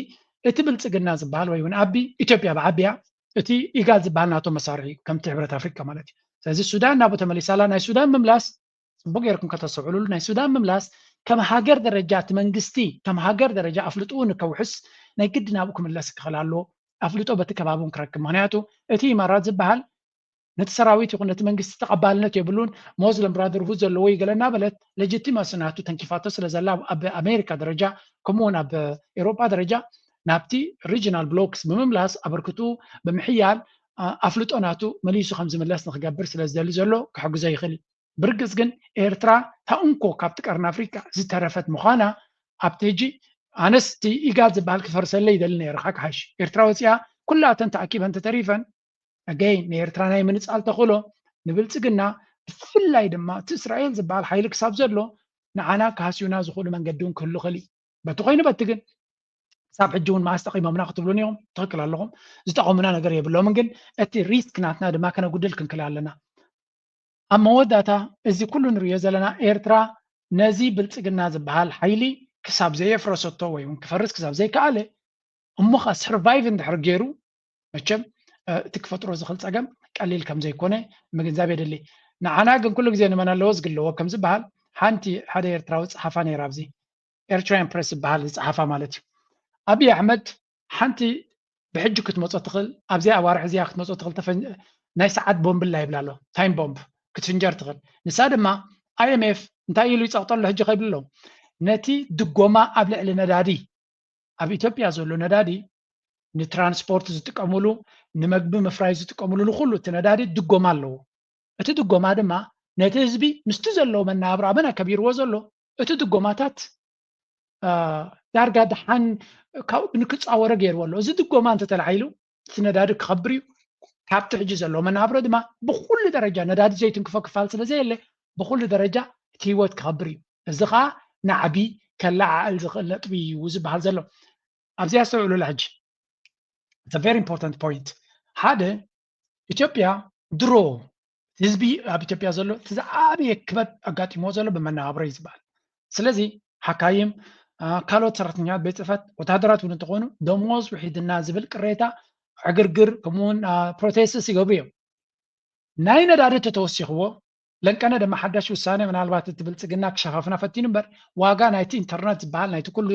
እቲ ብልፅግና ዝበሃል ወይ እውን ዓቢ ኢትዮጵያ ብዓቢያ እቲ ኢጋድ ዝበሃል ናቶ መሳርሒ ከምቲ ሕብረት ኣፍሪካ ማለት እዩ ስለዚ ሱዳን ናብኡ ተመሊሳላ ናይ ሱዳን ምምላስ ፅቡቅ ጌርኩም ከተሰብዕሉሉ ናይ ሱዳን ምምላስ ከም ሃገር ደረጃ እቲ መንግስቲ ከም ሃገር ደረጃ ኣፍልጥኡ ንከውሕስ ናይ ግዲ ናብኡ ክምለስ ክኽእል ኣለዎ ኣፍልጦ በቲ ከባቢውን ክረክብ ምክንያቱ እቲ ኢማራት ዝበሃል ነቲ ሰራዊት ይኹን ነቲ መንግስቲ ተቐባልነት የብሉን ሞስሊም ብራደርሁድ ዘለዎ ይገለና በለት ሌጂቲማሲ ናቱ ተንኪፋቶ ስለዘላ ኣብ ኣሜሪካ ደረጃ ከምኡውን ኣብ ኤሮጳ ደረጃ ናብቲ ሪጅናል ብሎክስ ብምምላስ ኣበርክቱ ብምሕያል ኣፍልጦ ናቱ መሊሱ ከም ዝምለስ ንክገብር ስለ ዝደሊ ዘሎ ክሕግዞ ይኽእል ብርግፅ ግን ኤርትራ ታእንኮ ካብቲ ቀርኒ ኣፍሪካ ዝተረፈት ምዃና ኣብቲ ሕጂ ኣነስ እቲ ኢጋድ ዝበሃል ክፈርሰለ ይደሊ ነይረ ክሓሽ ኤርትራ ወፅያ ኩላተን ተኣኪበን ተተሪፈን ኣገይ ንኤርትራ ናይ ምንፃል ተኽእሎ ንብልፅግና ብፍላይ ድማ እቲ እስራኤል ዝበሃል ሓይሊ ክሳብ ዘሎ ንዓና ካሃስዩና ዝኽእሉ መንገዲ እውን ክህሉ ክእል እዩ በቲ ኮይኑ በቲ ግን ሳብ ሕጂ እውን ማስ ጠቂሞምና ክትብሉን ኢኹም ትኽክል ኣለኹም ዝጠቐሙና ነገር የብሎምን ግን እቲ ሪስክ ናትና ድማ ከነጉድል ክንክል ኣለና ኣብ መወዳእታ እዚ ኩሉ ንሪኦ ዘለና ኤርትራ ነዚ ብልፅግና ዝበሃል ሓይሊ ክሳብ ዘየፍረሰቶ ወይ እውን ክፈርስ ክሳብ ዘይከኣለ እሞኻ ሰርቫይቭ እንድሕር ገይሩ መቸም እቲ ክፈጥሮ ዝኽእል ፀገም ቀሊል ከም ዘይኮነ ምግንዛብ የድሊ ንዓና ግን ኩሉ ግዜ ንመን ኣለዎ ዝግለዎ ከም ዝበሃል ሓንቲ ሓደ ኤርትራዊ ፀሓፋ ነይራ ኣብዚ ኤርትራያን ፕሬስ ዝበሃል ዝፀሓፋ ማለት እዩ ኣብይ ኣሕመድ ሓንቲ ብሕጂ ክትመፆ ትኽእል ኣብዚኣ ኣዋርሒ እዚኣ ክትመፆ ትኽእል ናይ ሰዓት ቦምብላ ይብላ ኣሎ ታይም ቦምብ ክትፍንጀር ትኽእል ንሳ ድማ IMF እንታይ ኢሉ ይፀቕጠሎ ሕጂ ከይብል ኣሎ ነቲ ድጎማ ኣብ ልዕሊ ነዳዲ ኣብ ኢትዮጵያ ዘሎ ነዳዲ ንትራንስፖርት ዝጥቀምሉ ንምግቢ ምፍራይ ዝጥቀምሉ ንኩሉ እቲ ነዳዲ ድጎማ ኣለዎ እቲ ድጎማ ድማ ነቲ ህዝቢ ምስቲ ዘለዎ መናብራ ኣበና ከቢርዎ ዘሎ እቲ ድጎማታት ዳርጋ ድሓን ንክፃወረ ገይርዎ ኣሎ እዚ ድጎማ እንተተላዒሉ እቲ ነዳዲ ክኸብር እዩ ካብቲ ሕጂ ዘለዎ መናብሮ ድማ ብኩሉ ደረጃ ነዳዲ ዘይትንክፎ ክፋል ስለዘየለ ብኩሉ ደረጃ እቲ ሂወት ክኸብር እዩ እዚ ከዓ ናዕቢ ከላዓዕል ዝኽእል ነጥቢ እዩ ዝበሃል ዘሎ ኣብዚኣ ዝተውዕሉላ ሕጂ It's a very important point. ሓደ ኢትዮጵያ ድሮ ህዝቢ ኣብ ኢትዮጵያ ዘሎ ትዝዓበየ ክበት ኣጋጢሞ ዘሎ ብመናባብሮ እዩ ዝበሃል ስለዚ ሓካይም ካልኦት ሰራሕተኛታት ቤት ፅሕፈት ወታደራት እውን እንትኾኑ ደሞዝ ውሒድና ዝብል ቅሬታ ዕግርግር ከምኡውን ፕሮቴስትስ ይገብሩ እዮም ናይ ነዳዲ ተተወሲኽዎ ለንቀነ ድማ ሓዳሽ ውሳኔ ምናልባት እቲ ብልፅግና ክሸፋፍና ፈቲኑ እምበር ዋጋ ናይቲ ኢንተርኔት ዝበሃል ናይቲ ኩሉ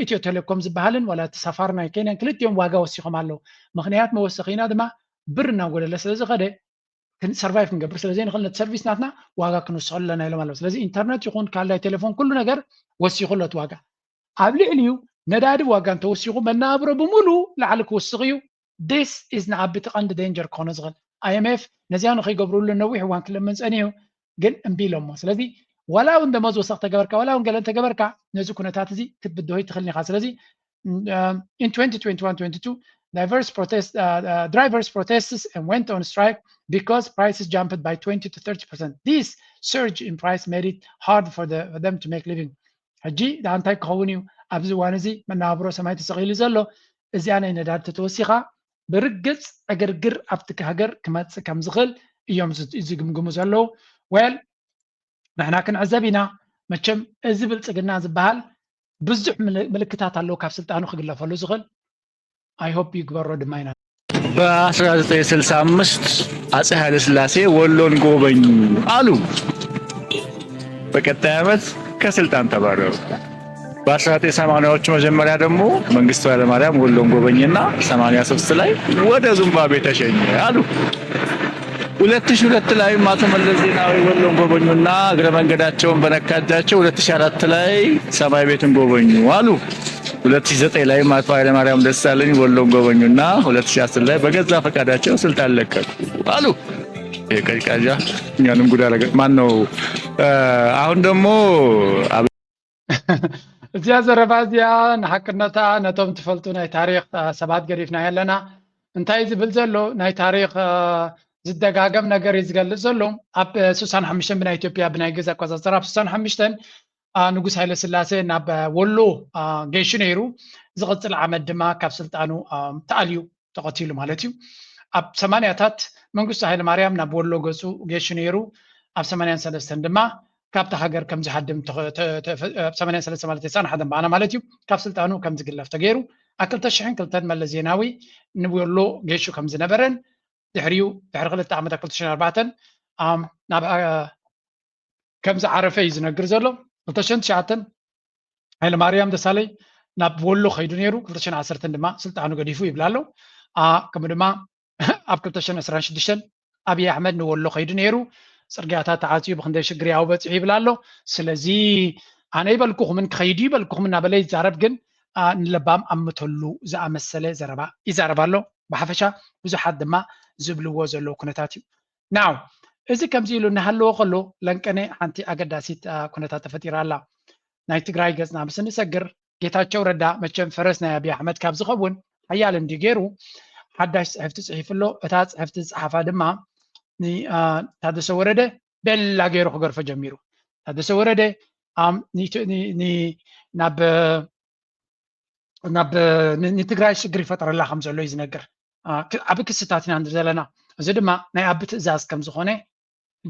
ኢትዮ ቴሌኮም ዝበሃልን ወላ እቲ ሳፋር ናይ ኬንያን ክልቲኦም ዋጋ ወሲኾም ኣለዉ ምክንያት መወሰኺና ድማ ብር እናጎደለ ስለዝኸደ ሰርቫይቭ ክንገብር ስለዘይንኽእል ነቲ ሰርቪስ ናትና ዋጋ ክንውስኸሉ ኣለና ኢሎም ኣለዉ ስለዚ ኢንተርኔት ይኹን ካልኣይ ቴሌፎን ኩሉ ነገር ወሲኹለት ዋጋ ኣብ ልዕሊኡ ነዳዲ ዋጋ እንተወሲኹ መናብሮ ብምሉ ላዕሊ ክውስኽ እዩ this is ንዓቢ እቲ ቀንዲ ዴንጀር ክኾነ ዝኽእል IMF ነዚያ ንኸይገብሩሉ ነዊሕ እዋን ክለምን ፀኒሑ ግን እምቢ ኢሎሞ ስለዚ ወላ እውን ደመወዝ ወሰኽ ተገበርካ ወላ እውን ገለ እንተገበርካ ነዚ ኩነታት እዚ ክትብድሆይ ትኽእልኒ ኢኻ ስለዚ in 2021-22 drivers protested and went on strike because prices jumped by 20 to 30%. This surge in price made it hard for them to make living. ሕጂ ዳንታይ ክኸውን እዩ ኣብዚ እዋን እዚ መናብሮ ሰማይ ተሰቒሉ ዘሎ እዚኣ ናይ ነዳዲ ተተወሲኻ ብርግፅ ዕግርግር ኣብቲ ሃገር ክመፅእ ከም ዝኽእል እዮም ዝግምግሙ ዘለዉ ወል ንሕና ክንዕዘብ ኢና መቸም እዚ ብልፅግና ዝበሃል ብዙሕ ምልክታት ኣለዉ ካብ ስልጣኑ ክግለፈሉ ዝኽእል አይሆፕ ይግበሮ ድማ ኢና በ1965 አፄ ኃይለ ሥላሴ ወሎን ጎበኙ አሉ። በቀጣይ ዓመት ከስልጣን ተባረሩ። በ1980ዎቹ መጀመሪያ ደግሞ መንግስቱ ኃይለማርያም ወሎን ጎበኝና 83 ላይ ወደ ዚምባብዌ ተሸኘ አሉ። 2002 ላይ አቶ መለስ ዜናዊ ወሎን ጎበኙና እግረ መንገዳቸውን በነካጃቸው 2004 ላይ ሰማይ ቤትን ጎበኙ አሉ። 2009 ላይ አቶ ኃይለማርያም ደሳለኝ ወሎን ጎበኙና 2010 ላይ በገዛ ፈቃዳቸው ስልጣን ለቀቁ አሉ። የቀይቃዣ እኛንም ጉድ አደረገ። ማን ነው አሁን ደግሞ እዚያ ዘረባ እዚያ ንሓቅነታ ነቶም ትፈልጡ ናይ ታሪክ ሰባት ገዲፍና ያለና እንታይ ዝብል ዘሎ ናይ ታሪክ ዝደጋገም ነገር እዩ ዝገልጽ ዘሎ ኣብ 65 ብናይ ኢትዮጵያ ብናይ ግዜ ኣቆፃፅራ ኣብ 65 ንጉስ ኃይለ ስላሴ ናብ ወሎ ጌሹ ነይሩ ዝቕፅል ዓመት ድማ ካብ ስልጣኑ ተኣልዩ ተቐቲሉ ማለት እዩ ኣብ 80ታት መንግስቱ ኃይለ ማርያም ናብ ወሎ ገፁ ጌሹ ነይሩ ኣብ 83 ድማ ካብቲ ሃገር ከም ዝሓድም 83 ማለት የሳንሓደ በዓና ማለት እዩ ካብ ስልጣኑ ከም ዝግለፍ ተገይሩ ኣብ 2002 መለስ ዜናዊ ንወሎ ጌሹ ከም ዝነበረን ድሕሪኡ ድሕሪ 2 ዓመት 2004 ናብ ከም ዝዓረፈ እዩ ዝነግር ዘሎ 2009 ኃይለ ማርያም ደሳለይ ናብ ወሎ ኸይዱ ነይሩ 2010 ድማ ስልጣኑ ገዲፉ ይብላ ኣሎ ከምኡ ድማ ኣብ 2026 ኣብይ ኣሕመድ ንወሎ ኸይዱ ነይሩ ፅርግያታት ተዓፅዩ ብክንደይ ሽግር ያው በፂሑ ይብላ ኣሎ ስለዚ ኣነ ይበልኩኹምን ክኸይዱ ይበልኩኹም እናበለ ይዛረብ ግን ንለባም ኣምተሉ ዝኣመሰለ ዘረባ ይዛረብ ኣሎ ብሓፈሻ ብዙሓት ድማ ዝብልዎ ዘለዎ ኩነታት እዩ ናው እዚ ከምዚ ኢሉ እናሃለዎ ከሎ ለንቀነ ሓንቲ ኣገዳሲት ኩነታት ተፈጢራ ኣላ ናይ ትግራይ ገፅና ምስ ንሰግር ጌታቸው ረዳ መቸም ፈረስ ናይ ኣብይ ኣሕመድ ካብ ዝኸውን ሓያል እንዲ ገይሩ ሓዳሽ ፅሕፍቲ ፅሒፍሎ እታ ፅሕፍቲ ዝፀሓፋ ድማ ታደሰ ወረደ በላ ገይሩ ክገርፎ ጀሚሩ ታደሰ ወረደ ንትግራይ ሽግር ይፈጠረላ ከም ዘሎ እዩ ዝነግር ዓብ ክስታት ኢና ንርኢ ዘለና እዚ ድማ ናይ ኣቢ ትእዛዝ ከም ዝኾነ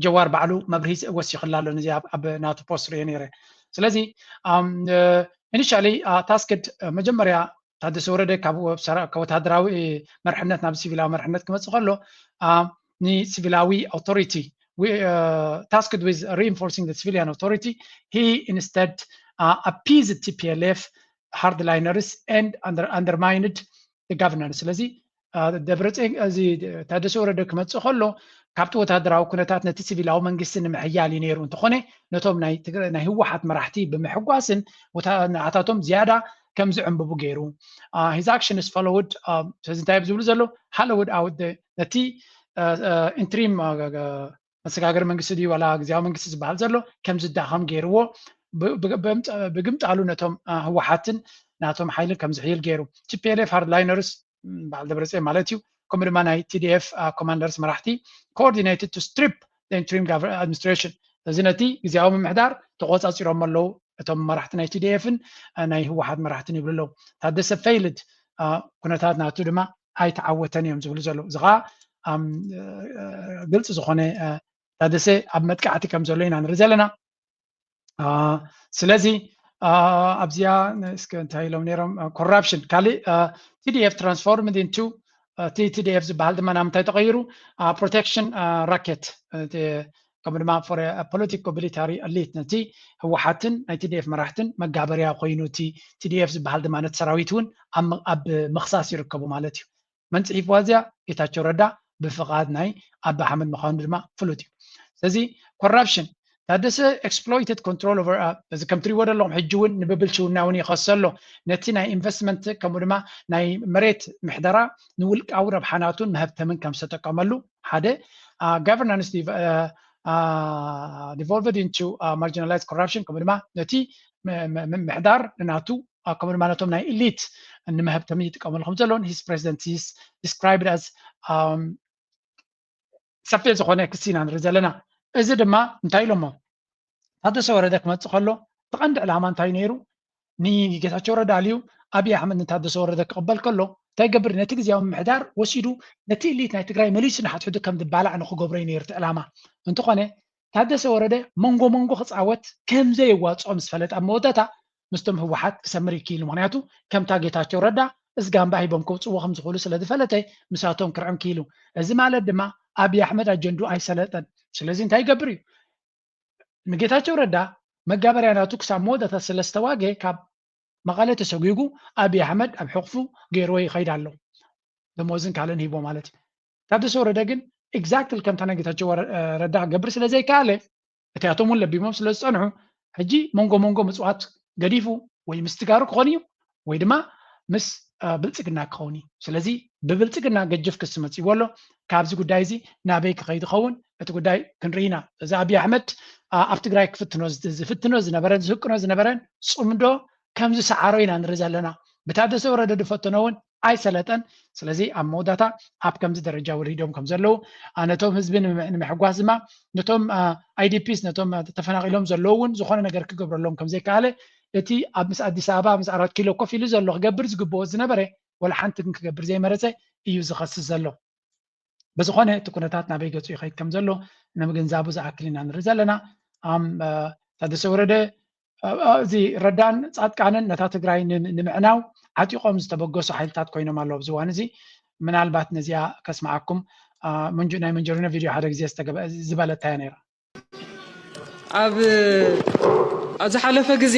ጀዋር ባዕሉ መብርሂ ወሲኽላ ኣሎ ነዚ ኣብ ናቱ ፖስት ሪኦ ነይረ ስለዚ ኢኒሻሊ ታስክድ መጀመርያ ታደሰ ወረደ ካብ ወታደራዊ መርሕነት ናብ ሲቪላዊ መርሕነት ክመፅእ ከሎ ንሲቪላዊ አውቶሪቲ tasked with reinforcing the civilian authority, he instead appeased TPLF hardliners and undermined the governance. ስለዚ ደብረፅዮን እዚ ታደሰ ወረደ ክመፅእ ከሎ ካብቲ ወታደራዊ ኩነታት ነቲ ሲቪላዊ መንግስቲ ንምሕያል ነይሩ እንትኾነ ነቶም ናይ ህወሓት መራሕቲ ብምሕጓስን ንዓታቶም ዝያዳ ከም ዝዕንብቡ ገይሩ his action is followed ስለዚ እንታይ ዝብሉ ዘሎ hallowed out ነቲ ኢንትሪም መሰጋገር መንግስቲ ድዩ ዋላ ግዚያዊ መንግስቲ ዝበሃል ዘሎ ከም ዝዳኸም ገይርዎ ብግምጣሉ ነቶም ህወሓትን ናቶም ሓይሊ ከም ዝሕይል ገይሩ TPLF hardliners በዓል ደብረፅዮን ማለት እዩ ከምኡ ድማ ናይ TDF commanders መራሕቲ coordinated to strip the interim administration እዚ ነቲ ግዚያዊ ምምሕዳር ተቆፃፂሮም ኣለዉ እቶም መራሕቲ ናይ TDF-ን ናይ ህወሓት መራሕትን ይብሉ ኣለዉ ታደሰ failed ኩነታት ናቱ ድማ ኣይተዓወተን እዮም ዝብሉ ዘለዉ እዚ ከዓ ግልፂ ዝኾነ ታደሰ ኣብ መጥቃዕቲ ከም ዘሎ ኢና ንርኢ ዘለና ስለዚ ኣብዚያ እስከ እንታይ ኢሎም ነይሮም ኮራፕሽን ካሊእ TDF transformed into TDF ዝበሃል ድማ ናብ እንታይ ተቐይሩ protection racket ከምኡ ድማ for a political military elite ነቲ ህወሓትን ናይ TDF መራሕትን መጋበርያ ኮይኑ እቲ TDF ዝበሃል ድማ ነቲ ሰራዊት እውን ኣብ ምኽሳስ ይርከቡ ማለት እዩ መንፅሒፍዋ እዚያ ጌታቸው ረዳ ብፍቃድ ናይ ኣቢ ኣሕመድ ምዃኑ ድማ ፍሉጥ እዩ ስለዚ ኮራፕሽን ታደሰ exploited control over እዚ ከም ትሪእዎ ዘለኹም ሕጂ እውን ንብብልሽውና እውን ይኸሰሎ ነቲ ናይ ኢንቨስትመንት ከምኡ ድማ ናይ መሬት ምሕደራ ንውልቃዊ ረብሓናቱን መህብተምን ከም ዝተጠቀመሉ ሓደ governance devolved into marginalized corruption ከምኡ ድማ ነቲ ምሕዳር ናቱ ከምኡ ድማ ነቶም ናይ ኤሊት ንመህብተም ይጥቀመሉ ከም ዘሎን his presidency is described as ሰፊሕ ዝኾነ ክሲ ኢና ንርኢ ዘለና እዚ ድማ እንታይ ኢሎሞ ታደሰ ወረደ ክመፅእ ከሎ ብቐንዲ ዕላማ እንታይ ነይሩ ንጌታቸው ረዳ ኣልዩ ኣብይ ኣሕመድ ንታደሰ ወረደ ክቕበል ከሎ እንታይ ገብር ነቲ ግዜያዊ ምምሕዳር ወሲዱ ነቲ ኤሊት ናይ ትግራይ መሊሱ ንሓትሕዱ ከም ዝባላዕ ንክገብሮ እዩ ነይሩ ዕላማ እንትኾነ ታደሰ ወረደ መንጎ መንጎ ክፃወት ከምዘየዋፅኦ ምስ ፈለጥ ኣብ መወዳእታ ምስቶም ህወሓት ክሰምር ይክኢሉ ምክንያቱ ከምታ ጌታቸው ረዳ እስጋምባ ሂቦም ከውፅዎ ከም ዝኽእሉ ስለዝፈለጠ ምሳቶም ክርዕም ክኢሉ እዚ ማለት ድማ ኣብይ ኣሕመድ ኣጀንዱ ኣይሰለጠን ስለዚ እንታይ ይገብር እዩ ንጌታቸው ረዳ መጋበርያ ናቱ ክሳብ መወዳእታ ስለዝተዋግየ ካብ መቐለ ተሰጊጉ ኣብይ ኣሕመድ ኣብ ሕቑፉ ገይርዎ ይኸይድ ኣሎ ደሞዝን ካልእን ሂቦ ማለት እዩ ታደሰ ወረደ ግን ኤግዛክትሊ ከምታ ናይ ጌታቸው ረዳ ክገብር ስለዘይከኣለ እቲያቶም እውን ለቢሞም ስለዝፀንሑ ሕጂ መንጎ መንጎ ምፅዋት ገዲፉ ወይ ምስ ትጋሩ ክኾን እዩ ወይ ድማ ምስ ብልፅግና ክኸውን እዩ ስለዚ ብብልፅግና ገጅፍ ክስ መፅይዎ ኣሎ ካብዚ ጉዳይ እዚ ናበይ ክኸይድ ይኸውን እቲ ጉዳይ ክንርኢ ኢና እዚ ኣብይ ኣሕመድ ኣብ ትግራይ ዝፍትኖ ዝነበረን ዝህቅኖ ዝነበረን ፅምዶ ከም ዝሰዓሮ ኢና ንርኢ ዘለና ብታደሰ ወረደ ድፈትኖ እውን ኣይሰለጠን ስለዚ ኣብ መወዳታ ኣብ ከምዚ ደረጃ ወሪዶም ከም ዘለው ነቶም ህዝቢ ንምሕጓስ ድማ ነቶም IDPs ነቶም ተፈናቂሎም ዘለው እውን ዝኾነ ነገር ክገብረሎም ከም ዘይከኣለ እቲ ኣብ ምስ ኣዲስ ኣበባ ምስ 4 ኪሎ ኮፍ ኢሉ ዘሎ ክገብር ዝግብኦ ዝነበረ ወላ ሓንቲ ግን ክገብር ዘይመረፀ እዩ ዝኸስስ ዘሎ በዝኾነ እቲ ኩነታት ናበይ ገፁ ይኸይድ ከም ዘሎ ንምግንዛቡ ዝኣክል ኢና ንርኢ ዘለና ታደሰ ወረደ እዚ ረዳን ጻድቃንን ነታ ትግራይ ንምዕናው ዓጢቆም ዝተበገሱ ሓይልታት ኮይኖም ኣለዉ ኣብዚ እዋን እዚ ምናልባት ነዚኣ ከስማዓኩም ናይ መንጀሪኖ ቪድዮ ሓደ ግዜ ዝበለታ እያ ነይራ ኣብ ዝሓለፈ ግዜ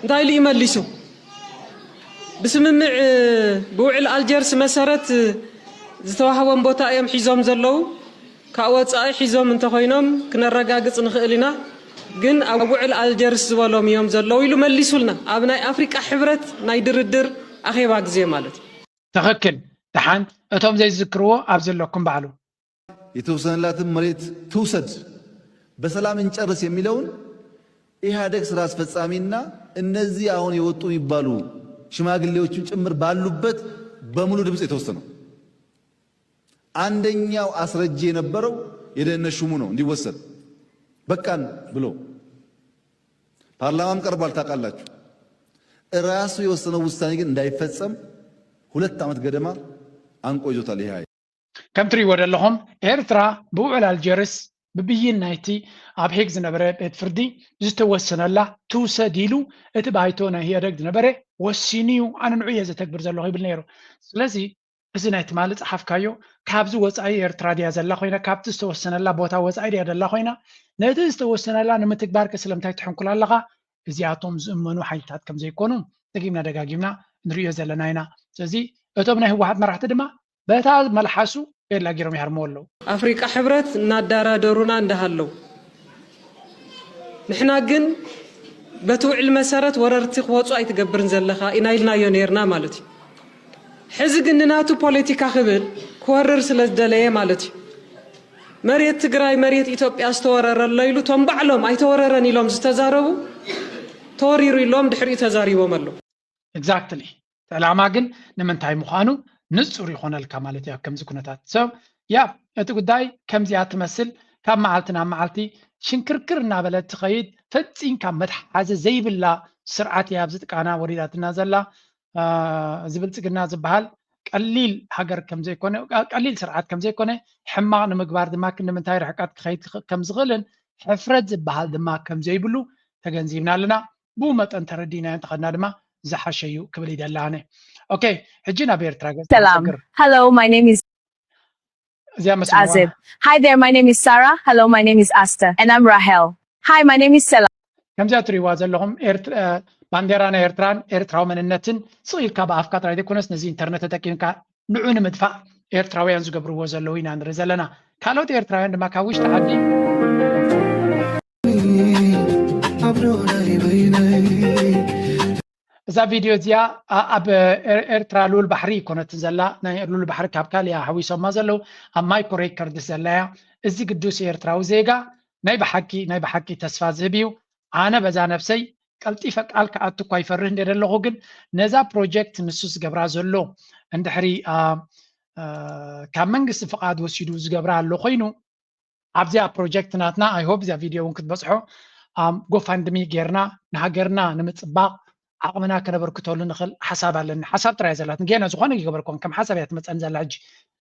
እንታይ ኢሉ ይመሊሱ ብስምምዕ ብውዕል ኣልጀርስ መሰረት ዝተዋህቦም ቦታ እዮም ሒዞም ዘለው ካብ ወፃኢ ሒዞም እንተኮይኖም ክነረጋግፅ ንኽእል ኢና ግን ኣብ ውዕል ኣልጀርስ ዝበሎም እዮም ዘለው ኢሉ መሊሱልና ኣብ ናይ ኣፍሪቃ ሕብረት ናይ ድርድር ኣኼባ ግዜ ማለት ትኽክል ድሓን እቶም ዘይዝክርዎ ኣብ ዘለኩም በዓሉ የተወሰነላትን መሬት ትውሰድ በሰላም እንጨርስ የሚለውን ኢህአዴግ ስራ አስፈጻሚና እነዚህ አሁን የወጡ የሚባሉ ሽማግሌዎችን ጭምር ባሉበት በሙሉ ድምጽ የተወሰነው አንደኛው አስረጄ የነበረው የደህንነት ሹሙ ነው እንዲወሰድ በቃን ብሎ ፓርላማም ቀርቧል ታውቃላችሁ ራሱ የወሰነው ውሳኔ ግን እንዳይፈጸም 2 ዓመት ገደማ አንቆ ይዞታል ይሄ ከም ትሪእዎ ዘለኹም ኤርትራ ብውዕል ኣልጀርስ ብብይን ናይቲ ኣብ ሄግ ዝነበረ ቤት ፍርዲ ዝተወሰነላ ትውሰድ ኢሉ እቲ ባይቶ ናይ ኢህአዴግ ዝነበረ ወሲኑ እዩ ኣነ ንዑ እየ ዘተግብር ዘለኹ ይብል ነይሩ ስለዚ እዚ ናይ ትማሊ ፀሓፍካዮ ካብዚ ወፃኢ ኤርትራ ድያ ዘላ ኮይና ካብቲ ዝተወሰነላ ቦታ ወፃኢ ድያ ዘላ ኮይና ነቲ ዝተወሰነላ ንምትግባር ስለምንታይ ትሕንኩላ ኣለኻ እዚኣቶም ዝእመኑ ሓይልታት ከም ዘይኮኑ ደጊምና ደጋጊምና ንሪኦ ዘለና ኢና ስለዚ እቶም ናይ ህወሓት መራሕቲ ድማ በታ መልሓሱ የላ ጌሮም ይሃርመው ኣለዉ ኣፍሪቃ ሕብረት እናዳራደሩና እንዳሃለው ንሕና ግን በቲ ውዕል መሰረት ወረርቲ ክወፁ ኣይትገብርን ዘለኻ ኢና ኢልናዮ ነርና ማለት እዩ ሕዚ ግን ንናቱ ፖለቲካ ክብል ክወርር ስለ ዝደለየ ማለት እዩ መሬት ትግራይ መሬት ኢትዮጵያ ዝተወረረሎ ኢሉ ቶም ባዕሎም ኣይተወረረን ኢሎም ዝተዛረቡ ተወሪሩ ኢሎም ድሕሪኡ ተዛሪቦም ኣለዉ ኤግዛክትሊ ዕላማ ግን ንምንታይ ምዃኑ ንጹር ይኾነልካ ማለት እዩ ከምዚ ኩነታት ሰብ ያ እቲ ጉዳይ ከምዚኣ ትመስል ካብ መዓልቲ ናብ መዓልቲ ሽንክርክር እናበለት ትኸይድ ፈፂምካ መትሓዚ ዘይብላ ስርዓት እያ ኣብዚ ጥቃና ወሪዳትና ዘላ ዝብልፅግና ዝበሃል ቀሊል ሃገር ከም ዘይኮነ ቀሊል ስርዓት ከም ዘይኮነ ሕማቕ ንምግባር ድማ ንምንታይ ርሕቀት ክኸይድ ከም ዝኽእልን ሕፍረት ዝበሃል ድማ ከም ዘይብሉ ተገንዚብና ኣለና ብኡ መጠን ተረዲና እንተኸድና ድማ ዝሓሸ እዩ ክብል ይደላነ ኦኬ ሕጂ ናብ ኤርትራ ገጽ Salam. Hello, my name is Azib. Hi there, my name is Sarah. Hello, my name is Asta. And I'm Rahel. Hi, my name is Salam. ከምዚኣ ትሪእዋ ዘለኹም ባንዴራ ናይ ኤርትራን ኤርትራዊ መንነትን ስኢልካ ብኣፍካ ጥራይ ዘይኮነስ ነዚ ኢንተርነት ተጠቂምካ ንዑ ንምጥፋእ ኤርትራውያን ዝገብርዎ ዘለዉ ኢና ንርኢ ዘለና ካልኦት ኤርትራውያን ድማ ካብ ውሽጢ ዓዲ እዛ ቪድዮ እዚኣ ኣብ ኤርትራ ሉል ባሕሪ ኮነትን ዘላ ናይ ሉል ባሕሪ ካብ ካሊኣ ሓዊሶማ ዘለው ኣብ ማይኮ ሬከርድስ ዘላያ እዚ ቅዱስ ኤርትራዊ ዜጋ ናይ ብሓቂ ተስፋ ዝህብ እዩ ኣነ በዛ ነፍሰይ ቀልጢፈ ቃል ከኣቱ እኳ ይፈርህ እንደ ዘለኹ ግን ነዛ ፕሮጀክት ንሱ ዝገብራ ዘሎ እንድሕሪ ካብ መንግስቲ ፍቃድ ወሲዱ ዝገብራ ኣሎ ኮይኑ ኣብዚኣ ፕሮጀክት ናትና ኣይሆፕ እዚኣ ቪድዮ እውን ክትበፅሖ ጎፋንድሚ ጌርና ንሃገርና ንምፅባቕ ዓቕምና ከነበርክተሉ ንኽእል ሓሳብ ኣለኒ ሓሳብ ጥራይ ዘላትን ገና ዝኾነ ይገበርኮን ከም ሓሳብ እያ ትመፀን ዘላ ሕጂ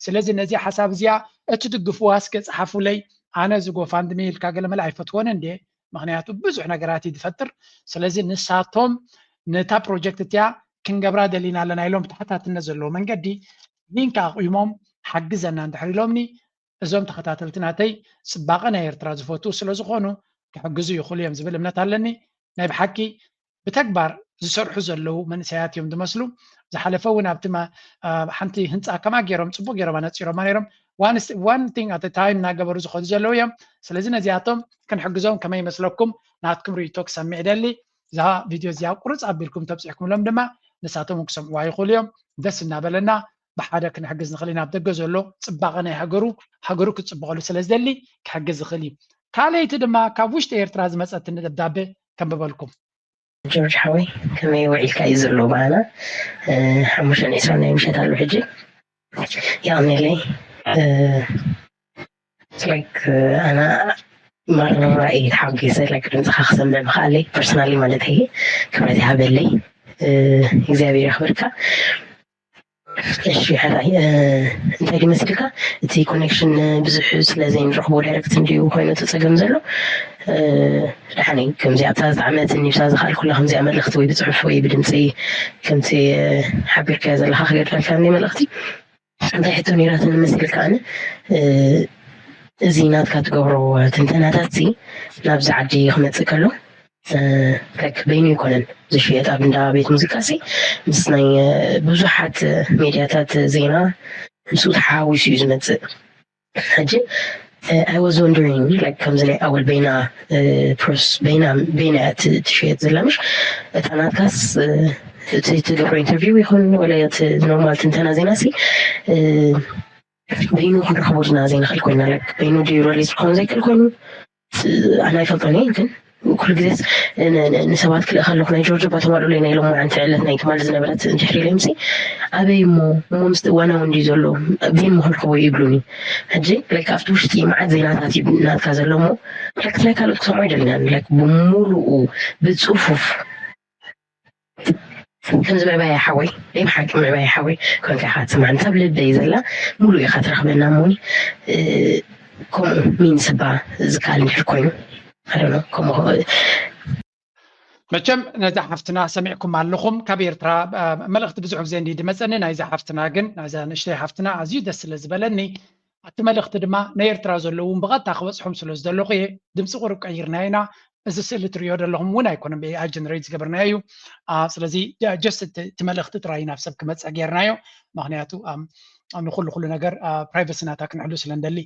ስለዚ ነዚ ሓሳብ እዚኣ እትድግፍዋስ ከፅሓፉለይ ኣነ እዚ ጎፋንድሚ ኢልካ ገለመለ ኣይፈትዎን እንዴ ምክንያቱ ብዙሕ ነገራት ይትፈጥር ስለዚ ንሳቶም ነታ ፕሮጀክት እትያ ክንገብራ ደሊና ኣለና ኢሎም ተኸታትነት ዘለዎ መንገዲ ሊንክ ኣቑሞም ሓግዘና እንድሕር ኢሎምኒ እዞም ተኸታተልቲ ናተይ ፅባቐ ናይ ኤርትራ ዝፈትው ስለዝኾኑ ክሕግዙ ይኽእሉ እዮም ዝብል እምነት ኣለኒ ናይ ብሓቂ ብተግባር ዝሰርሑ ዘለው መንእሰያት እዮም ዝመስሉ ዝሓለፈ እውን ኣብቲ ሓንቲ ህንፃ ከማ ገይሮም ፅቡቅ ገይሮም ኣነፂሮማ ነይሮም ዋን ቲንግ ኣት ታይም እናገበሩ ዝኸዱ ዘለው እዮም ስለዚ ነዚኣቶም ክንሕግዞም ከመይ ይመስለኩም ናትኩም ርእቶ ክሰሚዕ ደሊ እዛ ቪድዮ እዚኣ ቁርፅ ኣቢልኩም ተብፂሕኩምሎም ድማ ንሳቶም ክሰምዕዋ ይኽእሉ እዮም ደስ እናበለና ብሓደ ክንሕግዝ ንኽእል ኢና ኣብ ደገ ዘሎ ፅባቐ ናይ ሃገሩ ክፅበቐሉ ስለዝደሊ ክሕግዝ ዝኽእል እዩ ካልአይቲ ድማ ካብ ውሽጢ ኤርትራ ዝመፀት ደብዳቤ ከንብበልኩም جورج حوي كما يوعي الكايزر لو معنا حموشان إسرانا يمشيت على الحجي يعني لي أنا مرة رأيي حقي يصير لك كنت أخسر مع مخالي personally مالتي كبرتي هابلي إكزابي رخبركا እሺ ሓራይ እንታይ ይመስልካ እቲ ኮኔክሽን ብዙሕ ስለዘይ ንረኽቦ ዳይሬክት እንዲሁ ኮይኑ ተፀገም ዘሎ ድሓኒ ከምዚ ኣብታ ዝዓመት ኒብሳ ዝኽእል ኩላ ከምዚኣ መልእኽቲ ወይ ብፅሑፍ ወይ ብድምፂ ከምቲ ሓቢርካዮ ዘለካ ክገድፈልካ እንዲ መልእኽቲ እንታይ ሕቶ ነይራት ንመስልካ ኣነ እዚ ናትካ ትገብሮ ትንተናታት ናብዚ ዓዲ ክመፅእ ከሎ በይኑ ይኮነን ዝሽየጥ ኣብ እንዳ ቤት ሙዚቃ ምስ ናይ ብዙሓት ሚድያታት ዜና ምስኡ ተሓዋዊሱ እዩ ዝመፅእ ሕጂ I was wondering like ከምዚ ናይ ኣወል በይና ፕሮስ በይና ትሽየጥ ዘላ ምሽ እታ ናትካስ እቲ ትገብሮ ኢንተርቪው ይኹን ወላ እቲ ኖርማል ትንተና ዜና በይኑ ክንረኽቦ ድና ዘይንኽእል ኮይና በይኑ ድዩ ሪሊዝ ክኸውን ዘይክእል ኮይኑ ኣነ ኣይፈልጦን እየ ግን كل جزء نسبات كل خلوا خلنا جورج باتمارو لنا يلوم عن فعلت نايت مال زنبرت جحري لمسي أبي مو مستوانا وندي زلو بين مهل قوي يقولوني هجي لك أفتوش تي مع زيناتي بنات كذا لومو لك تلاقي كانوا تسمعوا جلنا لك بمولو بتصوفوف كم زمان باي حوي ليه حاكم باي حوي كان كحات سمع عن تبلد بيزلا مولو يخاطر خبرنا موني كم مين سبع زكال نحكوين I don't know كم هو መቸም ነዛ ሓፍትና ሰሚዕኩም ኣለኹም ካብ ኤርትራ መልእኽቲ ብዙሕ ግዜ እንዲ ድመፀኒ ናይዛ ሓፍትና ግን ናይዛ ንእሽተይ ሓፍትና ኣዝዩ ደስ ስለ ዝበለኒ እቲ መልእኽቲ ድማ ናይ ኤርትራ ዘለዉ ብቐጥታ ክበፅሖም ስለ ዝደለኹ እየ ድምፂ ቁሩብ ቀይርና ኢና እዚ ስእሊ ትሪኦ ዘለኹም እውን ኣይኮነን ብኤኣይ ጀነሬት ዝገበርናዮ እዩ ስለዚ ጀስት እቲ መልእኽቲ ጥራይ ናብ ሰብ ክመፅእ ገይርናዮ ምክንያቱ ንኩሉ ነገር ፕራይቨሲ ናታ ክንሕሉ ስለ እንደሊ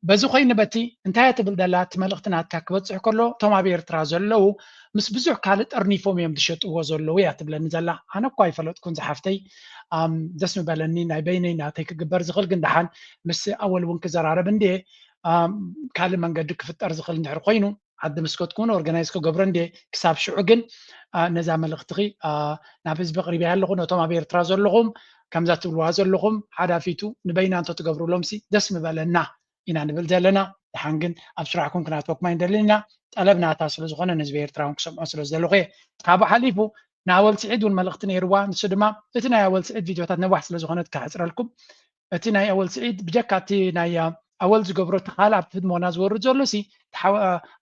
በዚ ኮይኑ በቲ እንታይ ትብል ዘላ እቲ መልእኽቲ ናትካ ክበፅሕ ከሎ እቶም ኣብ ኤርትራ ዘለዉ ምስ ብዙሕ ካልእ ጠርኒፎም እዮም ዝሸጥዎ ዘለዉ እያ ትብለኒ ዘላ ኣነ እኳ ኣይፈለጥኩን ዝሓፍተይ ደስ ምበለኒ ናይ በይነይ ናተይ ክግበር ዝኽእል ግን ድሓን ምስ ኣወል እውን ክዘራረብ እንድየ ካልእ መንገዲ ክፍጠር ዝኽእል እንድሕር ኮይኑ ዓዲ መስኮትኩን ኦርጋናይዝ ክገብሮ እንድየ ክሳብ ሽዑ ግን ነዛ መልእኽቲ ናብ ህዝቢ ቅሪብያ ኣለኹ ነቶም ኣብ ኤርትራ ዘለኹም ከምዛ ትብልዋ ዘለኹም ሓዳፊቱ ንበይና እንተ ትገብርሎም ደስ ምበለና ኢና ንብል ዘለና ድሓን ግን ኣብ ስራሕኩም ክናትወኩም ኣይንደሊና ጠለብናታ ስለ ዝኾነ ንህዝቢ ኤርትራ እውን ክሰምዖ ስለ ዘለኹ እየ ካብኡ ሓሊፉ ንኣወል ስዒድ እውን መልእኽቲ ነይርዋ ንሱ ድማ እቲ ናይ ኣወል ስዒድ ቪድዮታት ነዋሕ ስለ ዝኾነት ክሕፅረልኩም እቲ ናይ ኣወል ስዒድ ብጀካ እቲ ናይ ኣወል ዝገብሮ እቲ ካልእ ኣብቲ ህድሞና ዝወርድ ዘሎ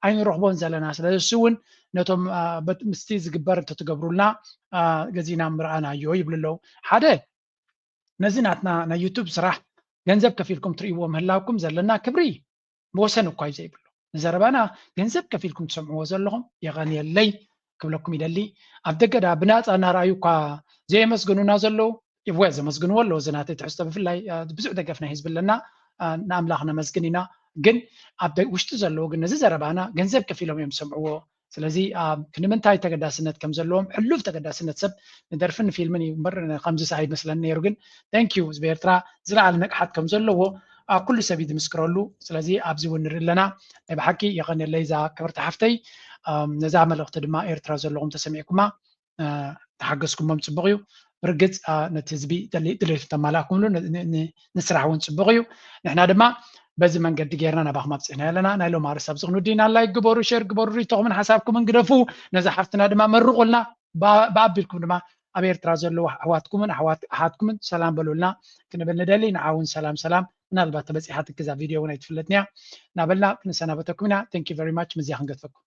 ኣይንረኽቦን ዘለና ስለዚ እውን ነቶም ምስቲ ዝግበር እንተትገብሩልና ገዚና ምርኣናዮ ይብሉ ኣለዉ ሓደ ነዚ ናትና ናይ ዩቱብ ስራሕ ገንዘብ ከፊልኩም ትርእይዎ ምህላውኩም ዘለና ክብሪ ብወሰን እኳ እዩ ዘይብሉ ንዘረባና ገንዘብ ከፊልኩም ትሰምዕዎ ዘለኹም የቐንየለይ ክብለኩም ይደሊ ኣብ ደገዳ ብናፃ እናርኣዩ እኳ ዘየመስግኑና ዘለዉ ወይ ዘመስግንዎ ኣለዎ እዚ ናተይ ትሕዝቶ ብፍላይ ብዙሕ ደገፍ ናይ ህዝቢ ኣለና ንኣምላኽ ነመስግን ኢና ግን ኣብ ውሽጢ ዘለዉ ግን ነዚ ዘረባና ገንዘብ ከፊሎም እዮም ዝሰምዕዎ ስለዚ ንምንታይ ተገዳስነት ከም ዘለዎም ሕሉፍ ተገዳስነት ሰብ ንደርፍን ፊልምን እዩ እምበር ከምዚ ሰዓይ መስለኒ ነይሩ ግን ታንኪዩ ህዝቢ ኤርትራ ዝለዓለ ነቕሓት ከም ዘለዎ ኩሉ ሰብ ይድምስክረሉ ስለዚ ኣብዚ እውን ንርኢ ኣለና ናይ ብሓቂ የቐንየለይ ዛ ክብርቲ ሓፍተይ ነዛ መልእኽቲ ድማ ኤርትራ ዘለኹም ተሰሚዕኩማ ተሓገዝኩሞም ፅቡቕ እዩ ብርግፅ ነቲ ህዝቢ ድሌት ተማላእኩምሉ ንስራሕ እውን ፅቡቕ እዩ ንሕና ድማ በዚ መንገዲ ጌርና ናባኹም ኣብፅሕና ኣለና ናይ ሎም ኣርስ ኣብ ዝኽኑዲና ላይክ ግበሩ ሸር ግበሩ ሪቶኹምን ሓሳብኩምን ግደፉ ነዛ ሓፍትና ድማ መርቑልና ብኣቢልኩም ድማ ኣብ ኤርትራ ዘለዉ ኣሕዋትኩምን ኣሓትኩምን ሰላም በሉልና ክንብል ንደሊ ንዓውን ሰላም ምናልባት ተበፂሓ ትክዛ ቪድዮ እውን ኣይትፍለጥን እያ ናበልና ክንሰናበተኩም ኢና ቴንክ ዩ ቨሪ ማች ምዝያ ክንገትፈኩም